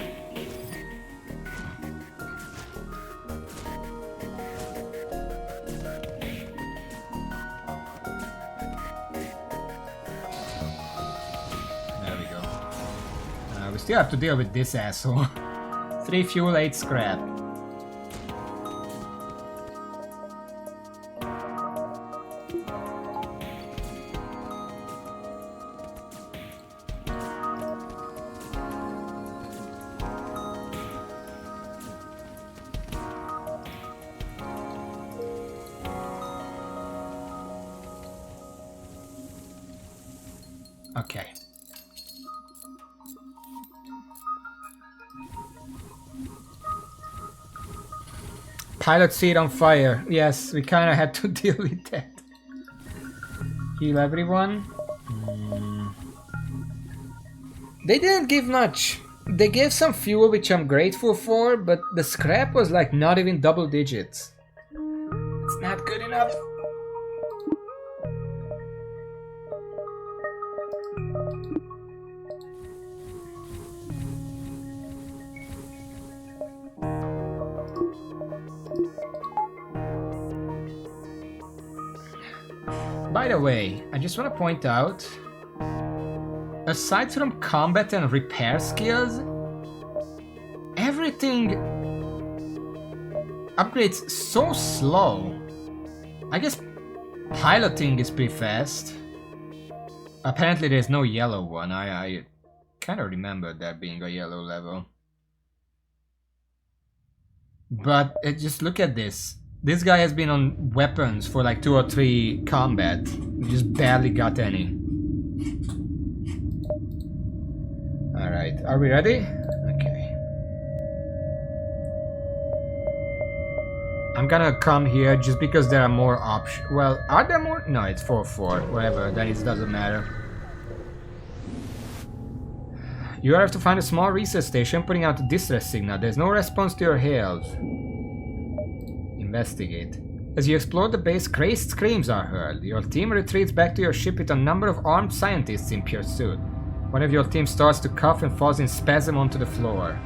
There we go. We still have to deal with this asshole. 3 fuel, 8 scrap. Okay. Pilot seat on fire. Yes, we kind of had to deal with that. Heal everyone. They didn't give much. They gave some fuel, which I'm grateful for, but the scrap was like not even double digits. Not good enough. By the way, I just want to point out, aside from combat and repair skills, everything upgrades so slow. I guess piloting is pretty fast. Apparently there's no yellow one. I kind of remember there being a yellow level. But just look at this. This guy has been on weapons for like 2 or 3 combat. We just barely got any. Alright, are we ready? Okay. I'm gonna come here just because there are more options. Well, are there more? No, it's 4-4. Whatever, then it doesn't matter. You arrive to find a small research station putting out a distress signal. There's no response to your hails. Investigate. As you explore the base, crazed screams are heard. Your team retreats back to your ship with a number of armed scientists in pursuit. One of your team starts to cough and falls in spasm onto the floor.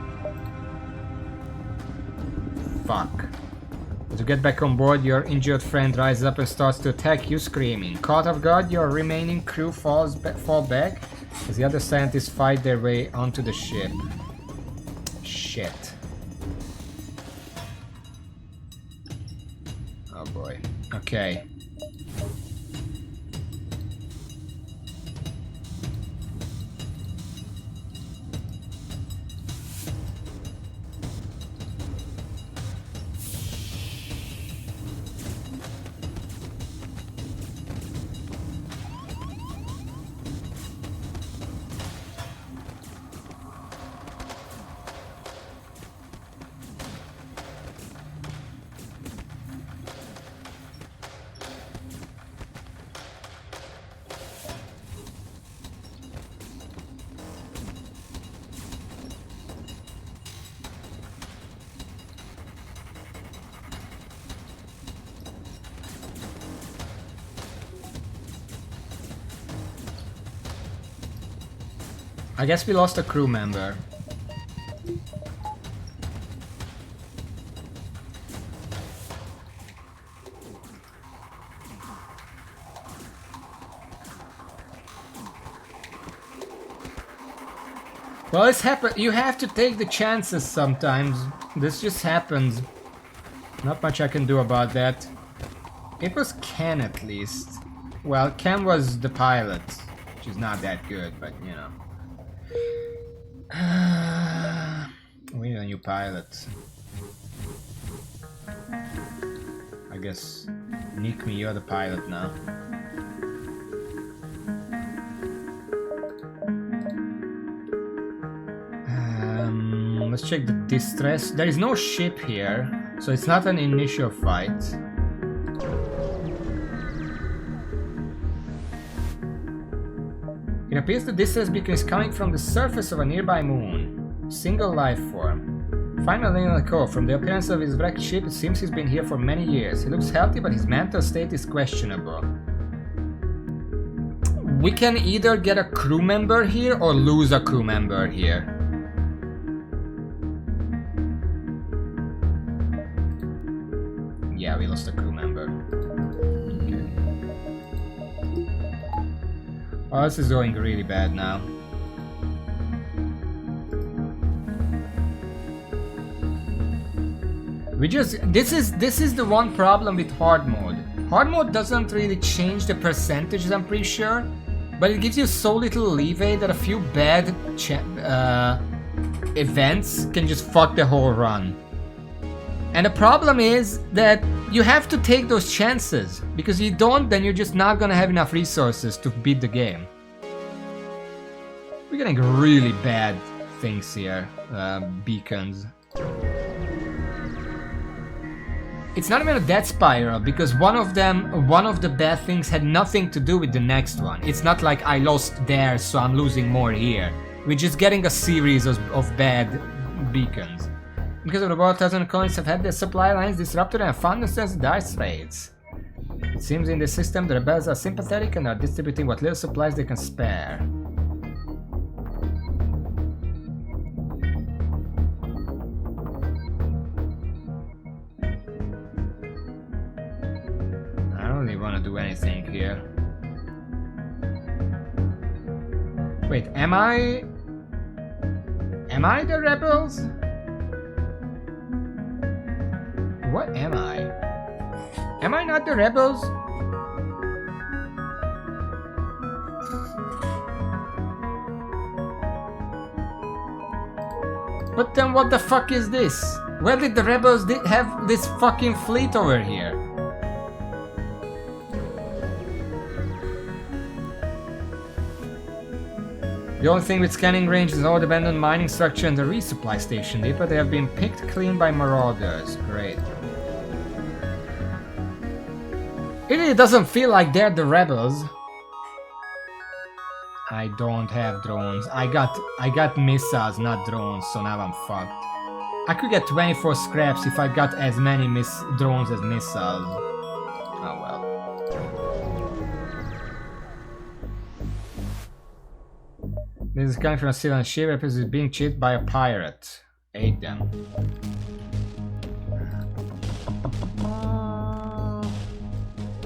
Fuck. As you get back on board, your injured friend rises up and starts to attack you, screaming. Caught off guard, your remaining crew fall back as the other scientists fight their way onto the ship. Shit. Oh boy. Okay. I guess we lost a crew member. Well, it's you have to take the chances sometimes. This just happens. Not much I can do about that. It was Ken at least. Well, Ken was the pilot, which is not that good, but you know. We need a new pilot. I guess, Nick, you're the pilot now. Let's check the distress. There is no ship here, so it's not an initial fight. It appears the distress beacon is coming from the surface of a nearby moon. Single life form. Finally on the call. From the appearance of his wrecked ship, it seems he's been here for many years. He looks healthy, but his mental state is questionable. We can either get a crew member here or lose a crew member here. Yeah, we lost a crew member. Okay. Oh, this is going really bad now. This is the one problem with hard mode. Hard mode doesn't really change the percentages, I'm pretty sure, but it gives you so little leeway that a few bad events can just fuck the whole run. And the problem is that you have to take those chances, because if you don't, then you're just not gonna have enough resources to beat the game. We're getting really bad things here, beacons. It's not even a death spiral, because one of the bad things had nothing to do with the next one. It's not like I lost there, so I'm losing more here. We're just getting a series of bad beacons. Because of the war, 1,000 colonists have had their supply lines disrupted and found themselves in dire straits. It seems in the system the rebels are sympathetic and are distributing what little supplies they can spare. I don't really want to do anything here. Wait, am I the rebels? What am I? Am I not the rebels? But then what the fuck is this? Where did the rebels have this fucking fleet over here? The only thing with scanning range is all abandoned mining structure and the resupply station depot. They have been picked clean by marauders. Great. It really doesn't feel like they're the rebels. I don't have drones. I got missiles, not drones, so now I'm fucked. I could get 24 scraps if I got as many drones as missiles. Oh well. This is coming from a civilian ship. Is being cheated by a pirate. Ate them.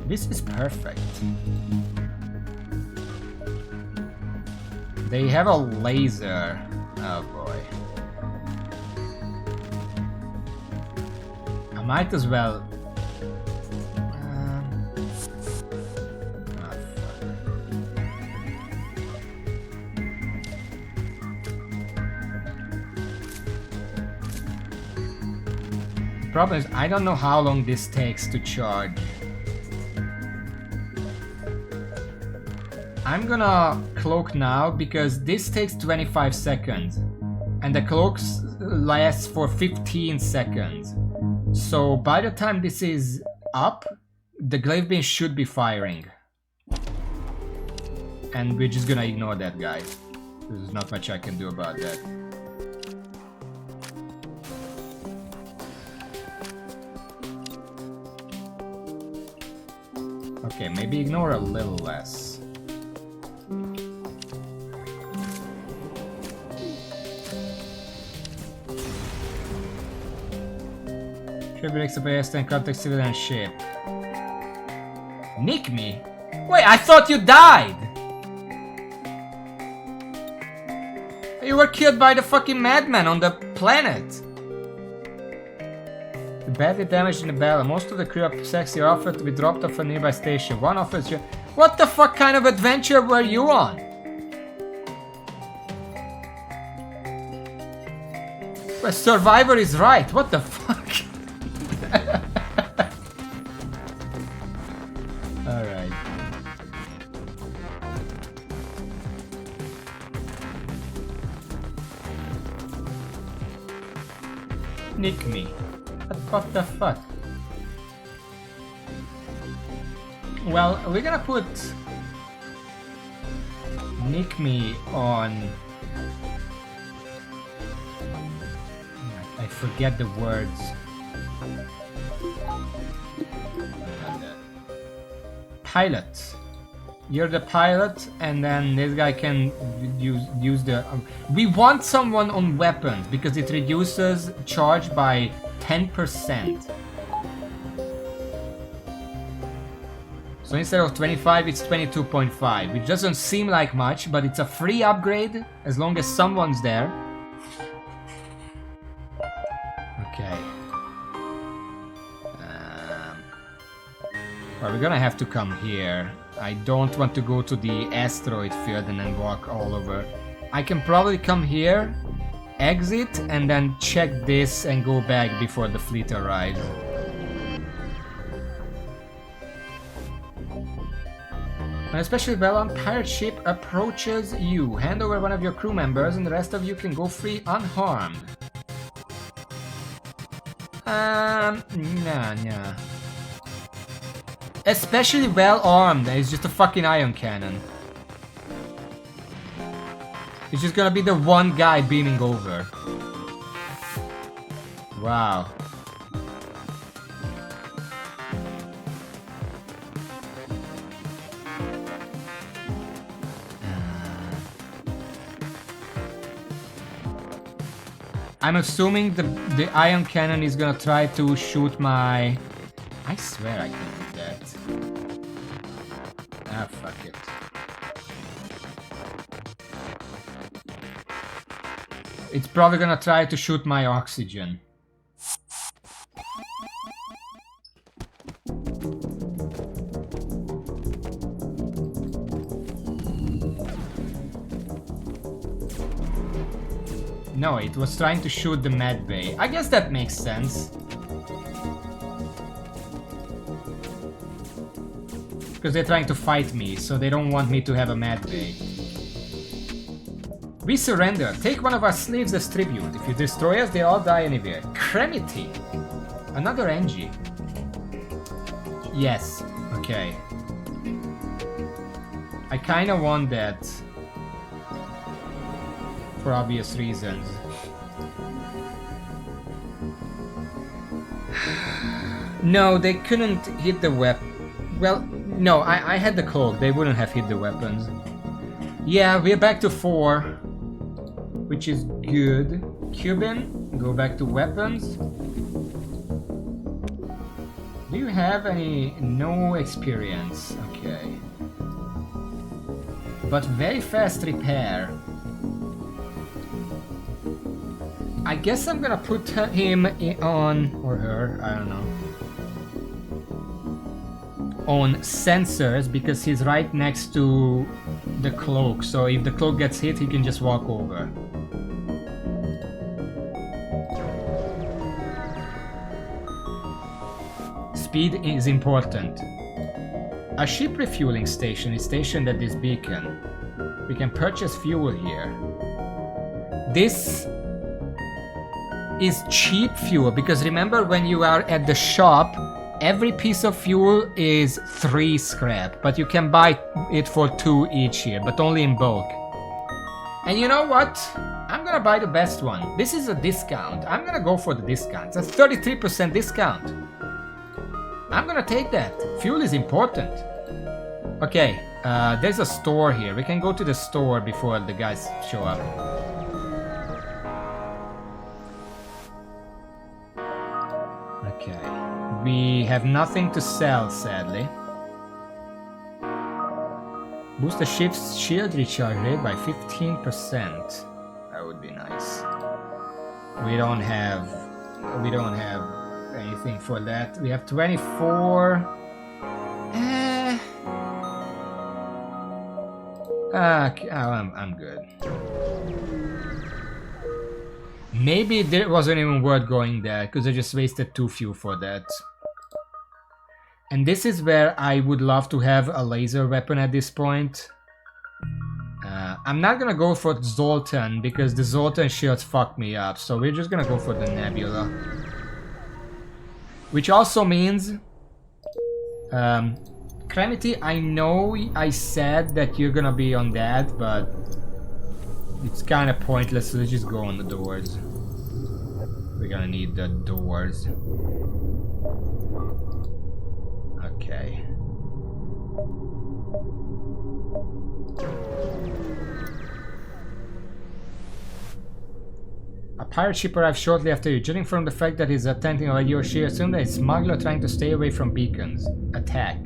This is perfect. They have a laser. Oh boy. I might as well. The problem is I don't know how long this takes to charge. I'm gonna cloak now because this takes 25 seconds and the cloak lasts for 15 seconds. So by the time this is up, the glaive beam should be firing. And we're just gonna ignore that guy. There's not much I can do about that. Okay, maybe ignore a little less. Ship breaks up AST and contact civilian ship. Nick me? Wait, I thought you died! You were killed by the fucking madman on the planet! The badly damaged in the battle. Most of the crew of Sexy are offered to be dropped off a nearby station. One offers you. What the fuck kind of adventure were you on? Well, Survivor is right. What the fuck? Alright. Nick me. What the fuck? Well, we're gonna put Nick me on. I forget the words. Pilot. You're the pilot, and then this guy can use the. We want someone on weapons because it reduces charge by 10%. So instead of 25, it's 22.5, which doesn't seem like much, but it's a free upgrade as long as someone's there. Okay. Well, we're gonna have to come here. I don't want to go to the asteroid field and then walk all over. I can probably come here, exit, and then check this and go back before the fleet arrives. When a special Bellon pirate ship approaches you, hand over one of your crew members and the rest of you can go free unharmed. Nah. Especially well armed, it's just a fucking ion cannon. It's just gonna be the one guy beaming over. Wow. I'm assuming the ion cannon is gonna try to shoot my... I swear I can do that. Ah, fuck it. It's probably gonna try to shoot my oxygen. No, it was trying to shoot the med bay. I guess that makes sense. Because they're trying to fight me, so they don't want me to have a med bay. We surrender. Take one of our slaves as tribute. If you destroy us, they all die anywhere. Cremity. Another NG. Yes. Okay. I kinda want that. For obvious reasons. No, they couldn't hit the weapon. Well, no, I had the cloak. They wouldn't have hit the weapons. Yeah, we're back to 4. Which is good. Cuban, go back to weapons. Do you have any... No experience. Okay. But very fast repair. I guess I'm gonna put him on, or her, I don't know, on sensors because he's right next to the cloak. So if the cloak gets hit, he can just walk over. Speed is important. A ship refueling station is stationed at this beacon. We can purchase fuel here. This is cheap fuel, because remember when you are at the shop, every piece of fuel is 3 scrap, but you can buy it for 2 each here, but only in bulk. And you know what? I'm gonna buy the best one. This is a discount. I'm gonna go for the discount. It's a 33% discount. I'm gonna take that. Fuel is important. Okay, there's a store here. We can go to the store before the guys show up. Okay, we have nothing to sell, sadly. Boost the ship's shield recharge rate by 15%. That would be nice. We don't have anything for that. We have 24. I'm good. Maybe it wasn't even worth going there, because I just wasted 2 fuel for that. And this is where I would love to have a laser weapon at this point. I'm not gonna go for Zoltan, because the Zoltan shields fucked me up, so we're just gonna go for the Nebula. Which also means... Cremity, I know I said that you're gonna be on that, but... It's kinda pointless, so let's just go on the doors. We're gonna need the doors. Okay. A pirate ship arrived shortly after you. Judging from the fact that he's attempting to you, she assumed that it's a smuggler trying to stay away from beacons. Attack.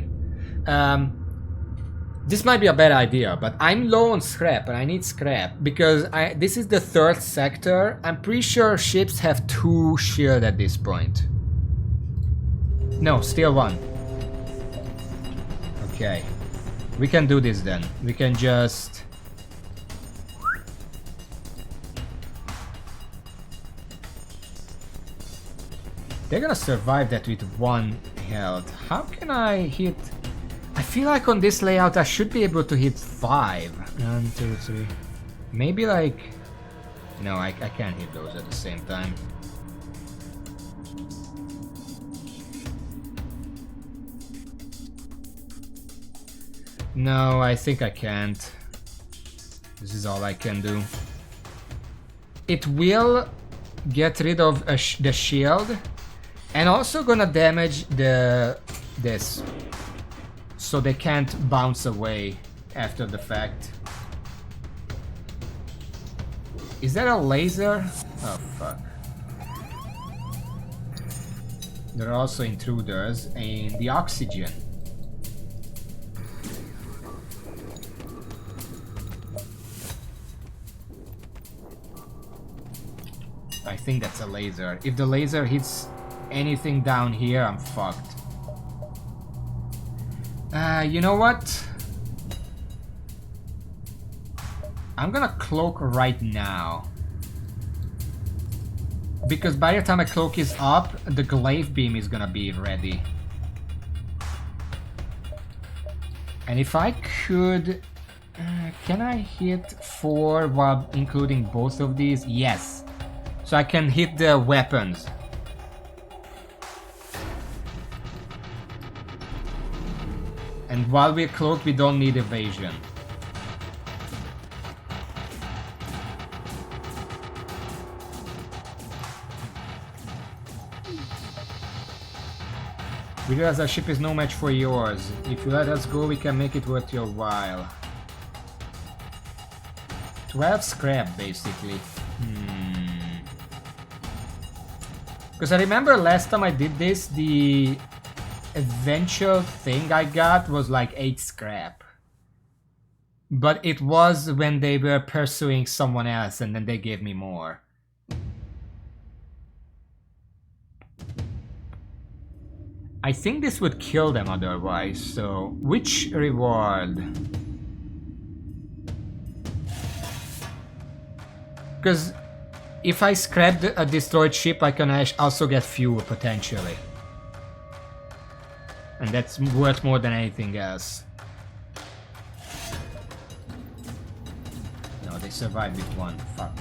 This might be a bad idea, but I'm low on scrap and I need scrap because this is the 3rd sector. I'm pretty sure ships have 2 shield at this point. No, still 1. Okay. We can do this then. We can just... They're gonna survive that with 1 health. How can I hit... I feel like on this layout I should be able to hit 5. 1, 2, 3. Maybe like... No, I can't hit those at the same time. No, I think I can't. This is all I can do. It will get rid of the shield, and also gonna damage this, so they can't bounce away after the fact. Is that a laser? Oh fuck. There are also intruders in the oxygen. I think that's a laser. If the laser hits anything down here, I'm fucked. You know what? I'm gonna cloak right now. Because by the time a cloak is up, the glaive beam is gonna be ready. And if I could... can I hit 4 while including both of these? Yes. So I can hit the weapons. And while we're cloaked, we don't need evasion. We realize our ship is no match for yours. If you let us go, we can make it worth your while. 12 scrap, basically. Because I remember last time I did this, the eventual thing I got was like 8 scrap. But it was when they were pursuing someone else and then they gave me more. I think this would kill them otherwise, so... Which reward? Because if I scrap a destroyed ship, I can also get fuel, potentially. And that's worth more than anything else. No, they survived with 1. Fuck.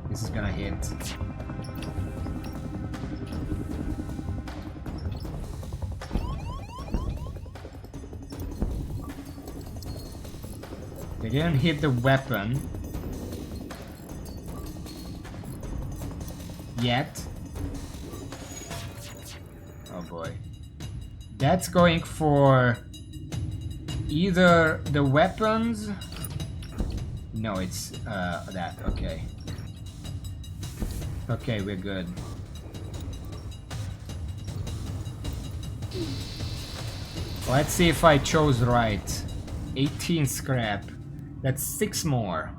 This is gonna hit. They didn't hit the weapon yet. Oh boy. That's going for either the weapons. No, it's that. Okay. Okay, we're good. Let's see if I chose right. 18 scrap. That's 6 more.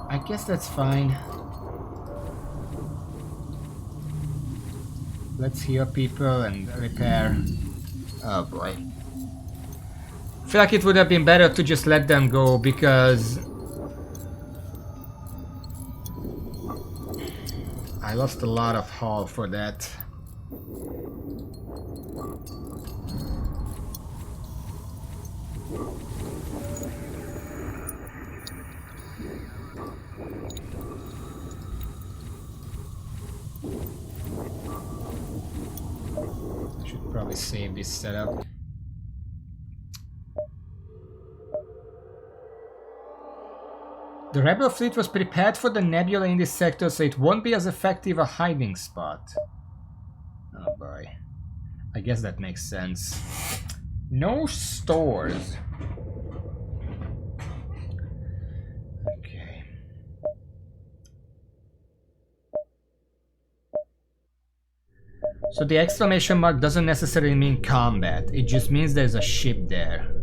I guess that's fine. Let's heal people and repair. Oh boy. I feel like it would have been better to just let them go because I lost a lot of hull for that. Should probably save this setup. The rebel fleet was prepared for the nebula in this sector, so it won't be as effective a hiding spot. Oh boy. I guess that makes sense. No stores. Okay. So the exclamation mark doesn't necessarily mean combat. It just means there's a ship there.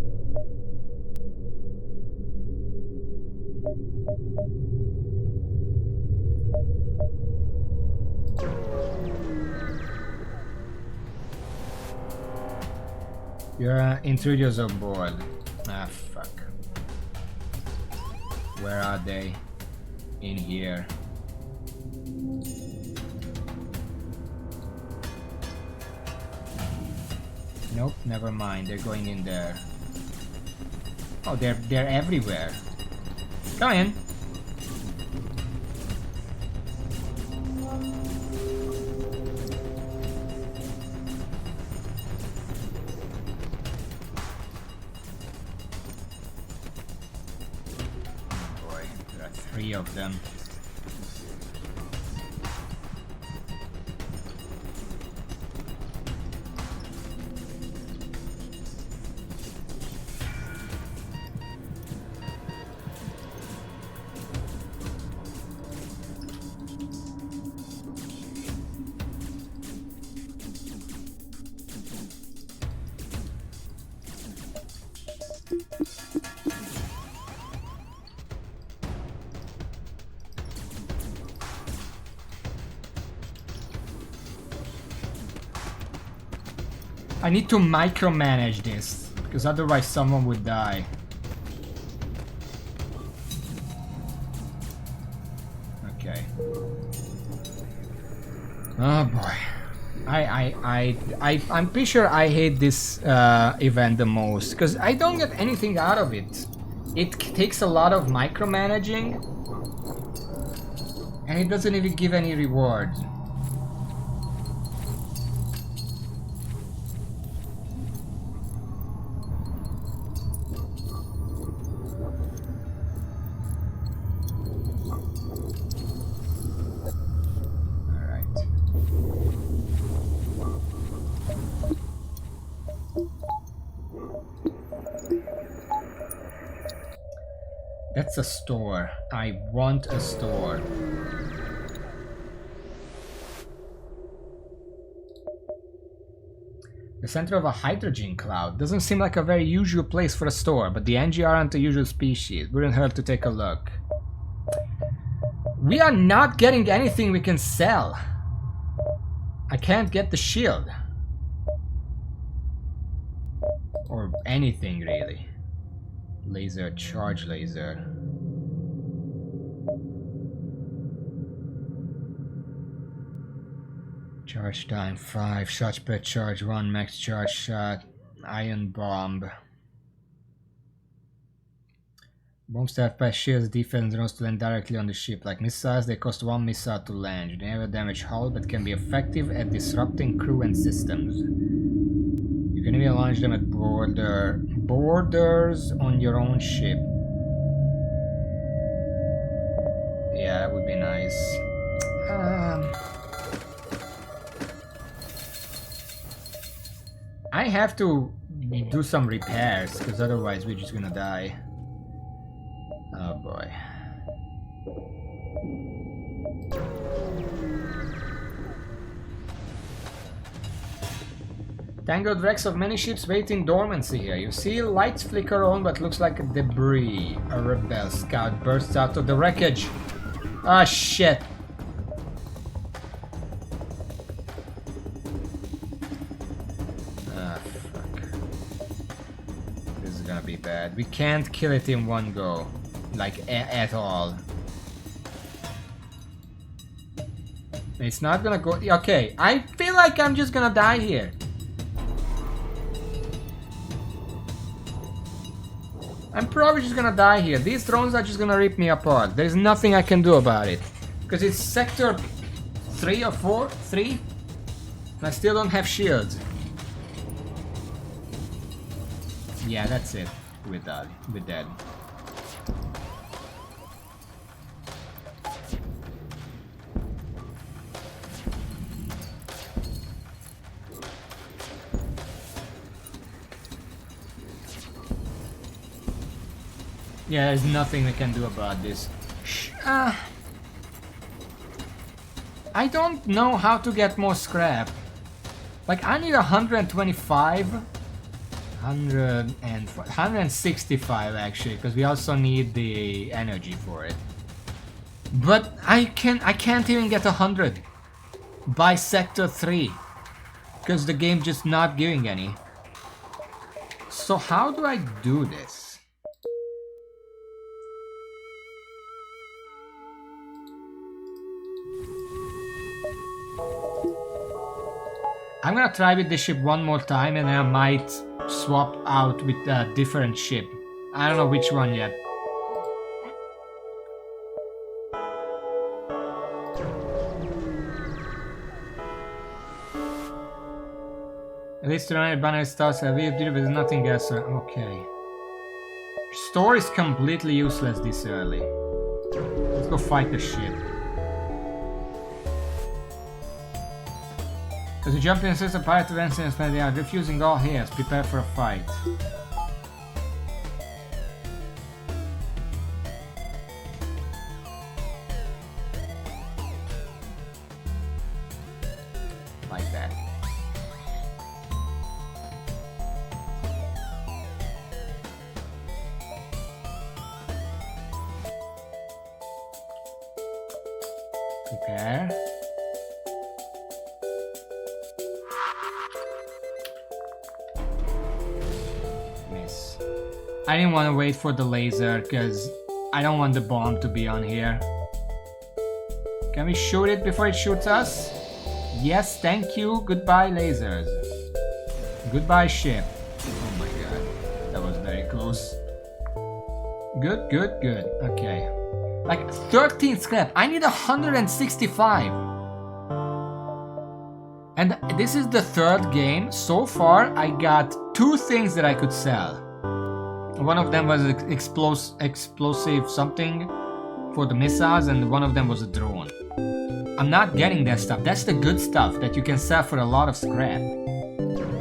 Your intruders on board. Ah, fuck. Where are they? In here. Nope, never mind. They're going in there. Oh, they're everywhere. Come in. many of them. I need to micromanage this, because otherwise someone would die. Okay. Oh boy. I'm pretty sure I hate this event the most, because I don't get anything out of it. It takes a lot of micromanaging, and it doesn't even give any rewards. That's a store. I want a store. The center of a hydrogen cloud. Doesn't seem like a very usual place for a store, but the NG aren't a usual species. Wouldn't hurt to take a look. We are not getting anything we can sell. I can't get the shield. Or anything really. Laser, charge laser. Charge time 5, shots per charge 1, max charge shot, iron bomb. Bombs have pass shields, defense runs to land directly on the ship. Like missiles, they cost 1 missile to land. They have a damage hull but can be effective at disrupting crew and systems. You can even launch them at borders on your own ship. Yeah, that would be nice. I have to do some repairs, because otherwise we're just gonna die. Oh boy. Tangled wrecks of many ships wait in dormancy here. You see lights flicker on but looks like debris. A rebel scout bursts out of the wreckage. Ah, shit. Ah, fuck. This is gonna be bad. We can't kill it in one go. Like, at all. It's not gonna go... Okay, I feel like I'm just gonna die here. I'm probably just gonna die here. These drones are just gonna rip me apart. There's nothing I can do about it. Because it's sector 3 or 4? 3? And I still don't have shields. Yeah, that's it. We're dead. We're dead. Yeah, there's nothing we can do about this. I don't know how to get more scrap. Like, I need 125. 165 actually, because we also need the energy for it. But I can't even get 100 by sector 3. Because the game's just not giving any. So how do I do this? I'm gonna try with this ship one more time and I might swap out with a different ship. I don't know which one yet. At least the banner starts a weird deal with nothing else. Okay. Store is completely useless this early. Let's go fight the ship. As you jump in, assist a pirate to advance and spend the hour, refusing all hairs. Prepare for a fight. Like that. Prepare. Miss. I didn't want to wait for the laser because I don't want the bomb to be on here. Can we shoot it before it shoots us? Yes, thank you. Goodbye, lasers. Goodbye, ship. Oh my god. That was very close. Good, good, good. Okay. Like 13 scrap. I need 165. And this is the third game. So far, I got 2 things that I could sell. One of them was explosive something for the missiles, and one of them was a drone. I'm not getting that stuff. That's the good stuff that you can sell for a lot of scrap.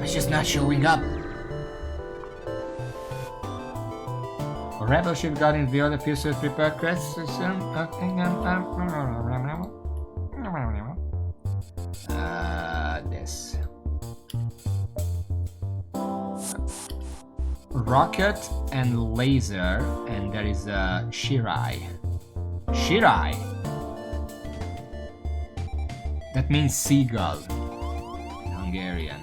It's just not showing up. A rebel ship got in the other pieces prepared crest system. This. Rocket and laser, and there is a Shirai. Shirai! That means seagull in Hungarian.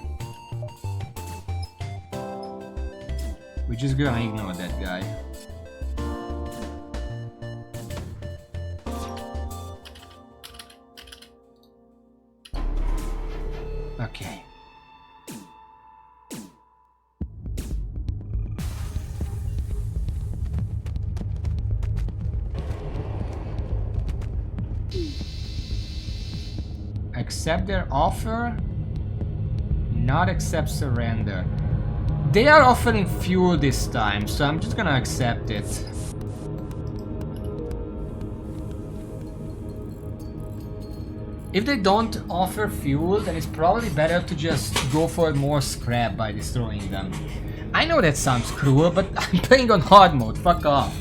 We're just gonna ignore that guy. Okay. Accept their offer, not accept surrender. They are offering fuel this time, so I'm just gonna accept it. If they don't offer fuel, then it's probably better to just go for more scrap by destroying them. I know that sounds cruel, but I'm playing on hard mode, fuck off.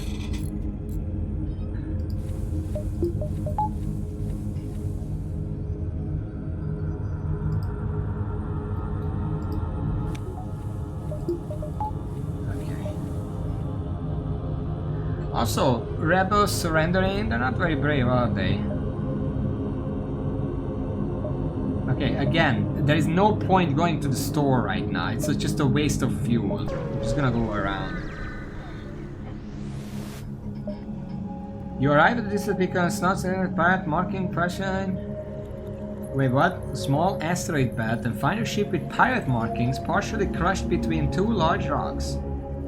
Also, rebels surrendering, they're not very brave, are they? Okay, again, there is no point going to the store right now. It's just a waste of fuel. I'm just gonna go around. You arrive at this because not pirate marking pressure. Wait, what? Small asteroid belt and find a ship with pirate markings partially crushed between 2 large rocks.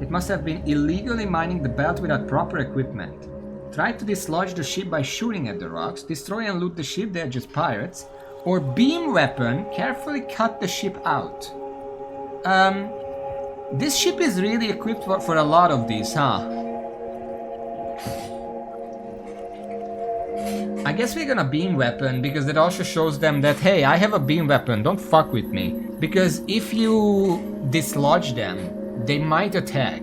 It must have been illegally mining the belt without proper equipment. Try to dislodge the ship by shooting at the rocks, destroy and loot the ship, they're just pirates, or beam weapon, carefully cut the ship out. This ship is really equipped for a lot of these, huh? I guess we're gonna beam weapon because that also shows them that, hey, I have a beam weapon, don't fuck with me. Because if you dislodge them, they might attack.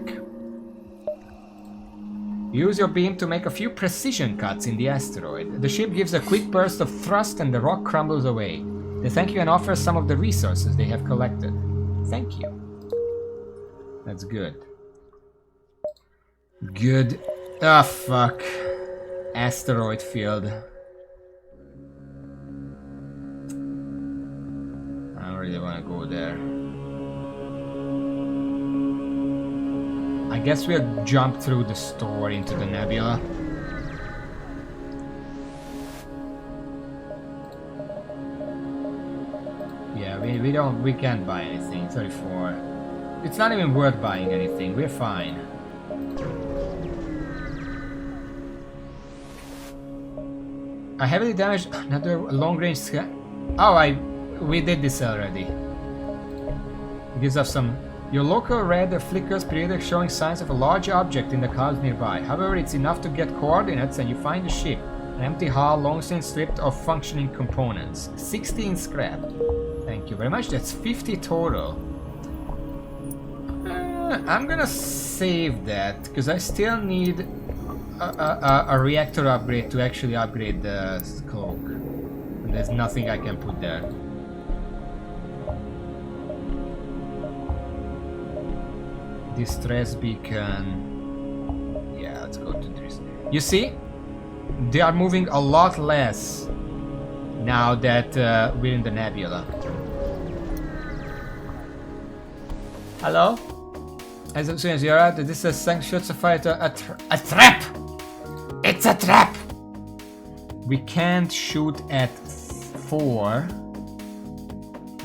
Use your beam to make a few precision cuts in the asteroid. The ship gives a quick burst of thrust and the rock crumbles away. They thank you and offer some of the resources they have collected. Thank you. That's good. Good. Ah, fuck. Asteroid field. I don't really want to go there. I guess we'll jump through the store into the nebula. Yeah, we can't buy anything. 34. It's not even worth buying anything. We're fine. I heavily damaged another long-range scan. Oh, we did this already. It gives us some. Your local radar flickers periodic showing signs of a large object in the clouds nearby. However, it's enough to get coordinates and you find the ship. An empty hull, long since stripped of functioning components. 16 scrap. Thank you very much. That's 50 total. I'm gonna save that because I still need a reactor upgrade to actually upgrade the cloak. And there's nothing I can put there. Distress beacon. Yeah, let's go to this. You see? They are moving a lot less now that we're in the nebula. Hello? As soon as you're out, this is shoots a fighter a trap! It's a trap! We can't shoot at 4,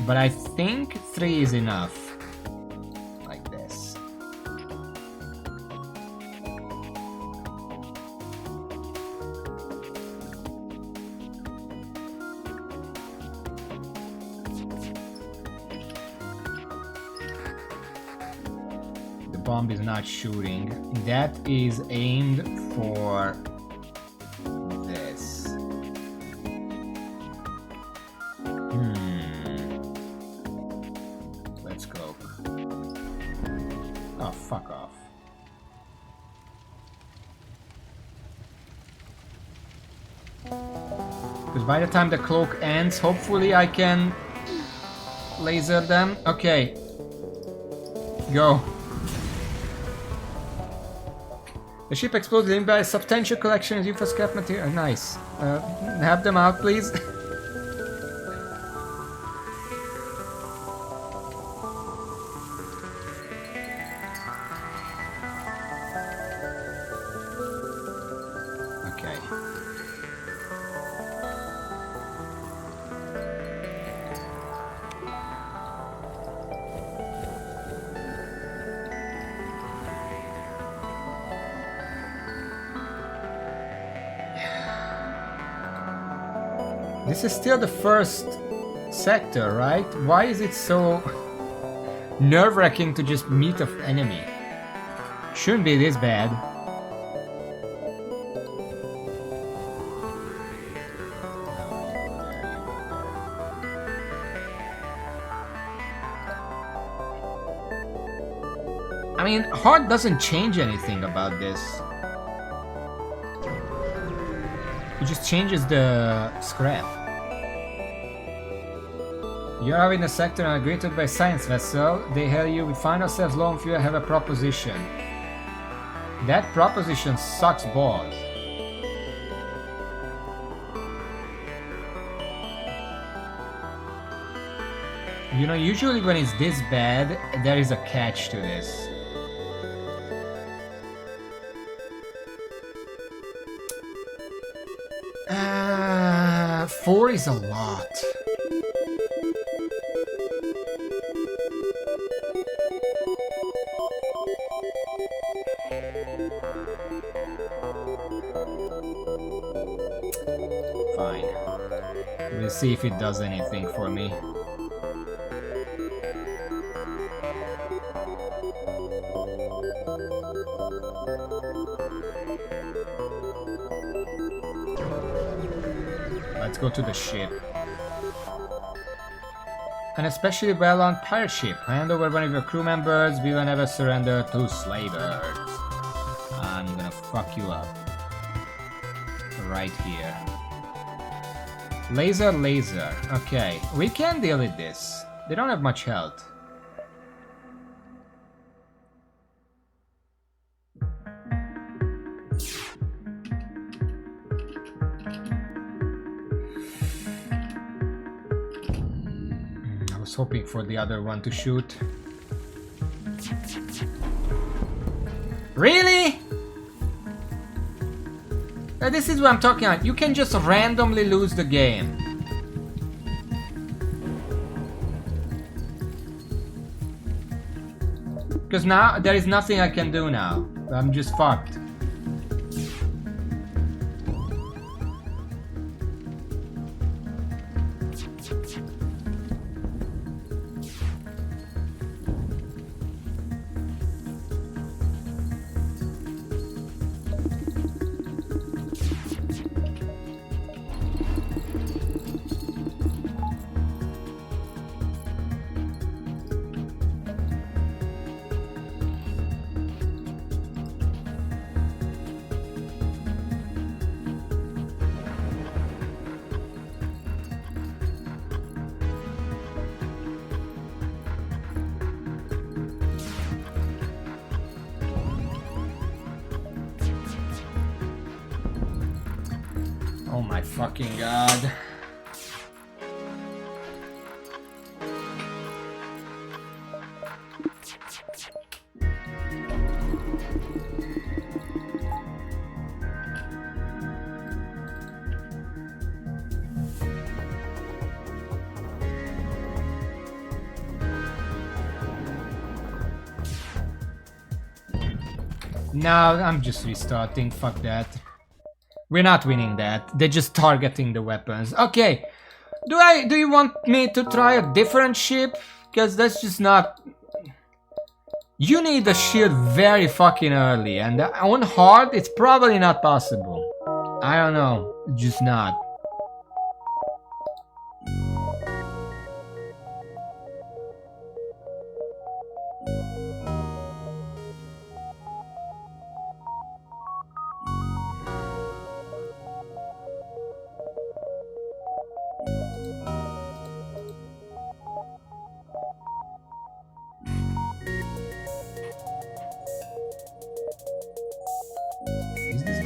but I think 3 is enough. Like this. Bomb is not shooting. That is aimed for this. Let's go. Oh, fuck off. Because by the time the cloak ends, hopefully I can laser them. Okay. Go. The ship exploded in by a substantial collection of UFO scrap material. Nice. Have them out, please. Okay. This is still the first sector, right? Why is it so nerve-wracking to just meet an enemy? Shouldn't be this bad. I mean, hard doesn't change anything about this. It just changes the scrap. You are in a sector and are greeted by a science vessel. They hail you. We find ourselves low on fuel. Have a proposition. That proposition sucks balls. You know, usually when it's this bad, there is a catch to this. 4 is a lot. Fine. We'll see if it does anything for me. Let's go to the ship. An especially well-armed pirate ship. Hand over one of your crew members. We will never surrender to slavers. I'm gonna fuck you up. Right here. Laser, laser. Okay, we can deal with this. They don't have much health. Hoping for the other one to shoot. Really? This is what I'm talking about. You can just randomly lose the game. Because now there is nothing I can do now. I'm just fucked. my fucking god. No, I'm just restarting, fuck that. We're not winning that. They're just targeting the weapons. Okay. Do you want me to try a different ship? Because that's just not... You need a shield very fucking early, and on hard, it's probably not possible. I don't know. Just not.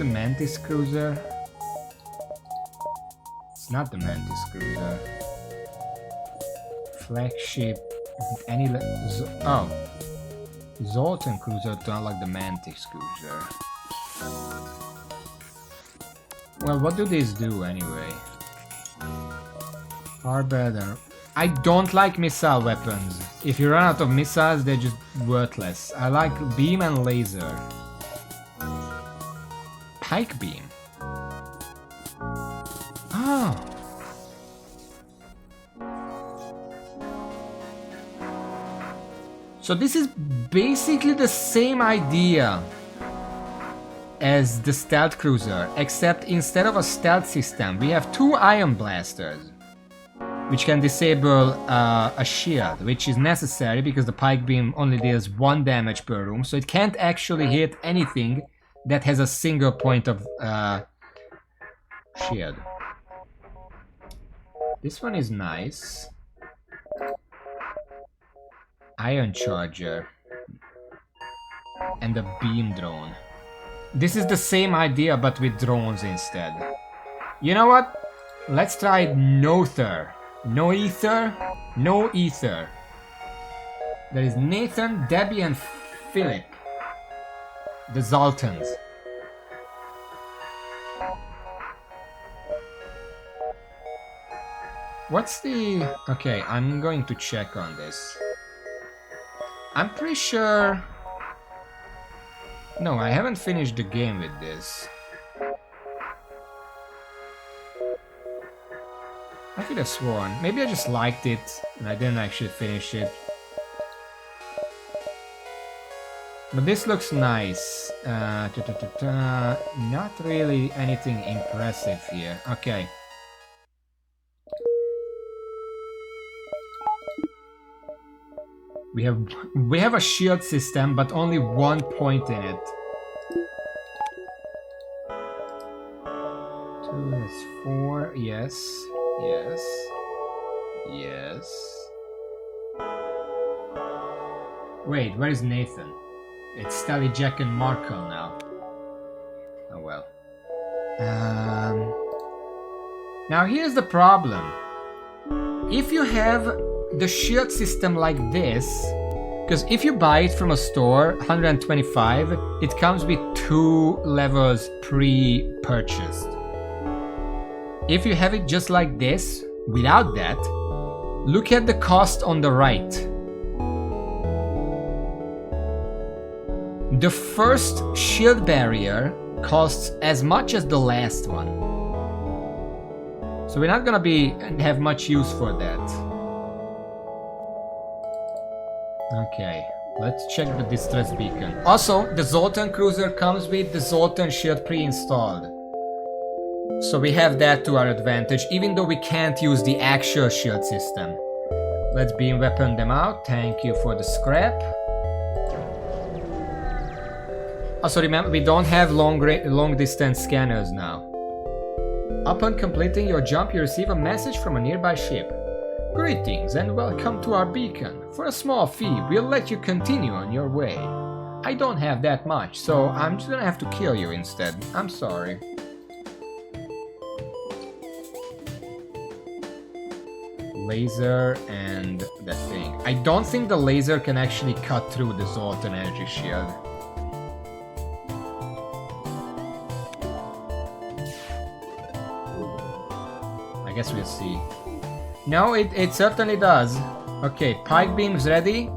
Mantis cruiser? It's not the Mantis cruiser. Flagship. Any oh, Zoltan cruiser to unlock the Mantis cruiser. Well, what do these do anyway? Far better. I don't like missile weapons. If you run out of missiles, they're just worthless. I like beam and laser. Pike beam. Oh. So this is basically the same idea as the stealth cruiser, except instead of a stealth system, we have two ion blasters, which can disable a shield, which is necessary because the pike beam only deals 1 damage per room, so it can't actually hit anything that has a single point of shield. This one is nice. Ion charger. And a beam drone. This is the same idea but with drones instead. You know what? Let's try Nother. No ether? No ether. There is Nathan, Debbie and Philip. The Zoltans. What's the... Okay, I'm going to check on this. I'm pretty sure... No, I haven't finished the game with this. I could have sworn. Maybe I just liked it and I didn't actually finish it. But this looks nice. Not really anything impressive here. Okay. We have a shield system, but only 1 point in it. 2, that's 4. Yes. Yes. Yes. Wait, where is Nathan? It's Stally, Jack, and Marco now. Oh well. Now here's the problem. If you have the shield system like this, because if you buy it from a store, 125, it comes with 2 levels pre-purchased. If you have it just like this, without that, look at the cost on the right. The first shield barrier costs as much as the last one. So we're not gonna have much use for that. Okay, let's check the distress beacon. Also, the Zoltan cruiser comes with the Zoltan shield pre-installed. So we have that to our advantage, even though we can't use the actual shield system. Let's beam weapon them out. Thank you for the scrap. Also remember, we don't have long distance scanners now. Upon completing your jump, you receive a message from a nearby ship. Greetings and welcome to our beacon. For a small fee, we'll let you continue on your way. I don't have that much, so I'm just gonna have to kill you instead. I'm sorry. Laser and that thing. I don't think the laser can actually cut through the Zoltan energy shield. I guess we'll see. No, it certainly does. Okay, pike beam's ready.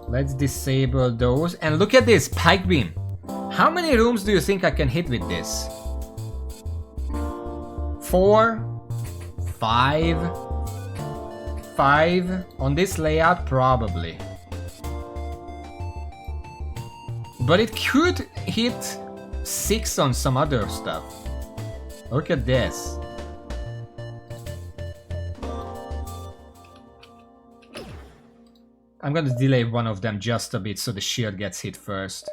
Let's disable those. And look at this, pike beam. How many rooms do you think I can hit with this? 4, 5, 5 on this layout, probably. But it could hit 6 on some other stuff. Look at this. I'm gonna delay one of them just a bit so the shield gets hit first.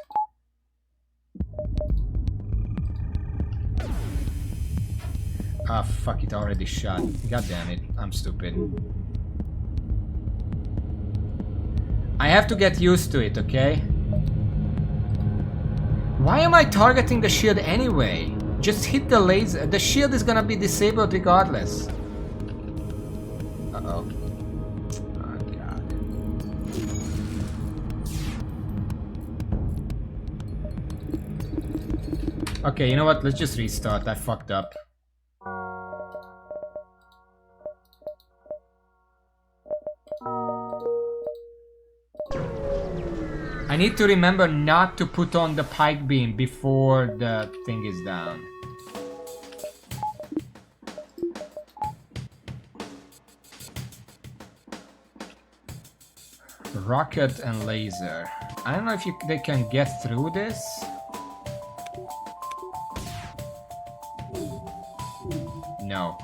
Ah, fuck, it already shot. God damn it, I'm stupid. I have to get used to it, okay? Why am I targeting the shield anyway? Just hit the laser. The shield is gonna be disabled regardless. Uh-oh. Oh, God. Okay, you know what? Let's just restart. I fucked up. I need to remember not to put on the pike beam before the thing is down. Rocket and laser. I don't know if they can get through this. No.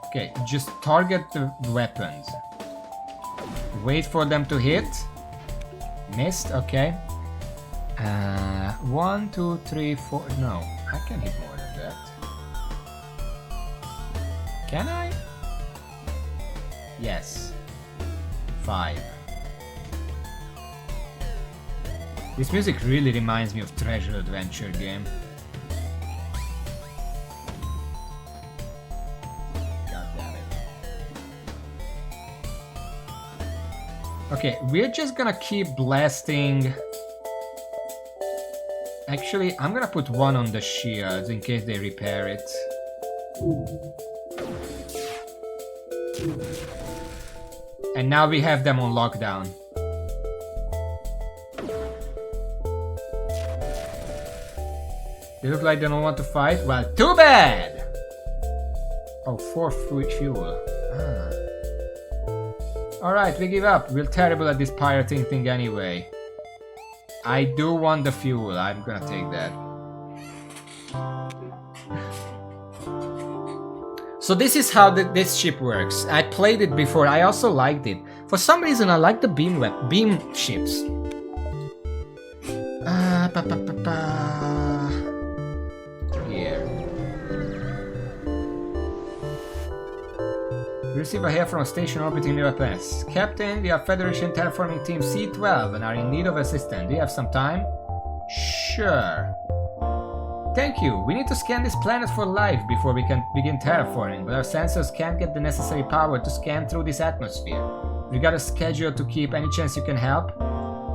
Okay, just target the weapons. Wait for them to hit. Missed, okay. 1, 2, 3, 4. No, I can hit more than that. Can I? Yes. 5. This music really reminds me of Treasure Adventure game. Okay, we're just gonna keep blasting. Actually, I'm gonna put one on the shields in case they repair it. And now we have them on lockdown. They look like they don't want to fight? Well, too bad! Oh, 4 fuel. Ah. Alright, we give up. We're terrible at this pirating thing anyway. I do want the fuel. I'm gonna take that. So this is how this ship works. I played it before. I also liked it. For some reason, I like the beam ships. Here. We receive a hail from a station orbiting near planets. Captain, we are Federation Terraforming Team C12 and are in need of assistance. Do you have some time? Sure. Thank you. We need to scan this planet for life before we can begin terraforming, but our sensors can't get the necessary power to scan through this atmosphere. We got a schedule to keep. Any chance you can help?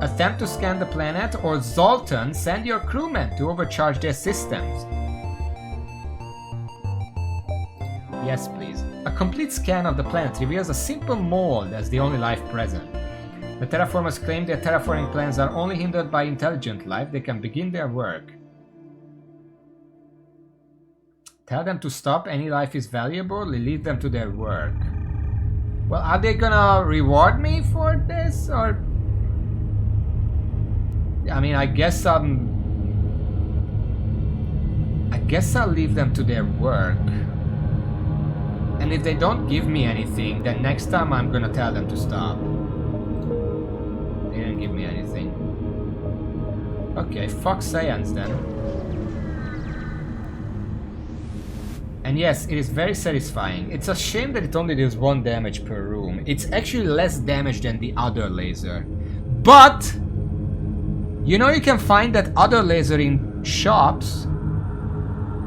Attempt to scan the planet, or Zoltan, send your crewmen to overcharge their systems. Yes, please. A complete scan of the planet reveals a simple mold as the only life present. The terraformers claim their terraforming plans are only hindered by intelligent life. They can begin their work. Tell them to stop. Any life is valuable. Lead them to their work. Well, are they gonna reward me for this, or? I mean, I guess I'll leave them to their work. And if they don't give me anything, then next time I'm gonna tell them to stop. They didn't give me anything. Okay, fuck science then. And yes, it is very satisfying. It's a shame that it only deals 1 damage per room. It's actually less damage than the other laser. But you know, you can find that other laser in shops.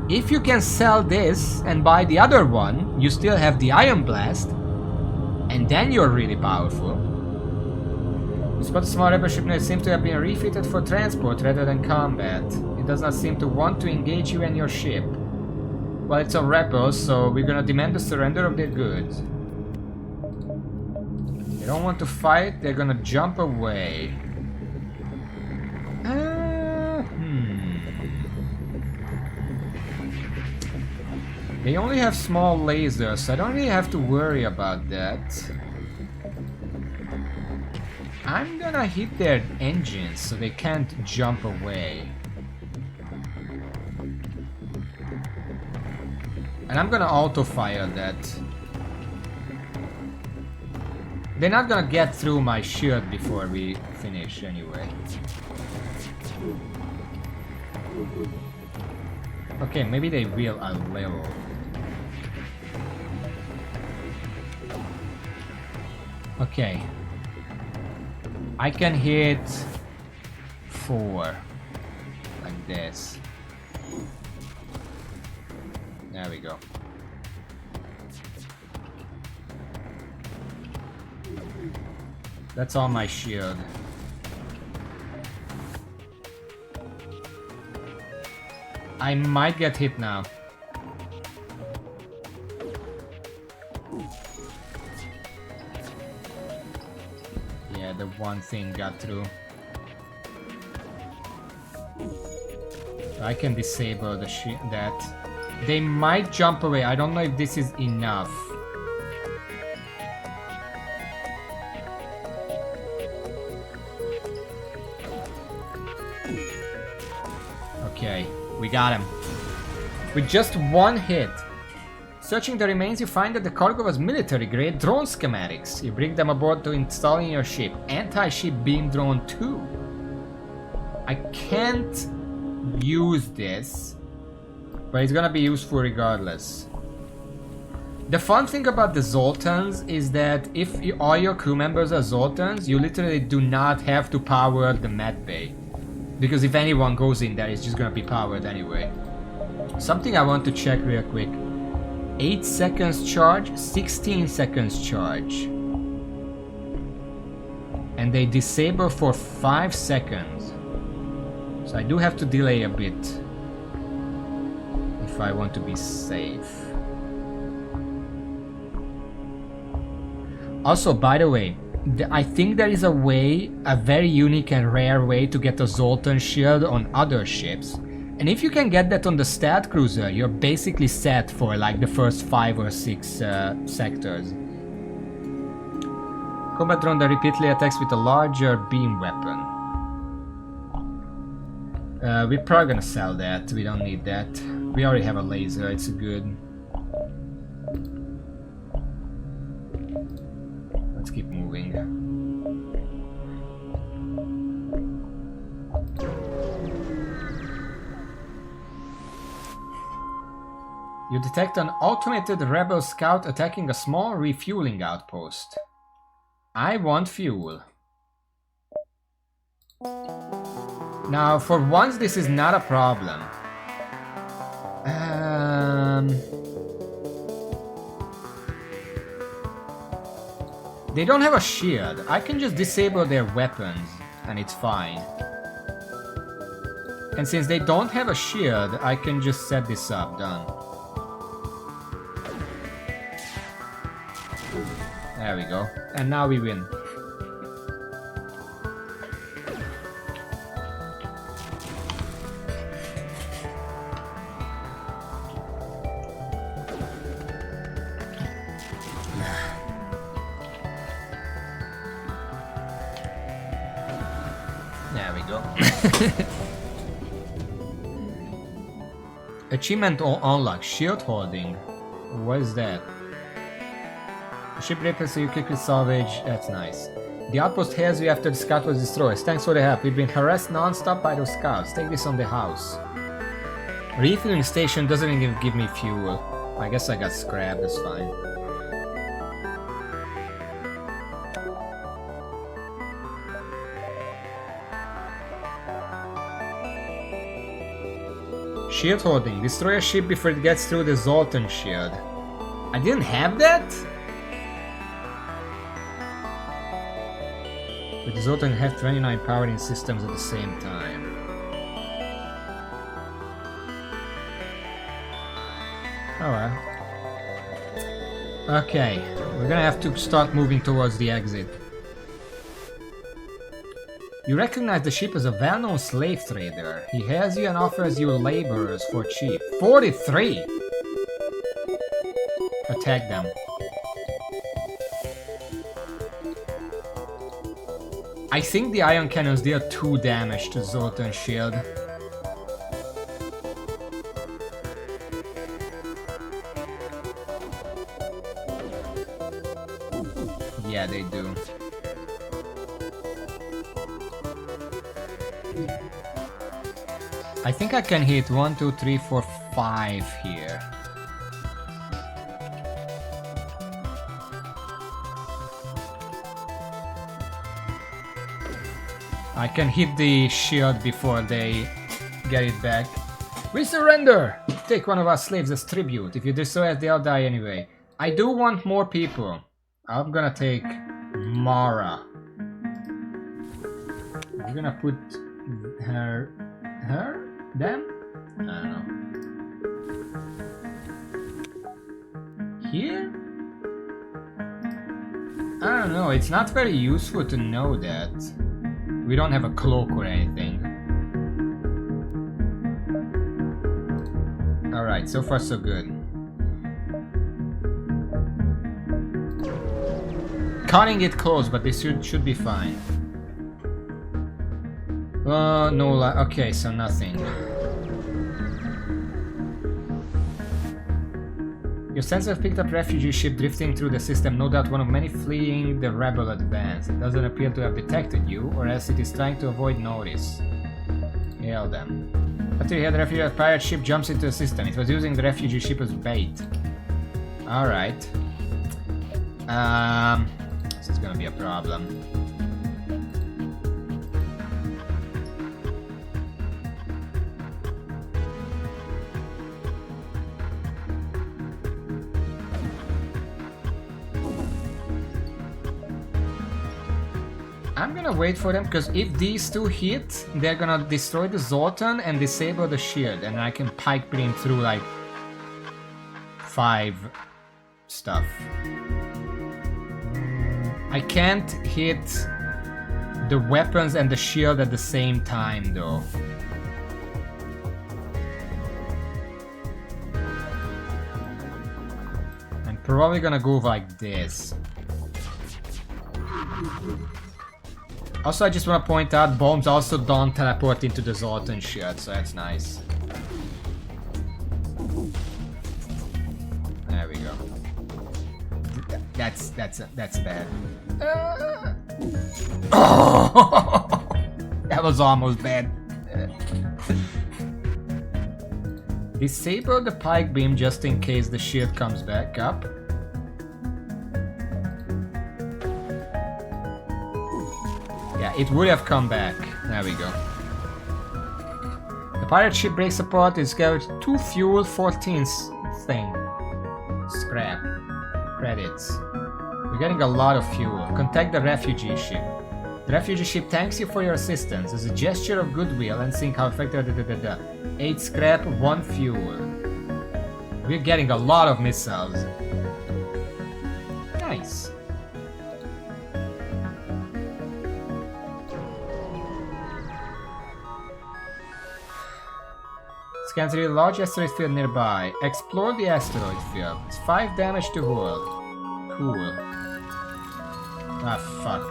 If you can sell this and buy the other one, you still have the Iron Blast, and then you're really powerful. You spot a small rebel ship that seems to have been refitted for transport rather than combat. It does not seem to want to engage you and your ship. Well, it's a rebel, so we're gonna demand the surrender of their goods. They don't want to fight, they're gonna jump away. They only have small lasers, so I don't really have to worry about that. I'm gonna hit their engines so they can't jump away. And I'm gonna auto-fire that. They're not gonna get through my shield before we finish anyway. Okay, maybe they will a little. Okay. I can hit 4. Like this. There we go. That's all my shield. I might get hit now. Yeah, the one thing got through. I can disable the that. They might jump away. I don't know if this is enough. Okay, we got him. With just one hit. Searching the remains, you find that the cargo was military-grade drone schematics. You bring them aboard to install in your ship. Anti-ship beam drone 2. I can't use this, but it's gonna be useful regardless. The fun thing about the Zoltans is that if all your crew members are Zoltans, you literally do not have to power the med bay. Because if anyone goes in there, it's just gonna be powered anyway. Something I want to check real quick. 8 seconds charge, 16 seconds charge. And they disable for 5 seconds. So I do have to delay a bit if I want to be safe. Also, by the way, I think there is a way, a very unique and rare way to get a Zoltan shield on other ships. And if you can get that on the Stat Cruiser, you're basically set for like the first 5 or 6 sectors. Combat drone that repeatedly attacks with a larger beam weapon. We're probably gonna sell that, we don't need that. We already have a laser, it's good. Let's keep moving. You detect an automated rebel scout attacking a small refueling outpost. I want fuel. Now, for once, this is not a problem. They don't have a shield. I can just disable their weapons, and it's fine. And since they don't have a shield, I can just set this up. Done. There we go. And now we win. There we go. Achievement unlocked. Shield holding. What is that? The ship repairs so you quickly salvage. That's nice. The outpost hails you after the scout was destroyed. Thanks for the help. We've been harassed non-stop by those scouts. Take this on the house. Refueling station doesn't even give me fuel. I guess I got scrap. That's fine. Shield holding. Destroy a ship before it gets through the Zoltan shield. I didn't have that? But the Zoltan have 29 powering systems at the same time. Oh well. Okay, we're gonna have to start moving towards the exit. You recognize the ship as a well-known slave trader. He hails you and offers you laborers for cheap. 43! Attack them. I think the ion cannons deal 2 damage to Zoltan's shield. Yeah, they do. I think I can hit 1, 2, 3, 4, 5 here. I can hit the shield before they get it back. We surrender! Take one of our slaves as tribute. If you do so, they'll die anyway. I do want more people. I'm gonna take Mara. We're gonna put her... them? I don't know. Here? I don't know, it's not very useful to know that. We don't have a cloak or anything. Alright, so far so good. Cutting it close, but this should be fine. No, okay, so nothing. Your sensors have picked up refugee ship drifting through the system, no doubt one of many fleeing the rebel advance. It doesn't appear to have detected you, or else it is trying to avoid notice. Hail them. After you hear the refugee pirate ship jumps into the system, it was using the refugee ship as bait. Alright. This is gonna be a problem. I'm gonna wait for them, because if these two hit, they're gonna destroy the Zoltan and disable the shield, and I can pike beam through like 5 stuff. I can't hit the weapons and the shield at the same time though. I'm probably gonna go like this. Also, I just want to point out, bombs also don't teleport into the Zoltan shield, so that's nice. There we go. That's bad. Oh! That was almost bad. Disable the pike beam just in case the shield comes back up. Yeah, it would have come back. There we go. The pirate ship breaks apart. It's got 2 fuel, 14 thing. Scrap. Credits. We're getting a lot of fuel. Contact the refugee ship. The refugee ship thanks you for your assistance. As a gesture of goodwill and seeing how effective 8 scrap, 1 fuel. We're getting a lot of missiles. Nice. Scan through a large asteroid field nearby. Explore the asteroid field. It's 5 damage to hull. Cool. Ah, fuck.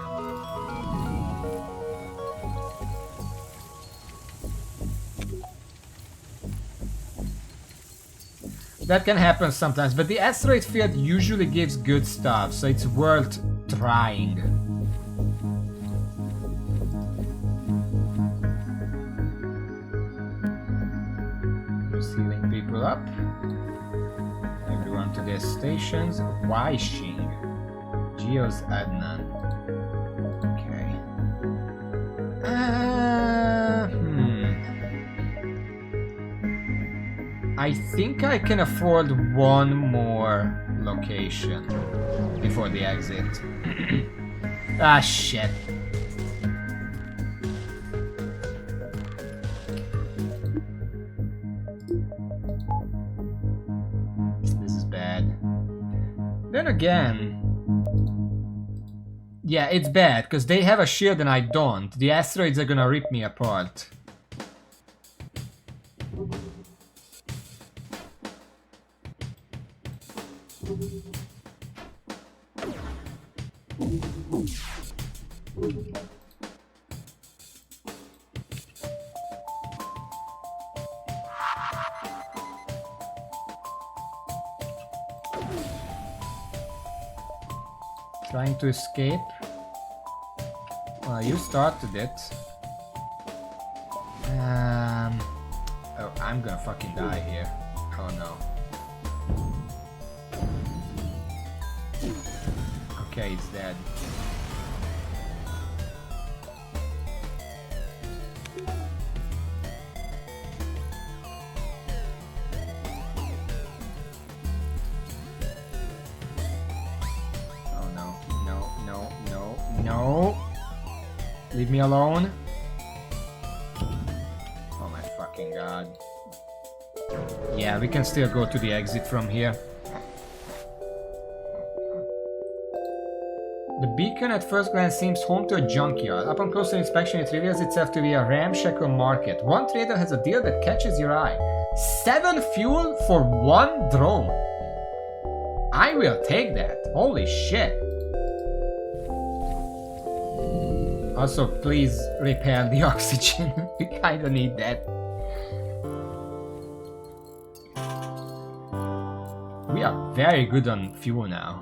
That can happen sometimes, but the asteroid field usually gives good stuff, so it's worth trying. Healing people up. Everyone to their stations. Waishing. Geos Adnan. Okay. I think I can afford one more location before the exit. Ah, shit. This is bad. Then again... Yeah, it's bad, because they have a shield and I don't. The asteroids are gonna rip me apart. Trying to escape. Well, you started it. Oh, I'm gonna fucking die here. Oh no. Okay, it's dead. No. Leave me alone. Oh my fucking god. Yeah, we can still go to the exit from here. The beacon at first glance seems home to a junkyard. Upon closer inspection, it reveals itself to be a ramshackle market. One trader has a deal that catches your eye. 7 fuel for 1 drone. I will take that. Holy shit. Also, please repair the oxygen. We kinda need that. We are very good on fuel now.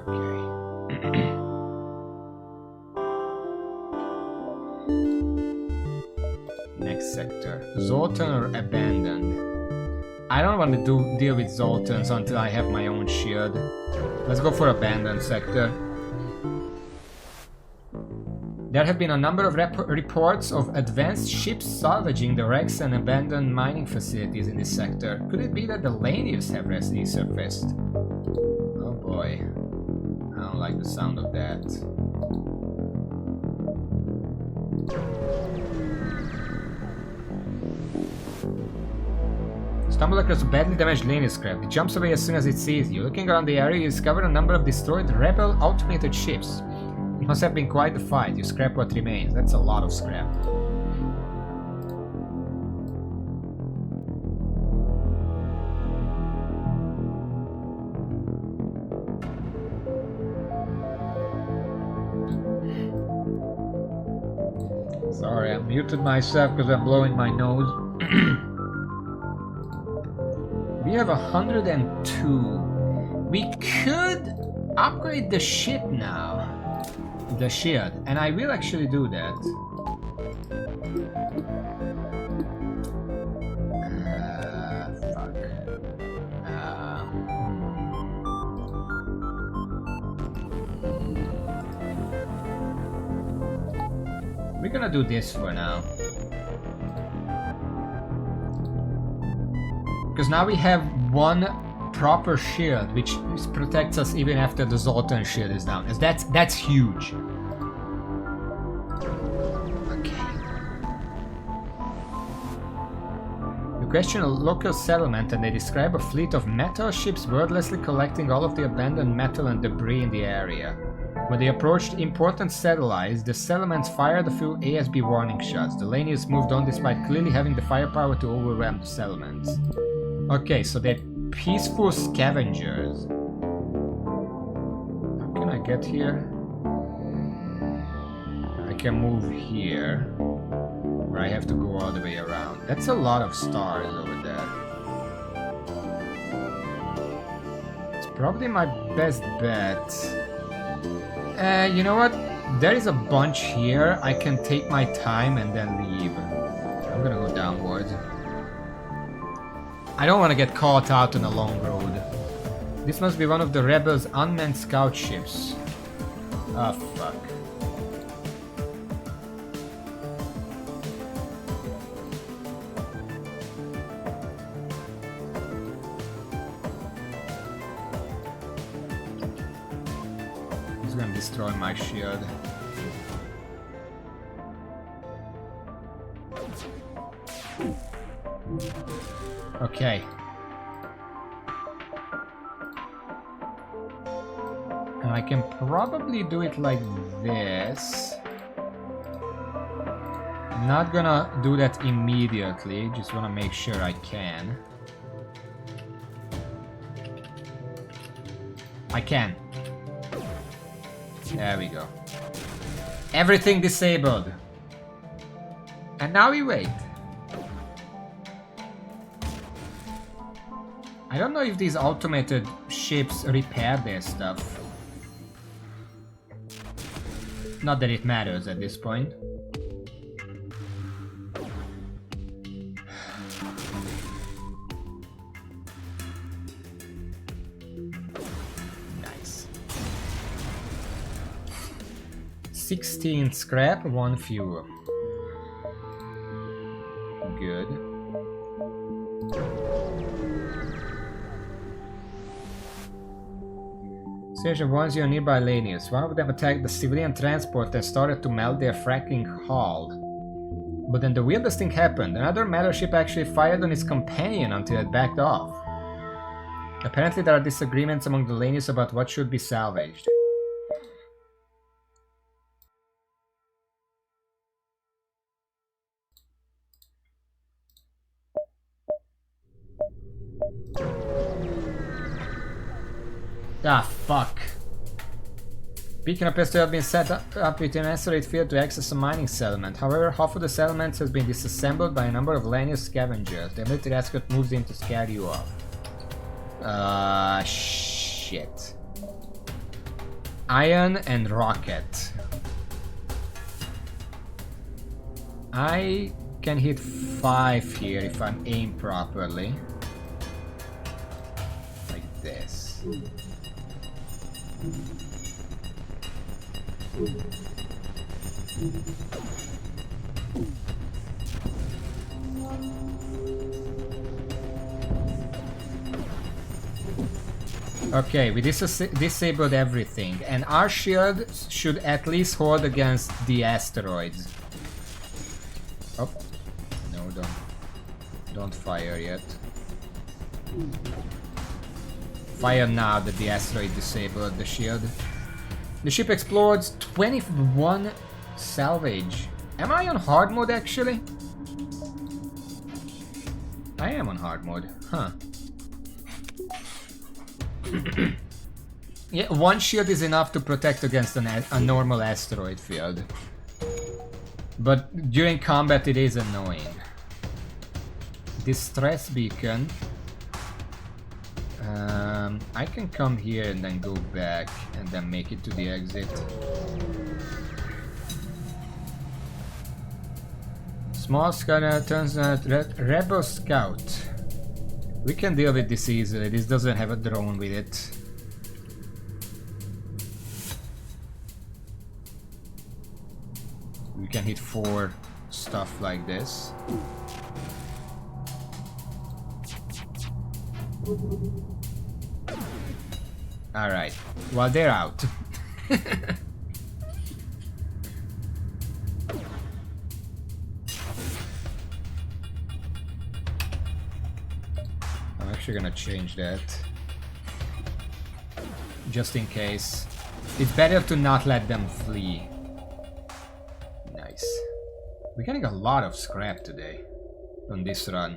Okay. Next sector. Zoltan or abandoned? I don't want to deal with Zoltans until I have my own shield. Let's go for abandoned sector. There have been a number of reports of advanced ships salvaging the wrecks and abandoned mining facilities in this sector. Could it be that the Laniers have resurfaced? Oh boy. I don't like the sound of that. Stumble across a badly damaged Lanier scrap. It jumps away as soon as it sees you. Looking around the area, you discover a number of destroyed rebel automated ships. It must have been quite the fight. You scrap what remains. That's a lot of scrap. Sorry, I muted myself because I'm blowing my nose. We have 102. We could upgrade the ship now. The shield. And I will actually do that. Fuck. We're gonna do this for now. Because now we have one proper shield, which protects us even after the Zoltan shield is down. As that's huge. Okay. You question a local settlement and they describe a fleet of metal ships wordlessly collecting all of the abandoned metal and debris in the area. When they approached important satellites, the settlements fired a few ASB warning shots. The Laniers moved on despite clearly having the firepower to overwhelm the settlements. Okay, so they're peaceful scavengers. How can I get here? I can move here. Or I have to go all the way around. That's a lot of stars over there. It's probably my best bet. You know what? There is a bunch here. I can take my time and then leave. I'm gonna go downwards. I don't want to get caught out on a long road. This must be one of the rebels' unmanned scout ships. Ah, fuck. He's gonna destroy my shield. Okay. And I can probably do it like this. I'm not gonna do that immediately, just wanna make sure I can. I can. There we go. Everything disabled. And now we wait. I don't know if these automated ships repair their stuff. Not that it matters at this point. Nice. 16 scrap, 1 fuel. Good. Station warns you on nearby lanius. One of them attacked the civilian transport and started to melt their fracking hull. But then the weirdest thing happened. Another metal ship actually fired on its companion until it backed off. Apparently there are disagreements among the lanius about what should be salvaged. Ah, fuck. Beacon appears to have been set up with an asteroid field to access a mining settlement. However, half of the settlement has been disassembled by a number of Lanius scavengers. The military escort moves in to scare you off. Shit. Iron and rocket. I can hit 5 here if I'm aimed properly. Like this. Okay, we disabled everything, and our shield should at least hold against the asteroids. Oh, no, don't fire yet. Fire now that the asteroid disabled the shield. The ship explodes 21 salvage. Am I on hard mode actually? I am on hard mode, huh. Yeah, 1 shield is enough to protect against a normal asteroid field. But during combat it is annoying. Distress beacon. I can come here and then go back and then make it to the exit. Small scanner turns out Rebel Scout. We can deal with this easily, this doesn't have a drone with it. We can hit 4 stuff like this. Alright, well they're out. I'm actually gonna change that. Just in case. It's better to not let them flee. Nice. We're getting a lot of scrap today on this run.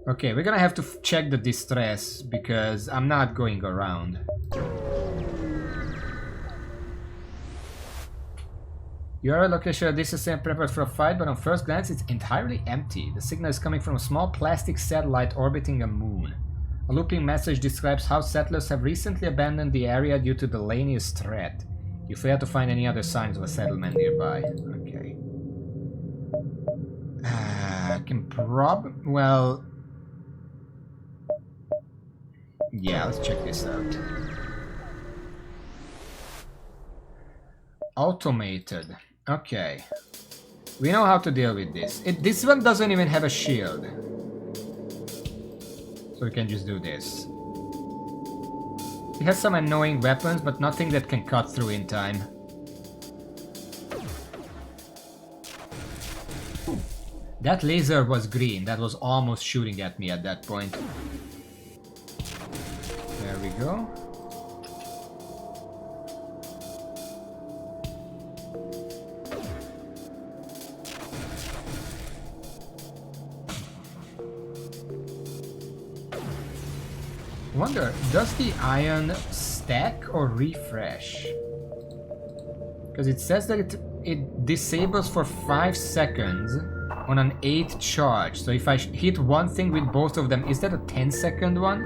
Okay, we're gonna have to check the distress because I'm not going around. You are a location at distance and prepared for a fight, but on first glance it's entirely empty. The signal is coming from a small plastic satellite orbiting a moon. A looping message describes how settlers have recently abandoned the area due to the Lanius threat. You fail to find any other signs of a settlement nearby. Okay. I can well... Yeah, let's check this out. Automated. Okay. We know how to deal with this. This one doesn't even have a shield. So we can just do this. It has some annoying weapons, but nothing that can cut through in time. That laser was green. That was almost shooting at me at that point. There we go. I wonder, does the iron stack or refresh? Because it says that it disables for 5 seconds on an 8 charge. So if I hit one thing with both of them, is that a 10-second one?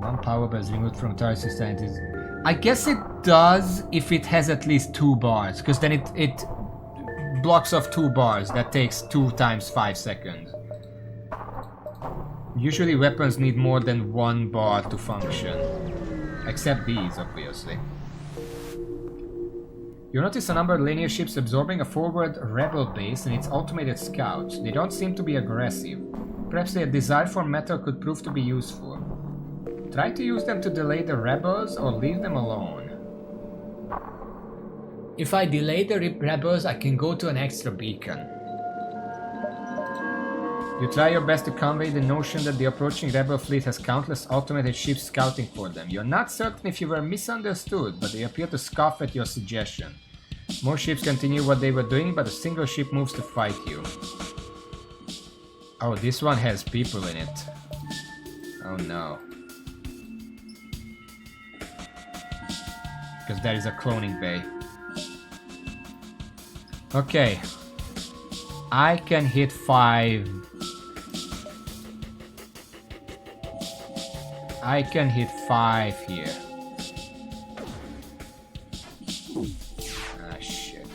One power bar is removed from target system. I guess it does if it has at least 2 bars, because then it blocks off 2 bars. That takes 2 times 5 seconds. Usually weapons need more than 1 bar to function. Except these, obviously. You notice a number of linear ships absorbing a forward rebel base and its automated scouts. They don't seem to be aggressive. Perhaps their desire for metal could prove to be useful. Try to use them to delay the rebels or leave them alone. If I delay the rebels, I can go to an extra beacon. You try your best to convey the notion that the approaching rebel fleet has countless automated ships scouting for them. You're not certain if you were misunderstood, but they appear to scoff at your suggestion. More ships continue what they were doing, but a single ship moves to fight you. Oh, this one has people in it. Oh no. Because there is a cloning bay. Okay. I can hit 5. I can hit 5 here. Ah, shit.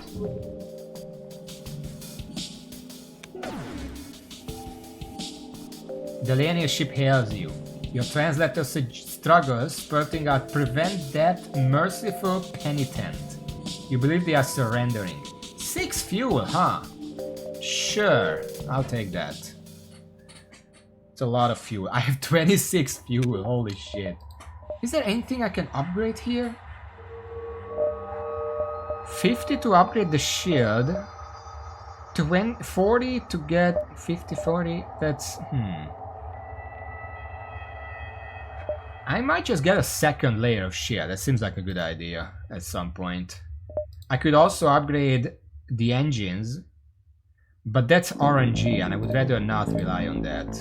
The linear ship hails you. Your translator struggles, spurting out, "Prevent that merciful penitent." You believe they are surrendering. 6 fuel, huh? Sure, I'll take that. It's a lot of fuel. I have 26 fuel, holy shit. Is there anything I can upgrade here? 50 to upgrade the shield. 40 to get 50-40, that's... I might just get a second layer of shield. That seems like a good idea at some point. I could also upgrade the engines, but that's RNG and I would rather not rely on that.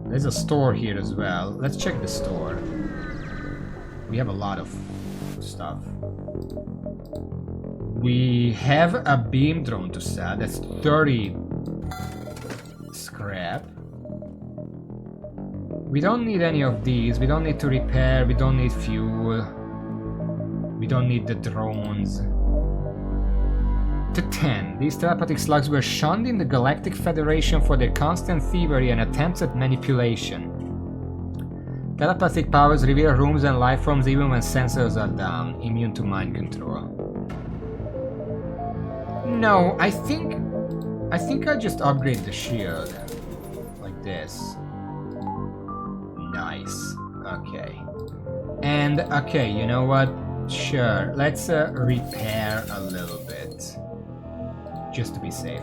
There's a store here as well. Let's check the store. We have a lot of stuff. We have a beam drone to sell. That's 30 scrap. We don't need any of these. We don't need to repair. We don't need fuel. We don't need the drones. To 10. These telepathic slugs were shunned in the Galactic Federation for their constant thievery and attempts at manipulation. Telepathic powers reveal rooms and life forms even when sensors are down, immune to mind control. No, I think I just upgrade the shield. Like this. Nice. Okay. And, okay, you know what? Sure, let's repair a little bit. Just to be safe.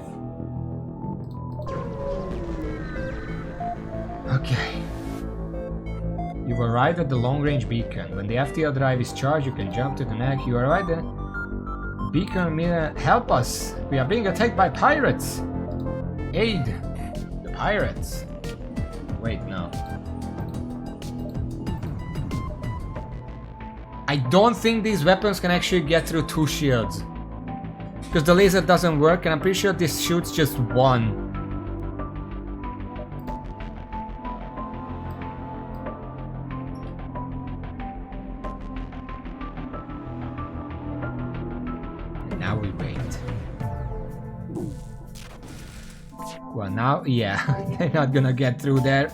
Okay. You've arrived at the long-range beacon. When the FTL drive is charged, you can jump to the neck. You arrived at the beacon. Help us! We are being attacked by pirates! Aid! The pirates! Wait, no. I don't think these weapons can actually get through 2 shields. Because the laser doesn't work, and I'm pretty sure this shoots just 1. And now we wait. Well, now, yeah, they're not gonna get through there.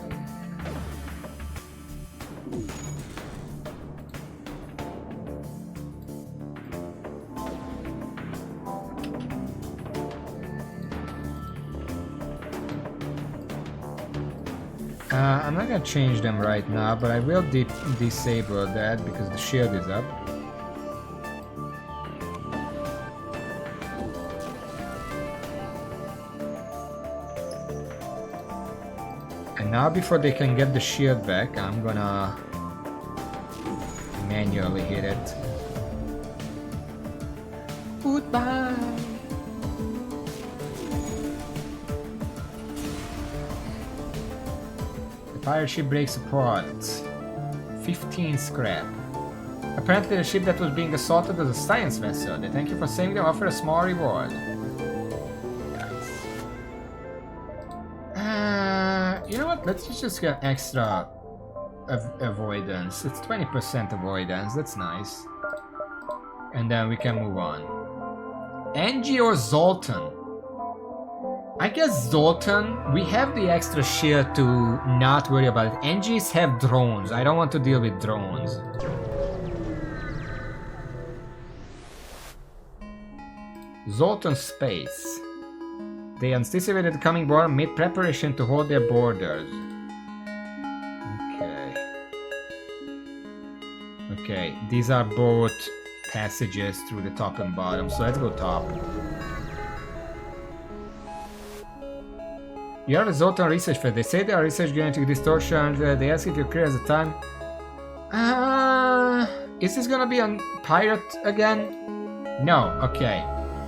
I'm not gonna change them right now, but I will disable that because the shield is up. And now before they can get the shield back, I'm gonna manually hit it. Goodbye! The pirate ship breaks apart. 15 scrap. Apparently the ship that was being assaulted was a science vessel. They thank you for saving them, offer a small reward. You know what? Let's just get extra avoidance. It's 20% avoidance. That's nice. And then we can move on. Angie or Zoltan? I guess Zoltan. We have the extra shield to not worry about it. Angies have drones. I don't want to deal with drones. Zoltan space. They anticipated the coming war and made preparation to hold their borders. Okay. Okay, these are both passages through the top and bottom, so let's go top. You are the Zoltan research fair. They say they are research genetic distortion. They ask if you're clear as a time. Is this gonna be a pirate again? No, okay.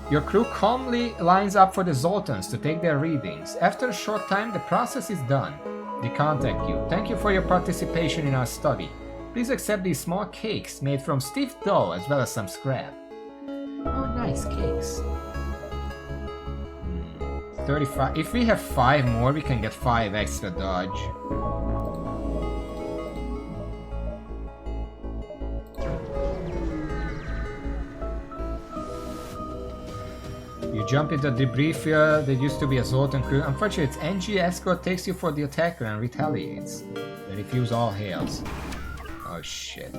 Your crew calmly lines up for the Zoltans to take their readings. After a short time, the process is done. They contact you. Thank you for your participation in our study. Please accept these small cakes made from stiff dough as well as some scrap. Oh, nice cakes. 35. If we have 5 more, we can get 5 extra dodge. You jump into the debris field. There used to be a Zoltan crew. Unfortunately, its NG escort takes you for the attacker and retaliates. They refuse all hails. Oh shit.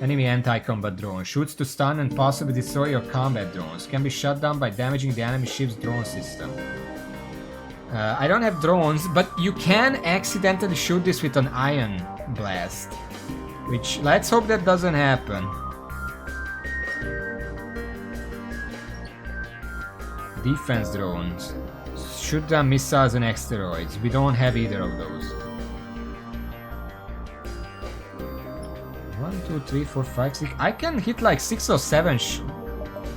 Enemy anti-combat drone. Shoots to stun and possibly destroy your combat drones. Can be shut down by damaging the enemy ship's drone system. I don't have drones, but you can accidentally shoot this with an ion blast. Which, let's hope that doesn't happen. Defense drones. Shoot down missiles and asteroids. We don't have either of those. 1, 2, 3, 4, 5, 6. I can hit like 6 or 7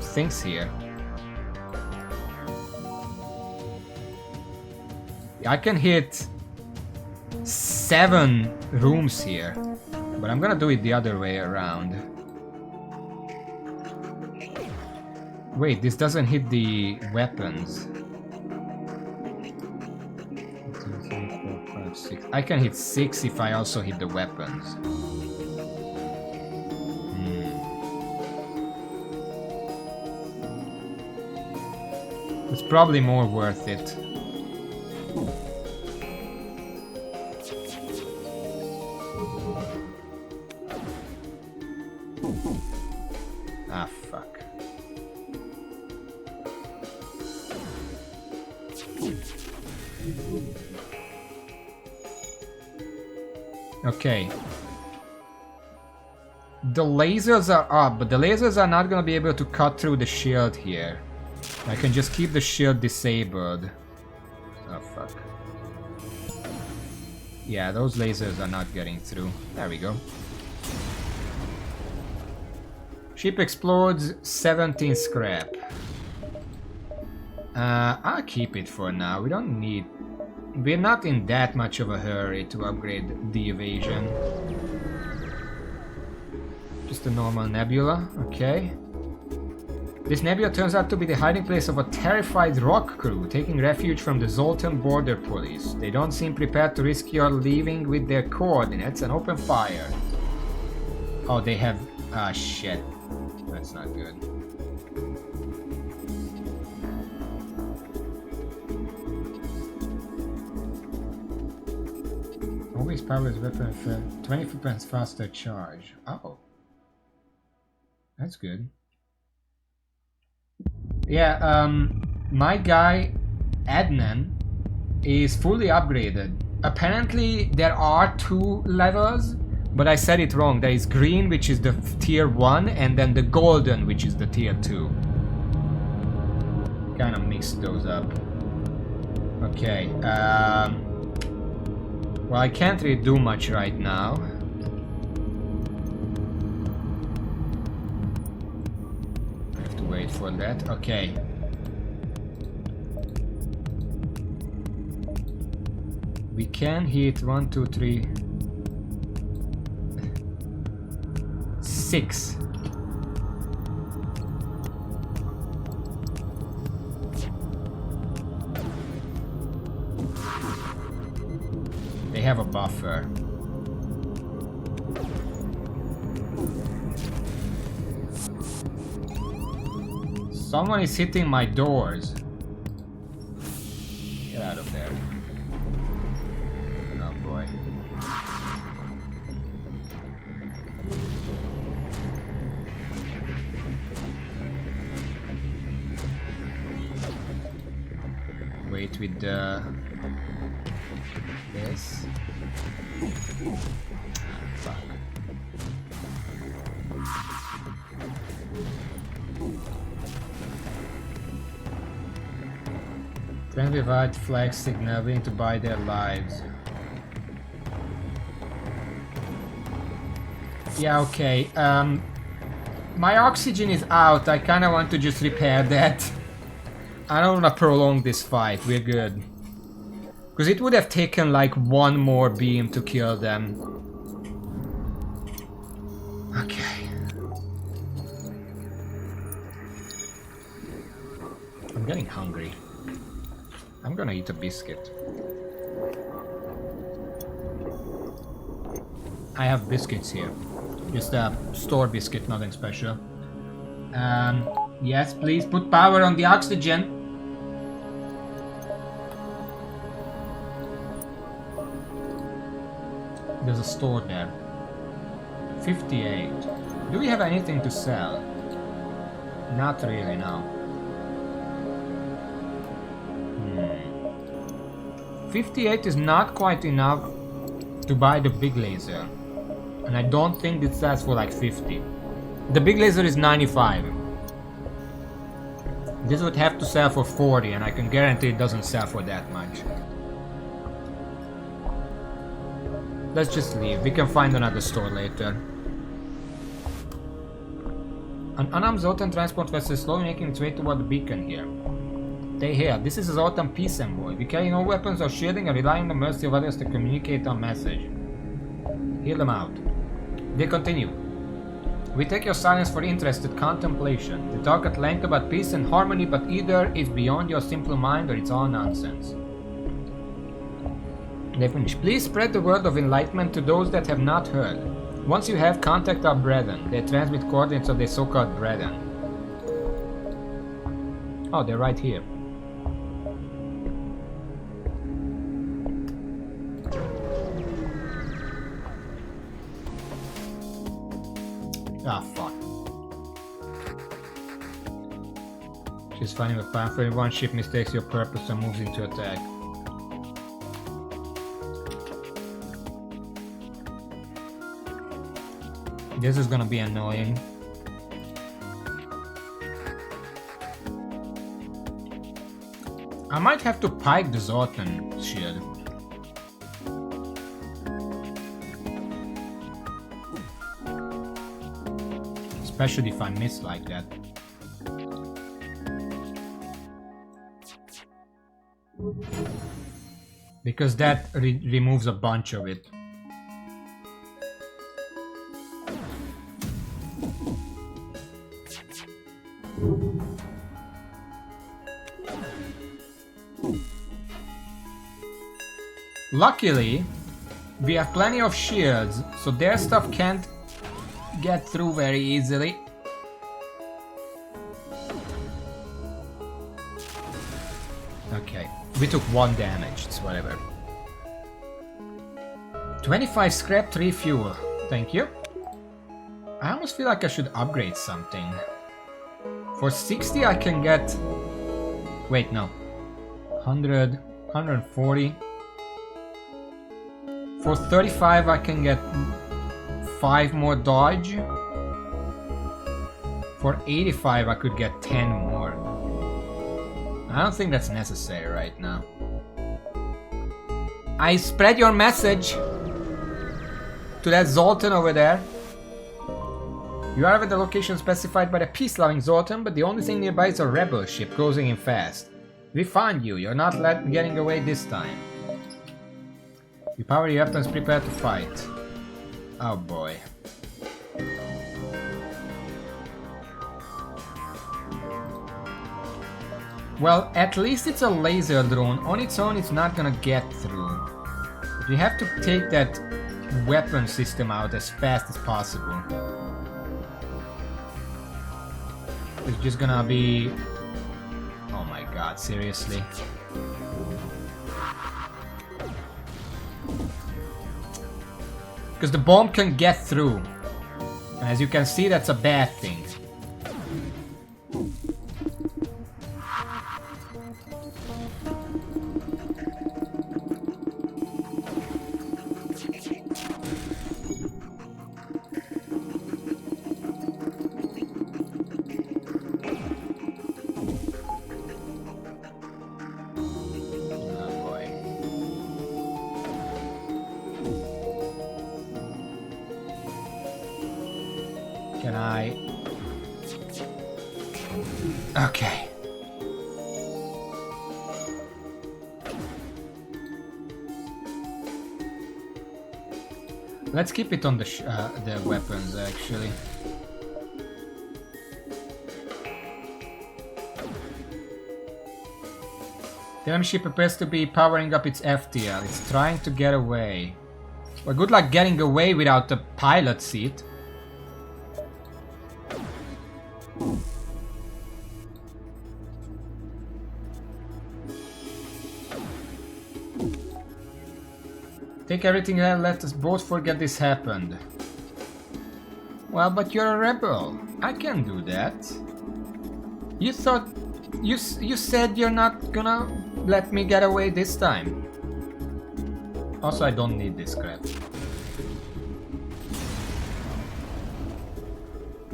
things here. I can hit 7 rooms here. But I'm gonna do it the other way around. Wait, this doesn't hit the weapons. 2, 3, 4, 5, 6. I can hit 6 if I also hit the weapons. It's probably more worth it. Ah, fuck. Okay. The lasers are up, but the lasers are not gonna be able to cut through the shield here. I can just keep the shield disabled. Oh, fuck. Yeah, those lasers are not getting through. There we go. Ship explodes, 17 scrap. I'll keep it for now. We don't need... We're not in that much of a hurry to upgrade the evasion. Just a normal nebula, okay. This nebula turns out to be the hiding place of a terrified rock crew taking refuge from the Zoltan border police. They don't seem prepared to risk your leaving with their coordinates and open fire. Oh, they have... Ah, shit. That's not good. Always powers weapon for 20% faster charge. Oh. That's good. Yeah, my guy, Adnan, is fully upgraded. apparently there are 2 levels, but I said it wrong. There is green, which is the tier 1, and then the golden, which is the tier 2. Kind of mixed those up. Okay, well, I can't really do much right now. I have to wait for that. Okay. We can hit 1, 2, 3, 6. They have a buffer. Someone is hitting my doors. Get out of there. Oh boy. Wait with the... this. Fuck. Friendly white flag signal willing to buy their lives. Yeah, okay. My oxygen is out. I kinda want to just repair that. I don't wanna prolong this fight. We're good. Because it would have taken like 1 more beam to kill them. Okay. I'm getting hungry. I'm gonna eat a biscuit. I have biscuits here. Just a store biscuit, nothing special. Yes, please put power on the oxygen. There's a store there. 58. Do we have anything to sell? Not really, no. 58 is not quite enough to buy the big laser. And I don't think it sells for like 50. The big laser is 95. This would have to sell for 40, and I can guarantee it doesn't sell for that much. Let's just leave. We can find another store later. An unarmed Zotan transport vessel is slowly making its way toward the beacon here. Stay here. This is a Zotan peace envoy. We carry no weapons or shielding and rely on the mercy of others to communicate our message. Hear them out. They continue. We take your silence for interested contemplation. They talk at length about peace and harmony, but either it's beyond your simple mind or it's all nonsense. They finish. Please spread the word of enlightenment to those that have not heard. Once you have, contact our brethren. They transmit coordinates of their so-called brethren. Oh, they're right here. Ah, fuck. She's finding a path where one ship mistakes your purpose and moves into attack. This is gonna be annoying. I might have to pike the Zotan shield. Especially if I miss like that. Because that removes a bunch of it. Luckily, we have plenty of shields, so their stuff can't get through very easily. Okay, we took 1 damage, it's whatever. 25 scrap, 3 fuel. Thank you. I almost feel like I should upgrade something. For 60 I can get... Wait, no. 100, 140. For 35 I can get 5 more dodge. For 85 I could get 10 more. I don't think that's necessary right now. I spread your message to that Zoltan over there. You arrive at the location specified by the peace-loving Zoltan, but the only thing nearby is a rebel ship closing in fast. We found you. You're not getting away this time. You power your weapons, prepare to fight. Oh boy. Well, at least it's a laser drone. On its own, it's not gonna get through. But we have to take that weapon system out as fast as possible. It's just gonna be... Oh my god, seriously? Because the bomb can get through. And as you can see, that's a bad thing. Can I... Okay. Let's keep it on the weapons, actually. The enemy ship appears to be powering up its FTL. It's trying to get away. Well, good luck getting away without the pilot seat. Take everything and let us both forget this happened. Well, but you're a rebel. I can't do that. You thought... You said you're not gonna let me get away this time. Also, I don't need this crap.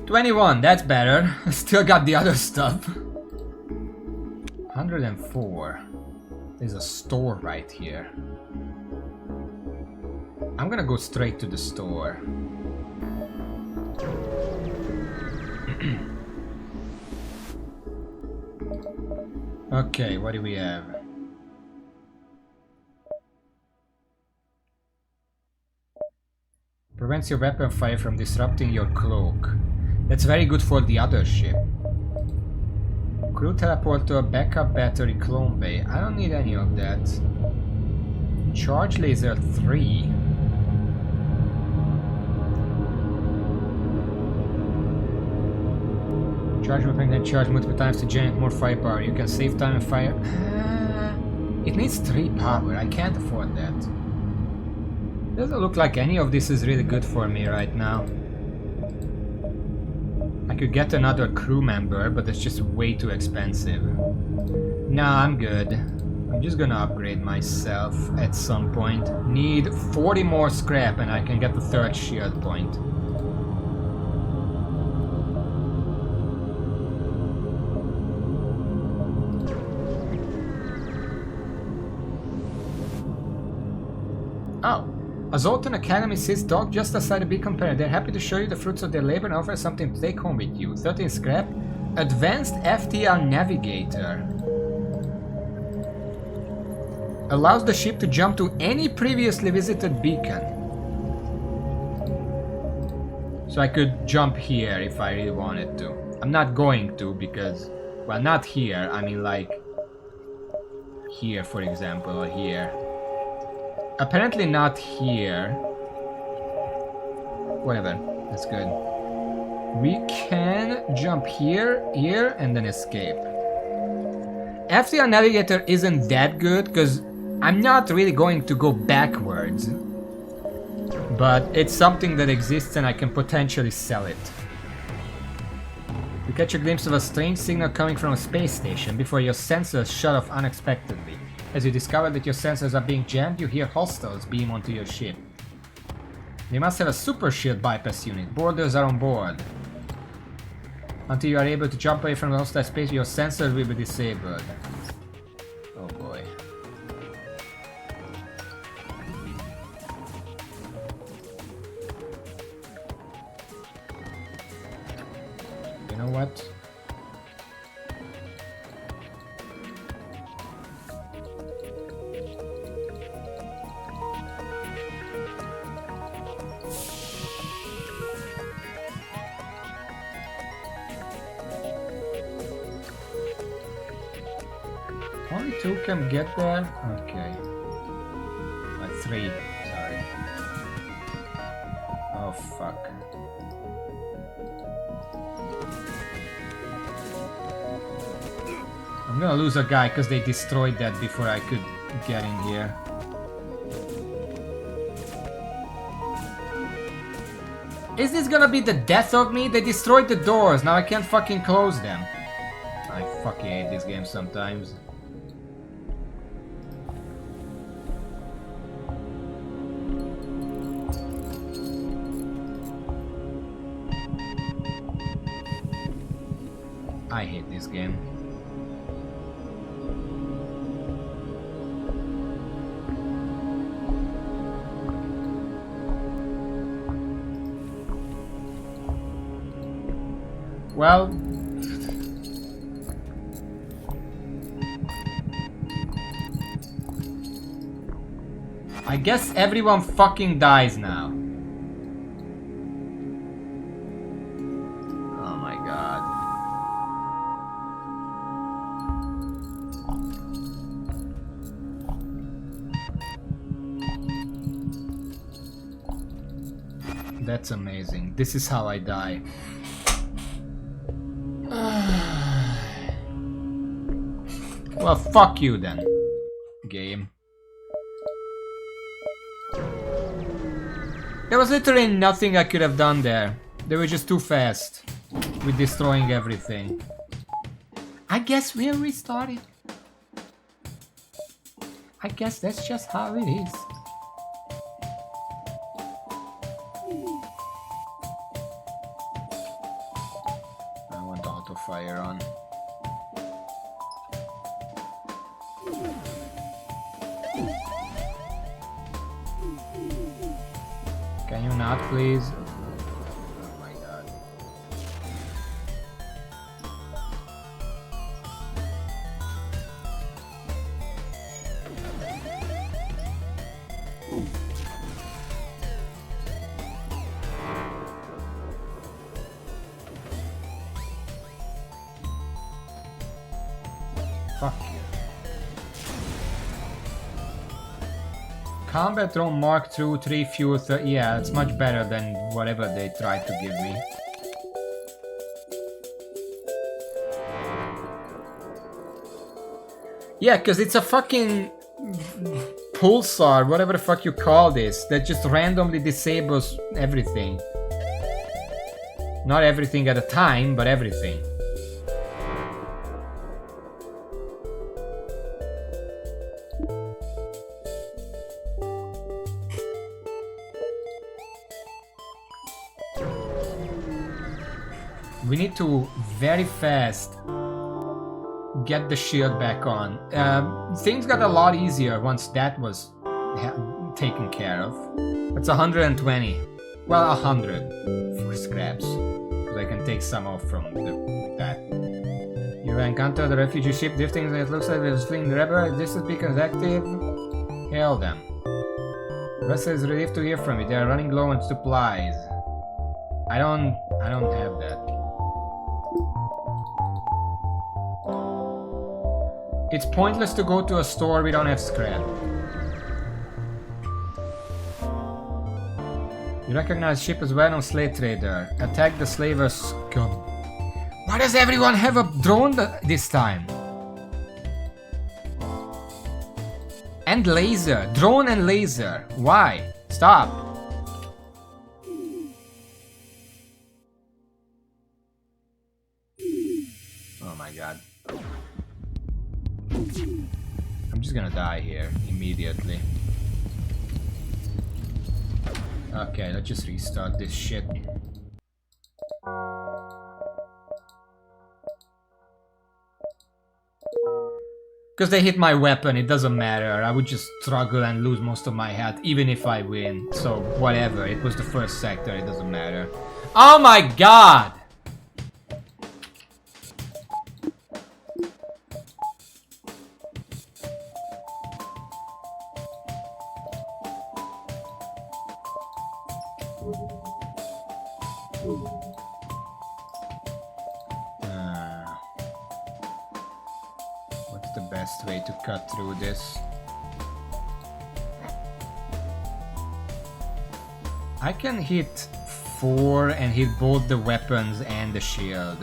21, that's better. Still got the other stuff. 104. There's a store right here. I'm gonna go straight to the store. Okay, what do we have? Prevents your weapon fire from disrupting your cloak. That's very good for the other ship. Crew teleport to a backup battery clone bay. I don't need any of that. Charge laser 3. Charge weapon can charge multiple times to generate more firepower. You can save time and fire. It needs 3 power. I can't afford that. Doesn't look like any of this is really good for me right now. I could get another crew member, but it's just way too expensive. Nah, I'm good. I'm just gonna upgrade myself at some point. Need 40 more scrap and I can get the 3rd shield point. Oh, a Zoltan Academy sits docked just outside the beacon planet. They're happy to show you the fruits of their labor and offer something to take home with you. 13 scrap. Advanced FTL Navigator. Allows the ship to jump to any previously visited beacon. So I could jump here if I really wanted to. I'm not going to because, well, not here. I mean like here, for example, or here. Apparently not here. Whatever, that's good. We can jump here, here, and then escape. FTL Navigator isn't that good because I'm not really going to go backwards. But it's something that exists and I can potentially sell it. You catch a glimpse of a strange signal coming from a space station before your sensors shut off unexpectedly. As you discover that your sensors are being jammed, you hear hostiles beam onto your ship. They must have a super shield bypass unit. Boarders are on board. Until you are able to jump away from the hostile space, your sensors will be disabled. Oh boy. You know what? Only 2 can get there? Okay. 3, sorry. Oh fuck. I'm gonna lose a guy because they destroyed that before I could get in here. Is this gonna be the death of me? They destroyed the doors, now I can't fucking close them. I fucking hate this game sometimes. I hate this game. Well, I guess everyone fucking dies now. Oh my god. That's amazing. This is how I die. Well, fuck you then, game. There was literally nothing I could have done there. They were just too fast with destroying everything. I guess we'll restart it. I guess that's just how it is. I want auto fire on. Can you not, please? Oh my god. Fuck you. Combat drone Mark II, 3 fuel, yeah, it's much better than whatever they tried to give me. Yeah, because it's a fucking pulsar, whatever the fuck you call this, that just randomly disables everything. Not everything at a time, but everything. We need to very fast get the shield back on. Things got a lot easier once that was taken care of. It's 120. Well, 100 for scraps. Because I can take some off from that. You encounter the refugee ship drifting. It looks like it was fleeing the rebel. Distance beacon is active. Hail them. The vessel is relieved to hear from you. They are running low on supplies. I don't have that. It's pointless to go to a store, we don't have scrap. You recognize ship as well on slave trader. Attack the slaver's scum. Why does everyone have a drone this time? And laser. Drone and laser. Why? Stop. Oh my god. I'm just gonna die here immediately. Okay, let's just restart this shit. Because they hit my weapon, it doesn't matter. I would just struggle and lose most of my health, even if I win. So, whatever. It was the first sector, it doesn't matter. Oh my god! What's the best way to cut through this? I can hit 4 and hit both the weapons and the shield.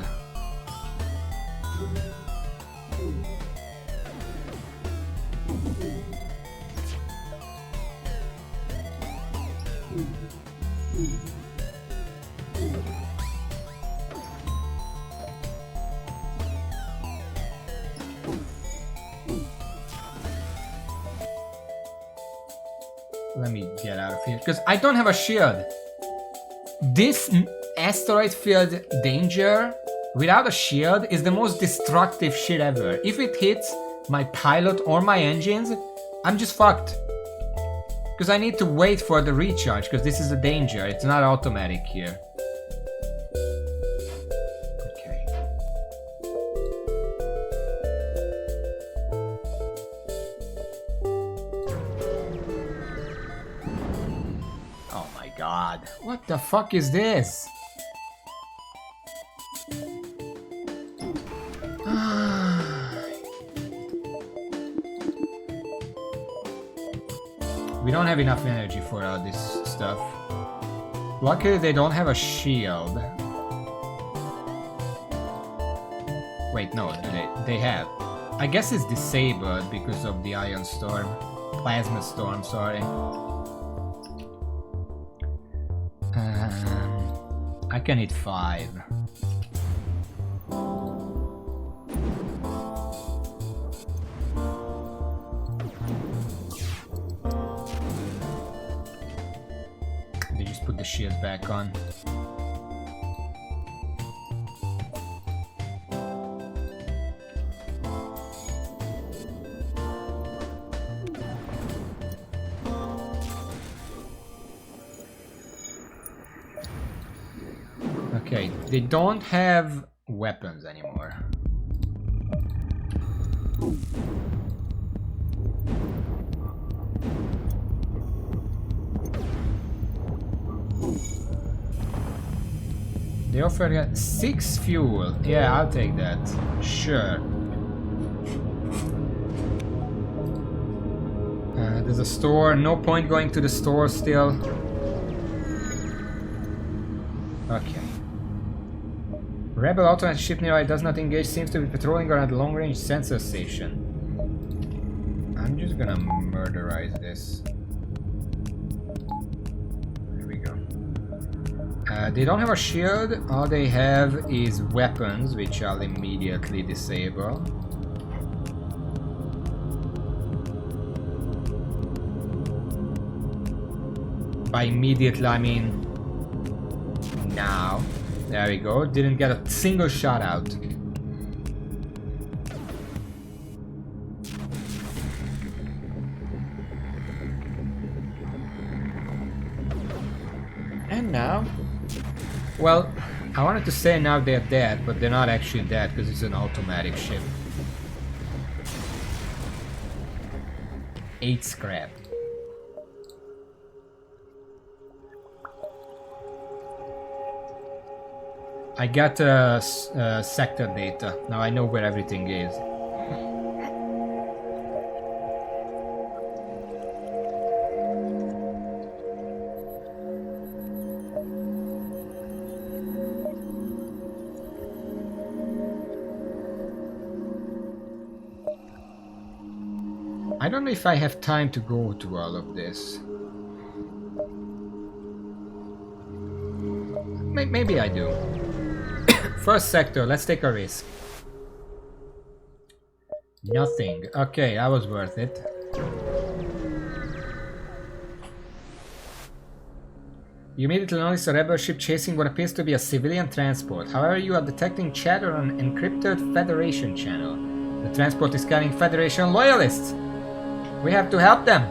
Let me get out of here, because I don't have a shield. This asteroid field danger without a shield is the most destructive shit ever. If it hits my pilot or my engines, I'm just fucked. Because I need to wait for the recharge, because this is a danger. It's not automatic here. Okay. Oh my god. What the fuck is this? We don't have enough energy for all this stuff. Luckily they don't have a shield. Wait, no, do they have. I guess it's disabled because of the ion storm. Plasma storm, sorry. I can hit 5. They just put the shield back on. Okay, they don't have weapons anymore. They offer 6 fuel. Yeah, I'll take that. Sure. There's a store. No point going to the store still. Okay. Rebel automated ship nearby does not engage. Seems to be patrolling around the long-range sensor station. I'm just gonna murderize this. They don't have a shield, all they have is weapons, which I'll immediately disable. By immediately, I mean now. There we go, didn't get a single shot out. And now? Well, I wanted to say now they're dead, but they're not actually dead because it's an automatic ship. 8 scrap. I got sector data. Now I know where everything is. I don't know if I have time to go to all of this. Maybe I do. First sector, let's take a risk. Nothing. Okay, that was worth it. You immediately notice a rebel ship chasing what appears to be a civilian transport. However, you are detecting chatter on an encrypted Federation channel. The transport is carrying Federation loyalists. We have to help them.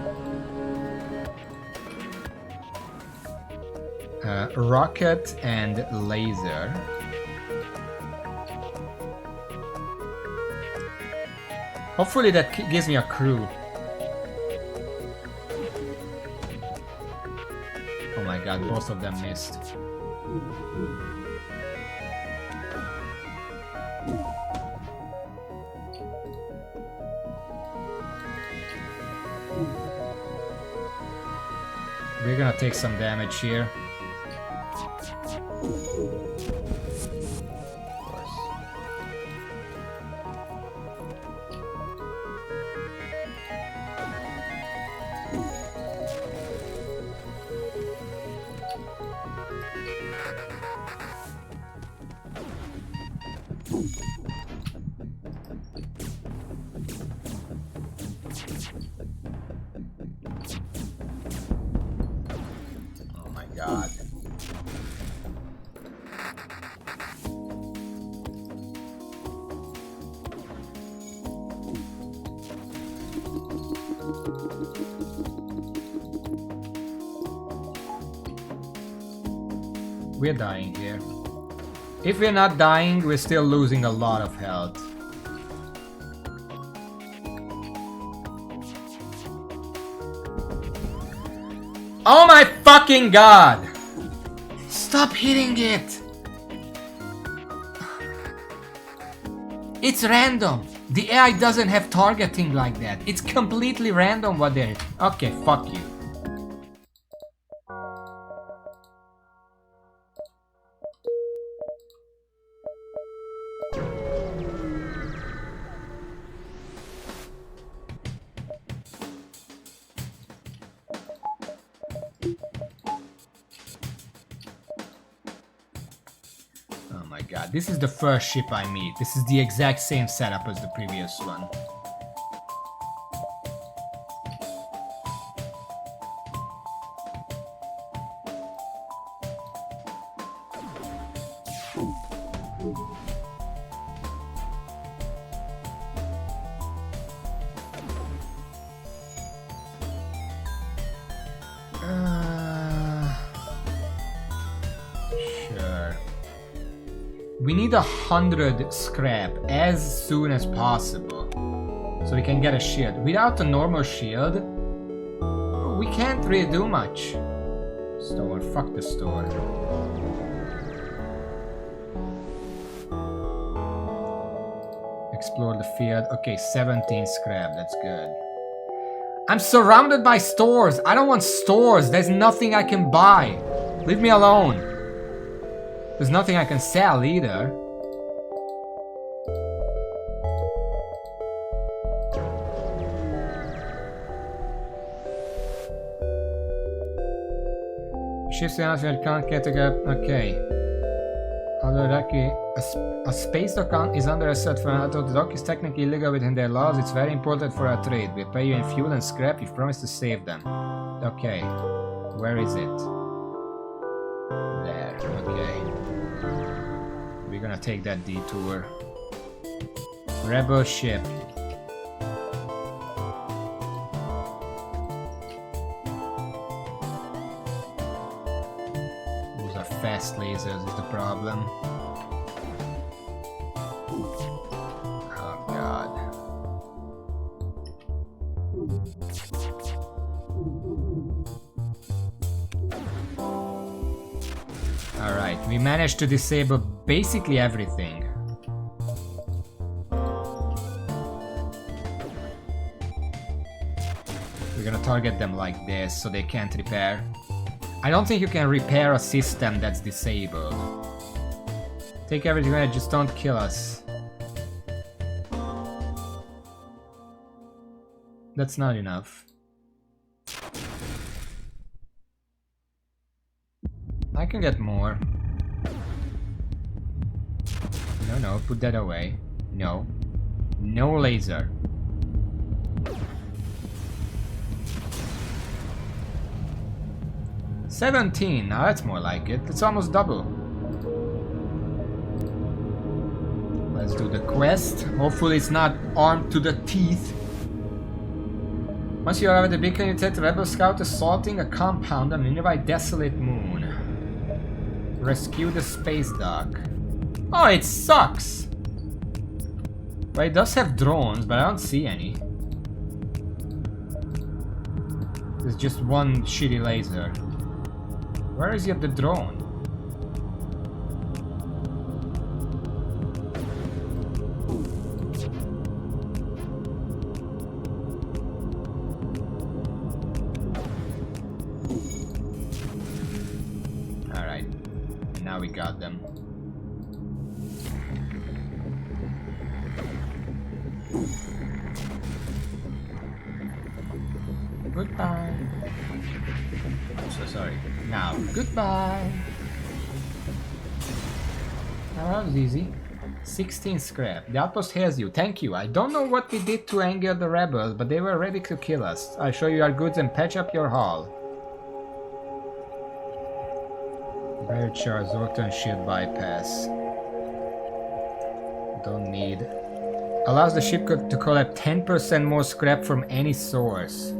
Rocket and laser. Hopefully that gives me a crew. Oh my god, both of them missed. We're gonna take some damage here. Oh my god. We're dying here. If we're not dying, we're still losing a lot of health. Oh my fucking god! Stop hitting it! It's random. The AI doesn't have targeting like that. It's completely random what they're... Okay, fuck you. Oh my god, this is the first ship I meet. This is the exact same setup as the previous one. Sure. We need 100 scrap as soon as possible, so we can get a shield. Without a normal shield, we can't really do much. Store, fuck the store. Explore the field. Okay, 17 scrap, that's good. I'm surrounded by stores. I don't want stores. There's nothing I can buy. Leave me alone. There's nothing I can sell either. Ships can't get together. Okay. A space dock is under assault for although the dock is technically illegal within their laws. It's very important for our trade. We'll pay you in fuel and scrap. You've promised to save them. Okay. Where is it? There. Okay. We're gonna take that detour. Rebel ship. Those are fast lasers is the problem. Oh god. Alright, we managed to disable basically everything. We're gonna target them like this so they can't repair. I don't think you can repair a system that's disabled. Take everything away, just don't kill us. That's not enough. I can get more. No, put that away. No. No laser. 17, now that's more like it. It's almost double. Let's do the quest. Hopefully it's not armed to the teeth. Once you arrive at the beacon, you take the rebel scout assaulting a compound on a nearby desolate moon. Rescue the space dock. Oh, it sucks! But it does have drones, but I don't see any. There's just one shitty laser. Where is the drone? Alright. Now we got them. Goodbye. I'm so sorry. Now, goodbye. Oh, that was easy. 16 scrap. The outpost has you. Thank you. I don't know what we did to anger the rebels, but they were ready to kill us. I'll show you our goods and patch up your hull. Barrier charge, Zorton shield bypass. Don't need. Allows the ship to collect 10% more scrap from any source.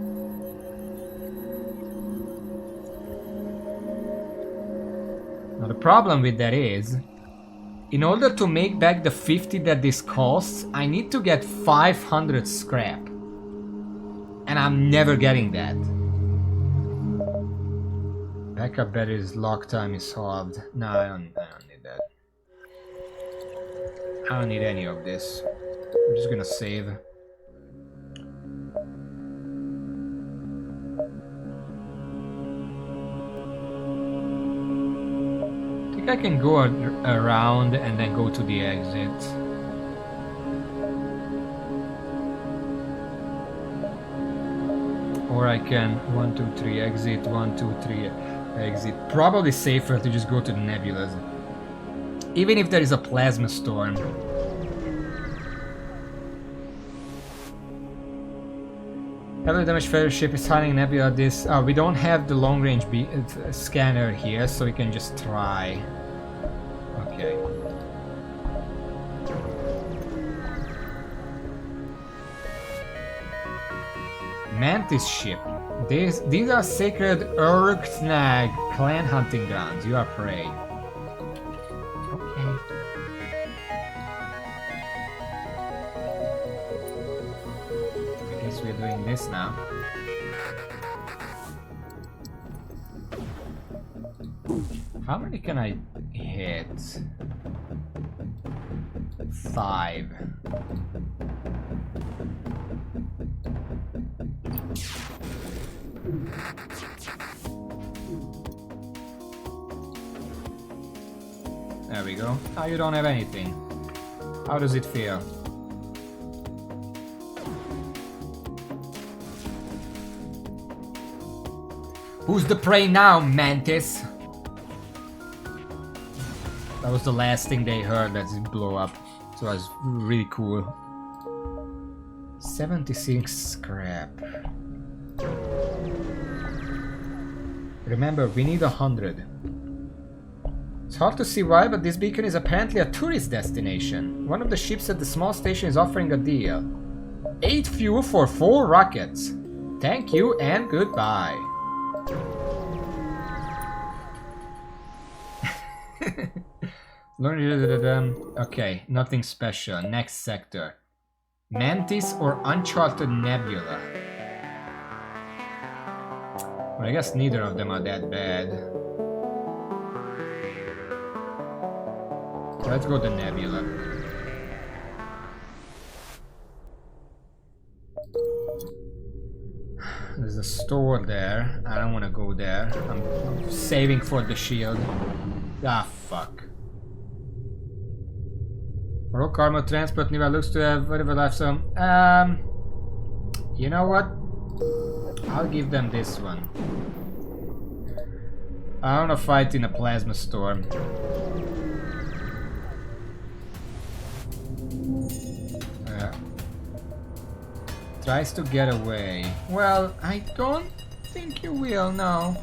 Now the problem with that is, in order to make back the 50 that this costs, I need to get 500 scrap. And I'm never getting that. Backup batteries lock time is halved. No, I don't need that. I don't need any of this. I'm just gonna save. I think I can go around and then go to the exit. Or I can 1, 2, 3 exit, 1, 2, 3 exit. Probably safer to just go to the nebulas. Even if there is a plasma storm. Heavily damaged ferry ship is hiding nebula. This we don't have the long range scanner here, so we can just try. Okay. Mantis ship. These are sacred Urg-Snag clan hunting grounds. You are prey. Okay. I guess we're doing this now. How many can I hit? 5. There we go. Now you don't have anything. How does it feel? Who's the prey now, Mantis? That was the last thing they heard that it blew up. So that was really cool. 76 scrap. Remember, we need 100. It's hard to see why, but this beacon is apparently a tourist destination. One of the ships at the small station is offering a deal. 8 fuel for 4 rockets. Thank you and goodbye. Okay, nothing special. Next sector. Mantis or Uncharted Nebula? Well, I guess neither of them are that bad. So let's go to Nebula. There's a store there. I don't want to go there. I'm saving for the shield. Ah, fuck. Rock armor transport never looks to have whatever life, so you know what? I'll give them this one. I wanna fight in a plasma storm. Tries to get away. Well, I don't think you will, no.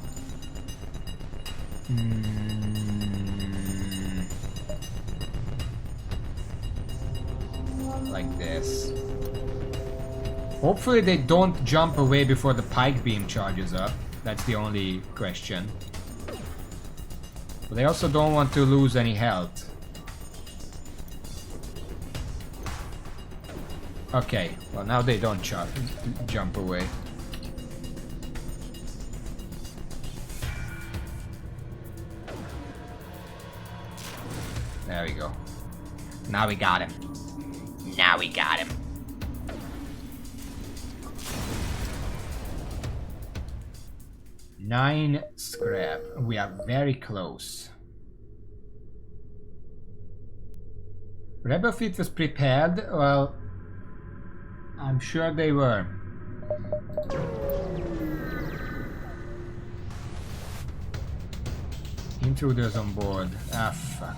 Like this. Hopefully they don't jump away before the pike beam charges up. That's the only question. But they also don't want to lose any health. Okay, well now they don't jump away. There we go. Now we got him. Now we got him. Nine scrap. We are very close. Rebel fleet was prepared. Well, I'm sure they were. Intruders on board. Ah, fuck.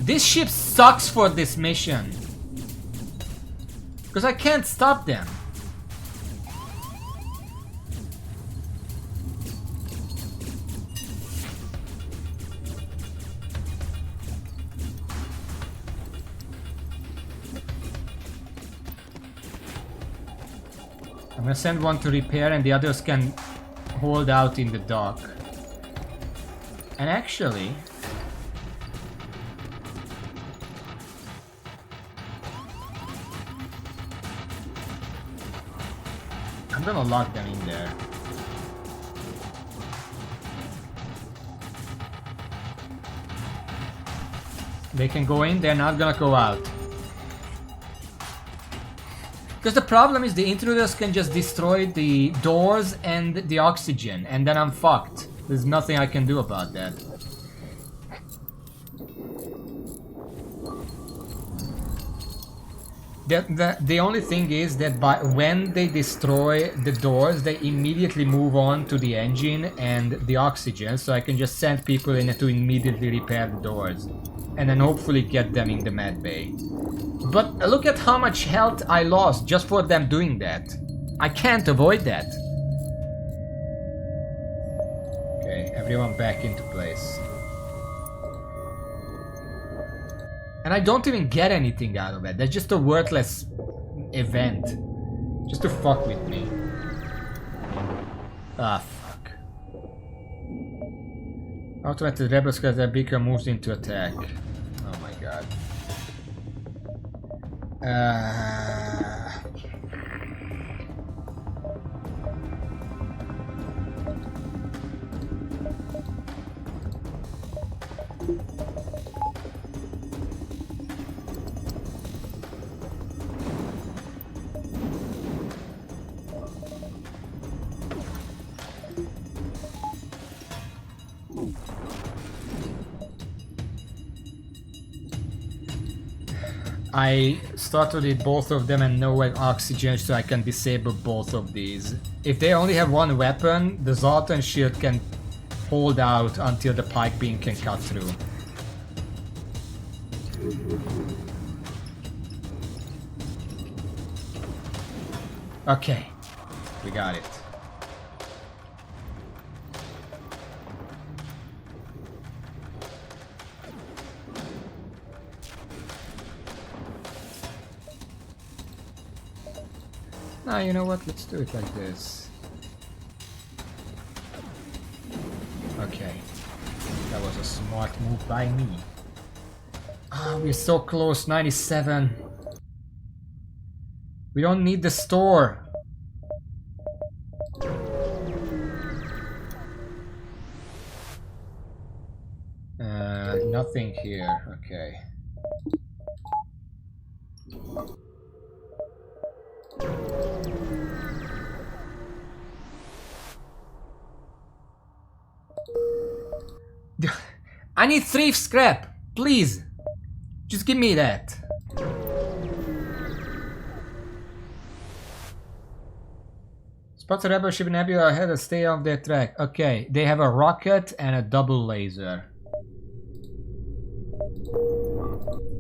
This ship sucks for this mission. Because I can't stop them. I'm gonna send one to repair and the others can hold out in the dock. And actually... I'm gonna lock them in there. They can go in, they're not gonna go out. Because the problem is the intruders can just destroy the doors and the oxygen, and then I'm fucked. There's nothing I can do about that. The only thing is that when they destroy the doors, they immediately move on to the engine and the oxygen, so I can just send people in to immediately repair the doors. And then hopefully get them in the med bay. But look at how much health I lost just for them doing that. I can't avoid that. Okay, everyone back into place. And I don't even get anything out of it. That's just a worthless event. Just to fuck with me. Ah, fuck. Automated rebels because their beaker moves into attack. Oh my god. I started with both of them and no oxygen, so I can disable both of these. If they only have one weapon, the Zoltan shield can hold out until the pike beam can cut through. Okay, we got it. Ah, you know what? Let's do it like this. Okay. That was a smart move by me. Ah, we're so close. 97. We don't need the store. Nothing here. Okay. I need 3 scrap, please. Just give me that. Spots a rebel ship Nebula ahead and stay off their track. Okay, they have a rocket and a double laser.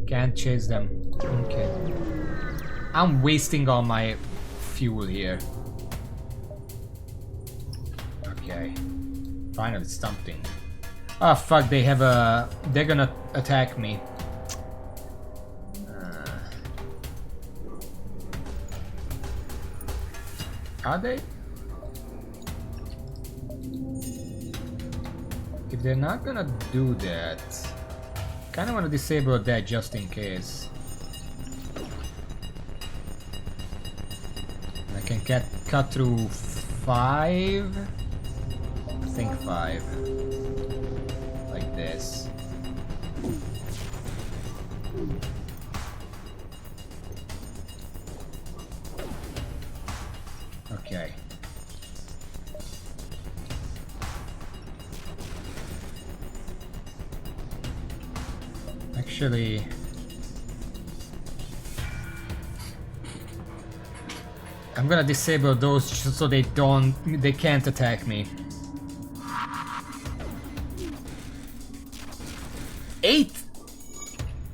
Can't chase them. Okay. I'm wasting all my fuel here. Okay. Finally something. Oh fuck, they have a... They're gonna attack me. Are they? If they're not gonna do that, kinda wanna disable that just in case. I can cut through 5? I think 5. Like this. Okay. Actually, I'm gonna disable those so they can't attack me. 8?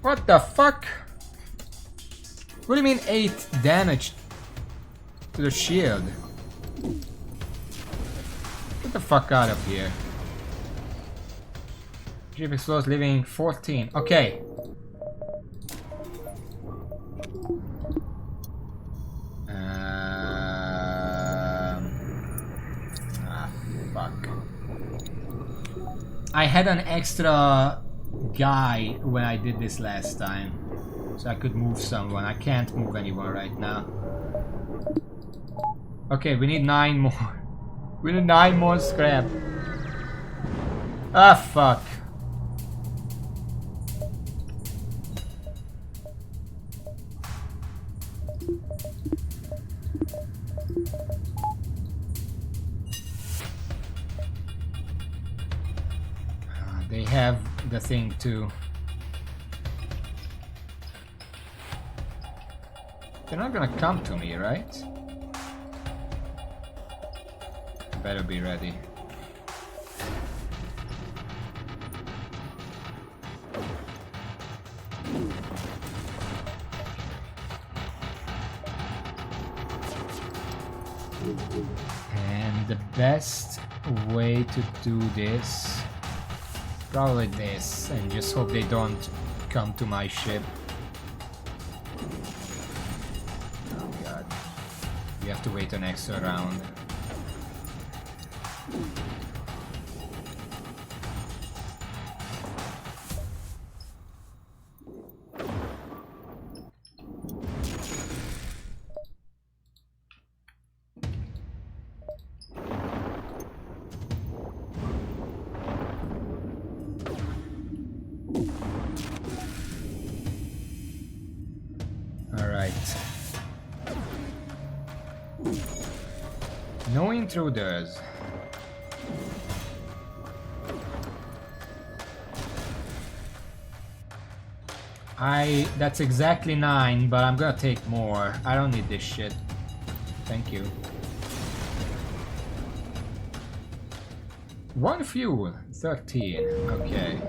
What the fuck? What do you mean 8 damage to the shield? Get the fuck out of here. Ship explodes, leaving 14. Okay. Fuck. I had an extra guy when I did this last time, so I could move someone. I can't move anyone right now. Okay, we need 9 more. We need 9 more scrap. Ah, fuck. They have the thing too. They're not gonna come to me, right? Better be ready. And the best way to do this, probably this, and just hope they don't come to my ship. Oh god. We have to wait an extra round. No intruders. That's exactly 9, but I'm gonna take more. I don't need this shit. Thank you. 1 fuel, 13. Okay.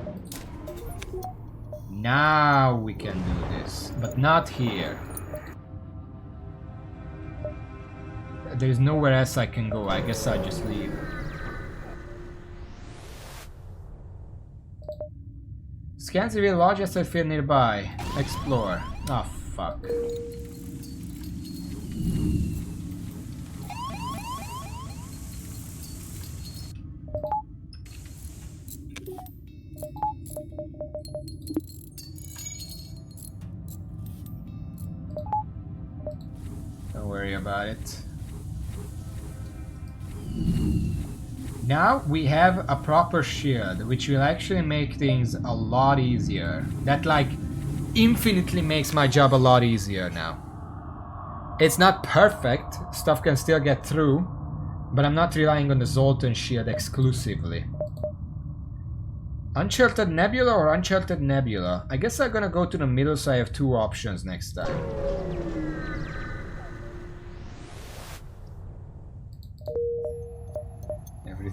Now we can do this, but not here. There's nowhere else I can go. I guess I'll just leave. Scan civil large asset field nearby. Explore. Oh fuck. Don't worry about it. Now we have a proper shield, which will actually make things a lot easier. That like infinitely makes my job a lot easier now. It's not perfect, stuff can still get through, but I'm not relying on the Zoltan shield exclusively. Uncharted Nebula or Uncharted Nebula? I guess I'm gonna go to the middle so I have 2 options next time.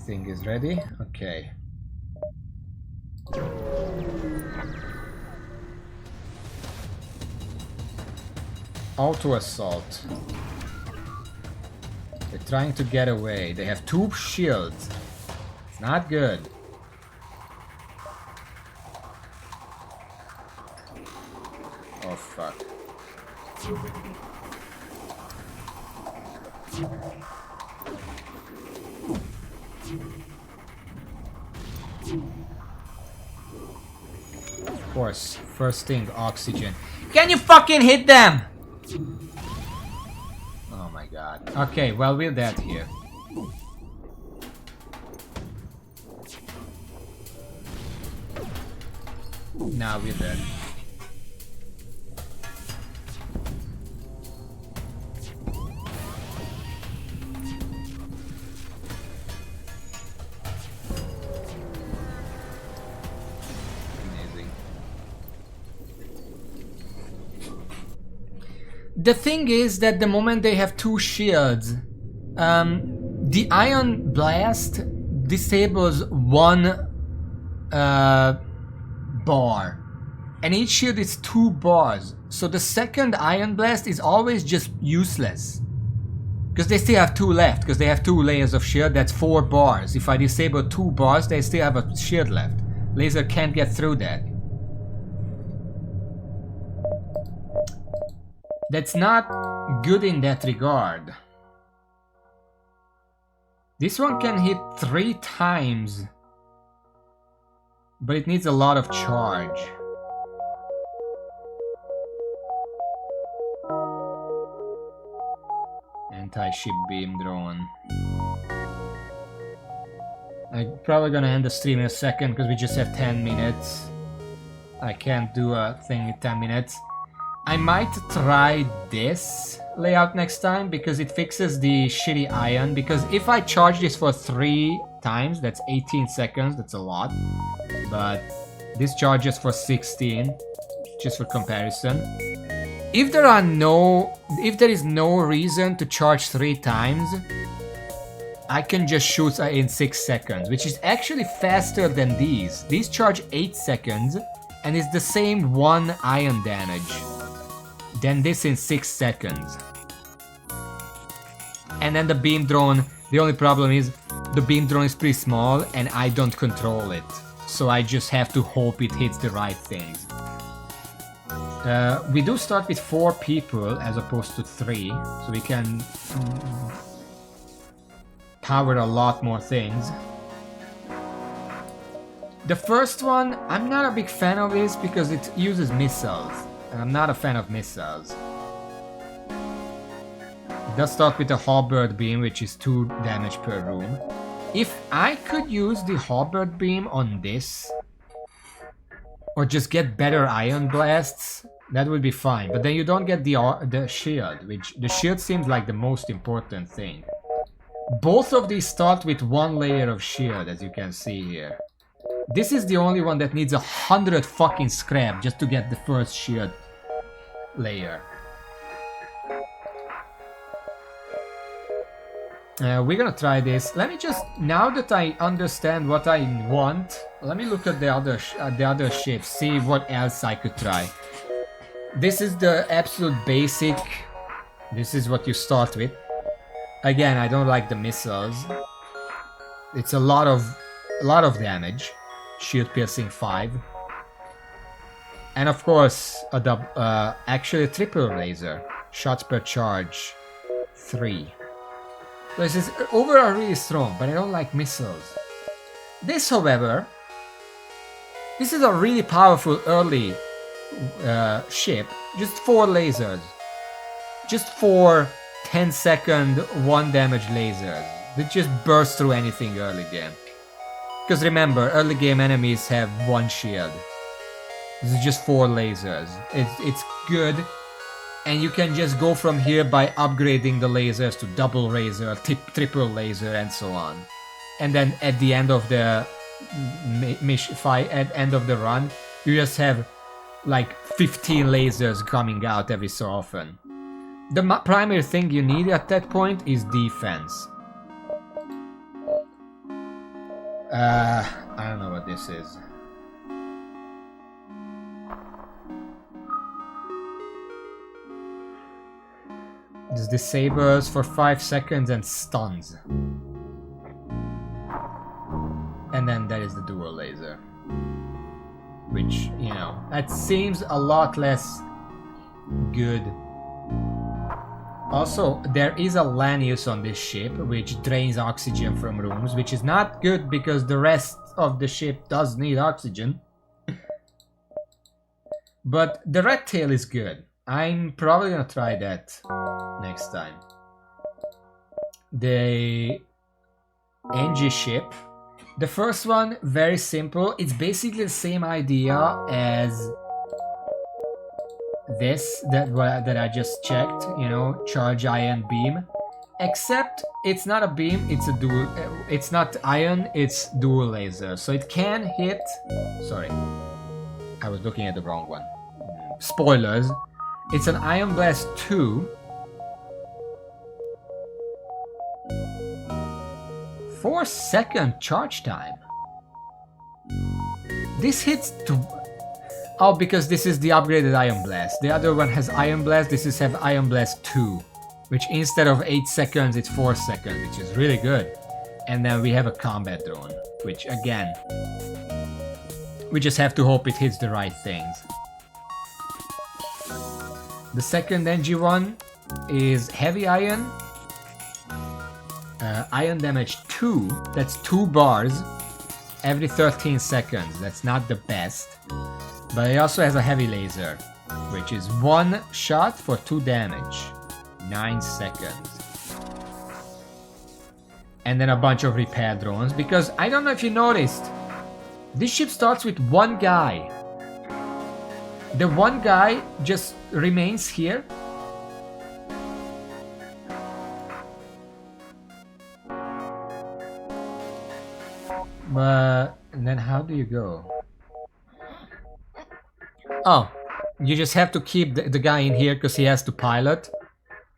Everything is ready. Okay. Auto assault. They're trying to get away. They have 2 shields. It's not good. Oh fuck. Of course, first thing, oxygen. Can you fucking hit them? Oh my god. Okay, well, we're dead here. Now we're dead. The thing is that the moment they have 2 shields, the Ion Blast disables 1 bar. And each shield is 2 bars. So the second Ion Blast is always just useless. Because they still have 2 left, because they have 2 layers of shield, that's 4 bars. If I disable 2 bars, they still have a shield left. Laser can't get through that. That's not good in that regard. This one can hit 3 times, but it needs a lot of charge. Anti-ship beam drone. I'm probably gonna end the stream in a second because we just have 10 minutes. I can't do a thing in 10 minutes. I might try this layout next time because it fixes the shitty ion. Because if I charge this for 3 times, that's 18 seconds, that's a lot. But this charges for 16, just for comparison. If there is no reason to charge 3 times, I can just shoot in 6 seconds, which is actually faster than these. These charge 8 seconds and it's the same 1 ion damage. Then this in 6 seconds. And then the beam drone, the only problem is the beam drone is pretty small and I don't control it. So I just have to hope it hits the right things. We do start with 4 people as opposed to 3, so we can power a lot more things. The first one, I'm not a big fan of this because it uses missiles. And I'm not a fan of missiles. It does start with a halberd beam, which is 2 damage per room. If I could use the halberd beam on this, or just get better ion blasts, that would be fine. But then you don't get the shield, which the shield seems like the most important thing. Both of these start with 1 layer of shield, as you can see here. This is the only one that needs 100 fucking scrap just to get the first shield layer. We're gonna try this. Let me just, now that I understand what I want, let me look at the other ships, see what else I could try. This is the absolute basic. This is what you start with. Again, I don't like the missiles. It's a lot of damage. Shield piercing 5. And of course, actually a triple laser. Shots per charge 3. This is overall really strong, but I don't like missiles. This, however, this is a really powerful early ship. Just 4 lasers. Just 4 10-second 1 damage lasers. They just burst through anything early game. Because remember, early game enemies have 1 shield. This is just 4 lasers. It's good. And you can just go from here by upgrading the lasers to double laser, triple laser, and so on. And then at the end of the end of the run, you just have like 15 lasers coming out every so often. The primary thing you need at that point is defense. I don't know what this is. This disables for 5 seconds and stuns. And then there is the dual laser. Which, you know, that seems a lot less good. Also, there is a Lanius on this ship, which drains oxygen from rooms, which is not good because the rest of the ship does need oxygen. But the red tail is good. I'm probably gonna try that next time. The NG ship. The first one, very simple. It's basically the same idea as this that I just checked, you know, charge ion beam, except it's not a beam, it's a dual, it's not ion, it's dual laser, so it can hit. Sorry, I was looking at the wrong one. Spoilers. It's an Ion Blast 2. 4-second charge time. This hits oh, because this is the upgraded Ion Blast. The other one has Ion Blast, this is have Ion Blast 2. Which instead of 8 seconds, it's 4 seconds, which is really good. And then we have a combat drone, which again, we just have to hope it hits the right things. The second NG one is Heavy Ion. Ion damage 2, that's 2 bars every 13 seconds. That's not the best. But it also has a heavy laser, which is 1 shot for 2 damage. 9 seconds. And then a bunch of repair drones, because I don't know if you noticed, this ship starts with 1 guy. The 1 guy just remains here. But and then how do you go? Oh, you just have to keep the guy in here because he has to pilot,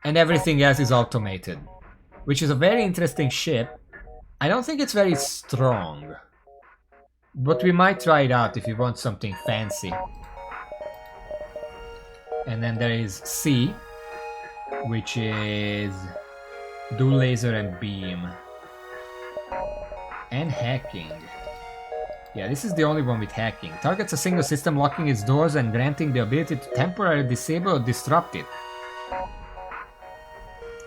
and everything else is automated, which is a very interesting ship. I don't think it's very strong, but we might try it out if you want something fancy. And then there is C, which is dual laser and beam. And hacking. Yeah, this is the only one with hacking. Targets a single system, locking its doors and granting the ability to temporarily disable or disrupt it.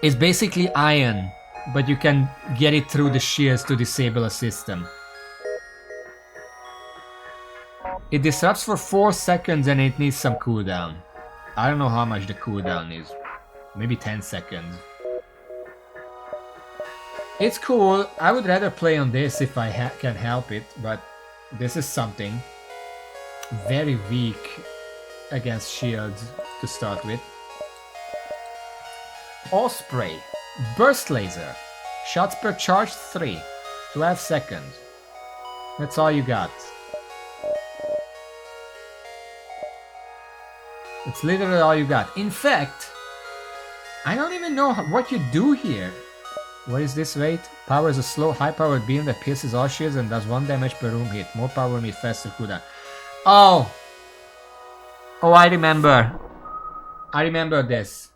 It's basically iron, but you can get it through the shears to disable a system. It disrupts for 4 seconds and it needs some cooldown. I don't know how much the cooldown is. Maybe 10 seconds. It's cool. I would rather play on this if I can help it, but this is something very weak against shields to start with. Osprey. Burst laser. Shots per charge 3. 12 seconds. That's all you got. It's literally all you got. In fact, I don't even know what you do here. What is this rate? Powers a slow, high-powered beam that pierces all shields and does 1 damage per room hit. More power means faster cooldown. Oh! Oh, I remember. I remember this.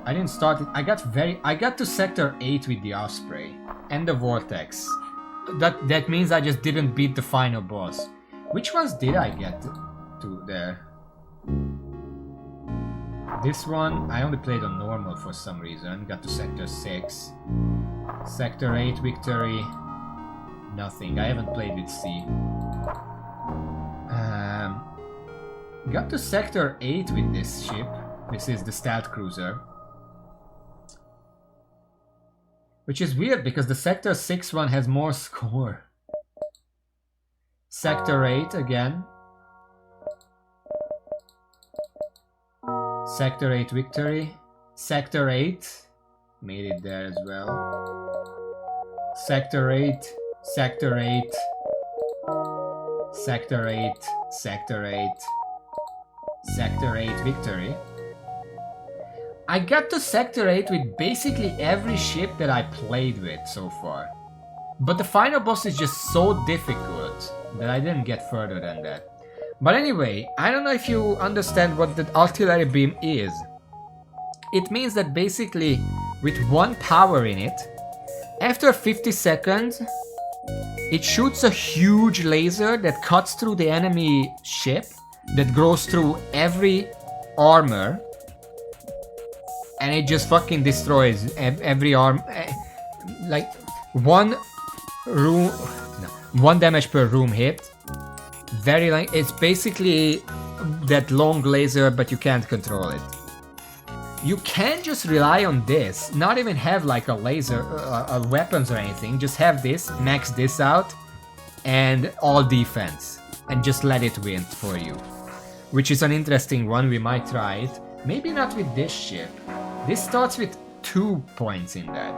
I didn't start it. I got to sector 8 with the Osprey and the Vortex. That means I just didn't beat the final boss. Which ones did I get to there? This one I only played on normal for some reason. Got to sector 6. Sector 8 victory. Nothing. I haven't played with C. Got to sector 8 with this ship. This is the stealth cruiser. Which is weird because the sector 6 one has more score. Sector 8 again. Sector 8 victory. Sector 8. Made it there as well. Sector 8. Sector 8. Sector 8. Sector 8. Sector 8 victory. I got to Sector 8 with basically every ship that I played with so far. But the final boss is just so difficult that I didn't get further than that. But anyway, I don't know if you understand what the artillery beam is. It means that basically with one power in it, after 50 seconds, it shoots a huge laser that cuts through the enemy ship, that goes through every armor, and it just fucking destroys every arm. Like one damage per room hit. Very like it's basically that long laser, but you can't control it. You can't just rely on this, not even have like a laser, weapons or anything, just have this, max this out, and all defense, and just let it win for you. Which is an interesting one, we might try it. Maybe not with this ship. This starts with 2 points in that.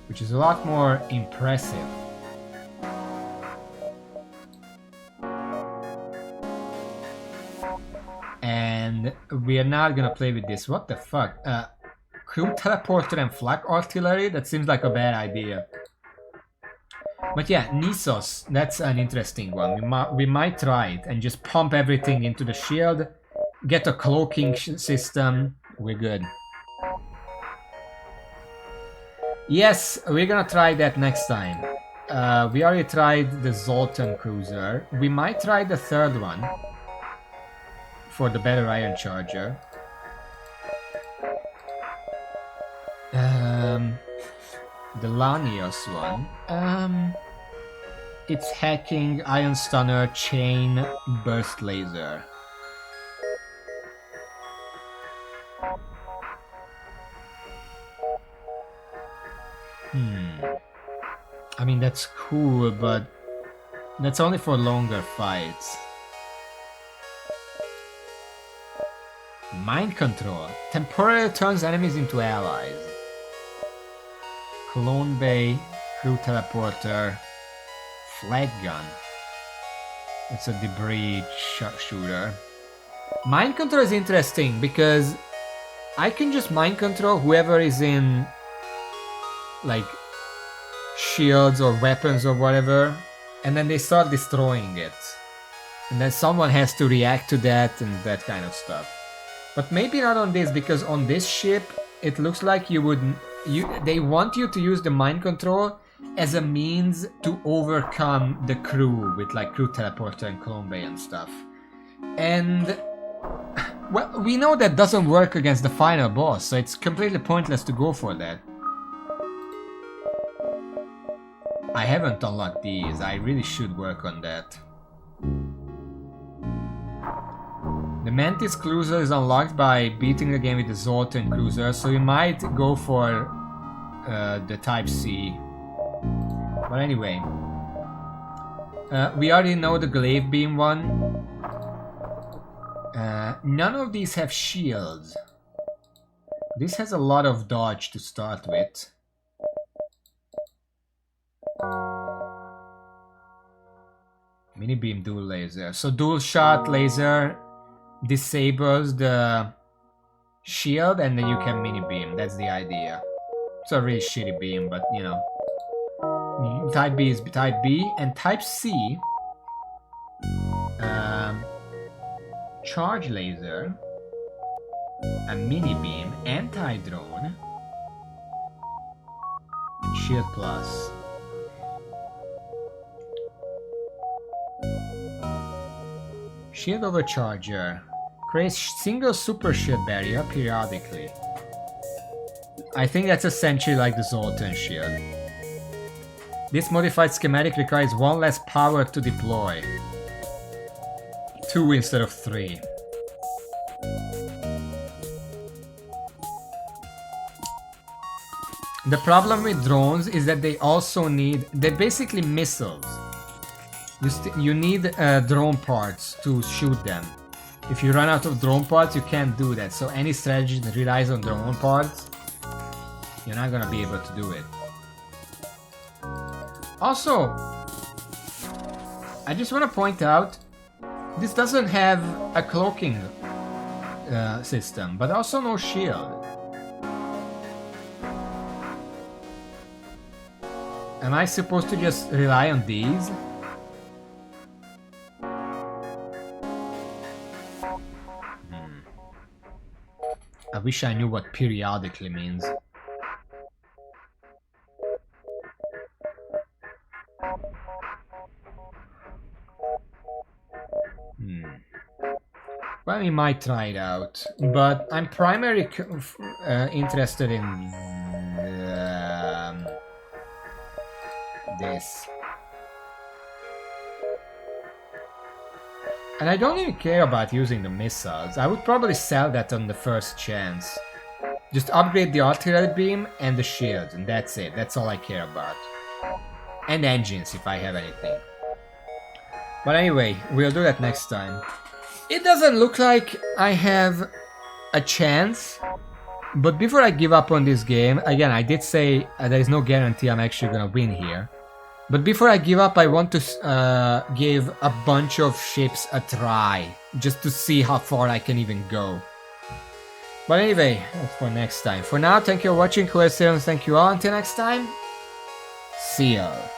Which is a lot more impressive. And we are not gonna play with this. What the fuck? Crew teleporter and flak artillery? That seems like a bad idea. But yeah, Nissos, that's an interesting one. We might try it and just pump everything into the shield. Get a cloaking system. We're good. Yes, we're gonna try that next time. We already tried the Zoltan cruiser. We might try the third one. For the better iron charger. The Lanios one. It's hacking, iron stunner, chain, burst laser. I mean, that's cool, but that's only for longer fights. Mind control. Temporarily turns enemies into allies. Clone Bay, crew teleporter, flag gun. It's a debris shooter. Mind control is interesting because I can just mind control whoever is in like shields or weapons or whatever, and then they start destroying it. And then someone has to react to that and that kind of stuff. But maybe not on this, because on this ship, it looks like they want you to use the mind control as a means to overcome the crew with like crew teleporter and clone bay and stuff. And well, we know that doesn't work against the final boss, so it's completely pointless to go for that. I haven't unlocked these, I really should work on that. The Mantis cruiser is unlocked by beating the game with the Zoltan cruiser, so we might go for the Type C. But anyway, we already know the glaive beam one. None of these have shields. This has a lot of dodge to start with. Mini beam dual laser. So dual shot laser disables the shield and then you can mini beam. That's the idea. It's a really shitty beam, but you know. Type B is Type B, and Type C, charge laser, a mini beam, anti-drone, and shield plus. Shield overcharger. Creates single super shield barrier periodically. I think that's essentially like the Zoltan shield. This modified schematic requires 1 less power to deploy. 2 instead of 3. The problem with drones is that they also need... They're basically missiles. You need drone parts to shoot them. If you run out of drone parts, you can't do that. So any strategy that relies on drone parts, you're not gonna be able to do it. Also, I just want to point out This doesn't have a cloaking system, but also no shield. Am I supposed to just rely on these? I wish I knew what periodically means. Well, we might try it out, but I'm primarily interested in this. And I don't even care about using the missiles. I would probably sell that on the first chance. Just upgrade the artillery beam and the shield, and that's it. That's all I care about. And engines, if I have anything. But anyway, we'll do that next time. It doesn't look like I have a chance. But before I give up on this game, again, I did say there is no guarantee I'm actually gonna win here. But before I give up, I want to give a bunch of ships a try, just to see how far I can even go. But anyway, that's for next time. For now, thank you for watching, thank you all, until next time, see ya.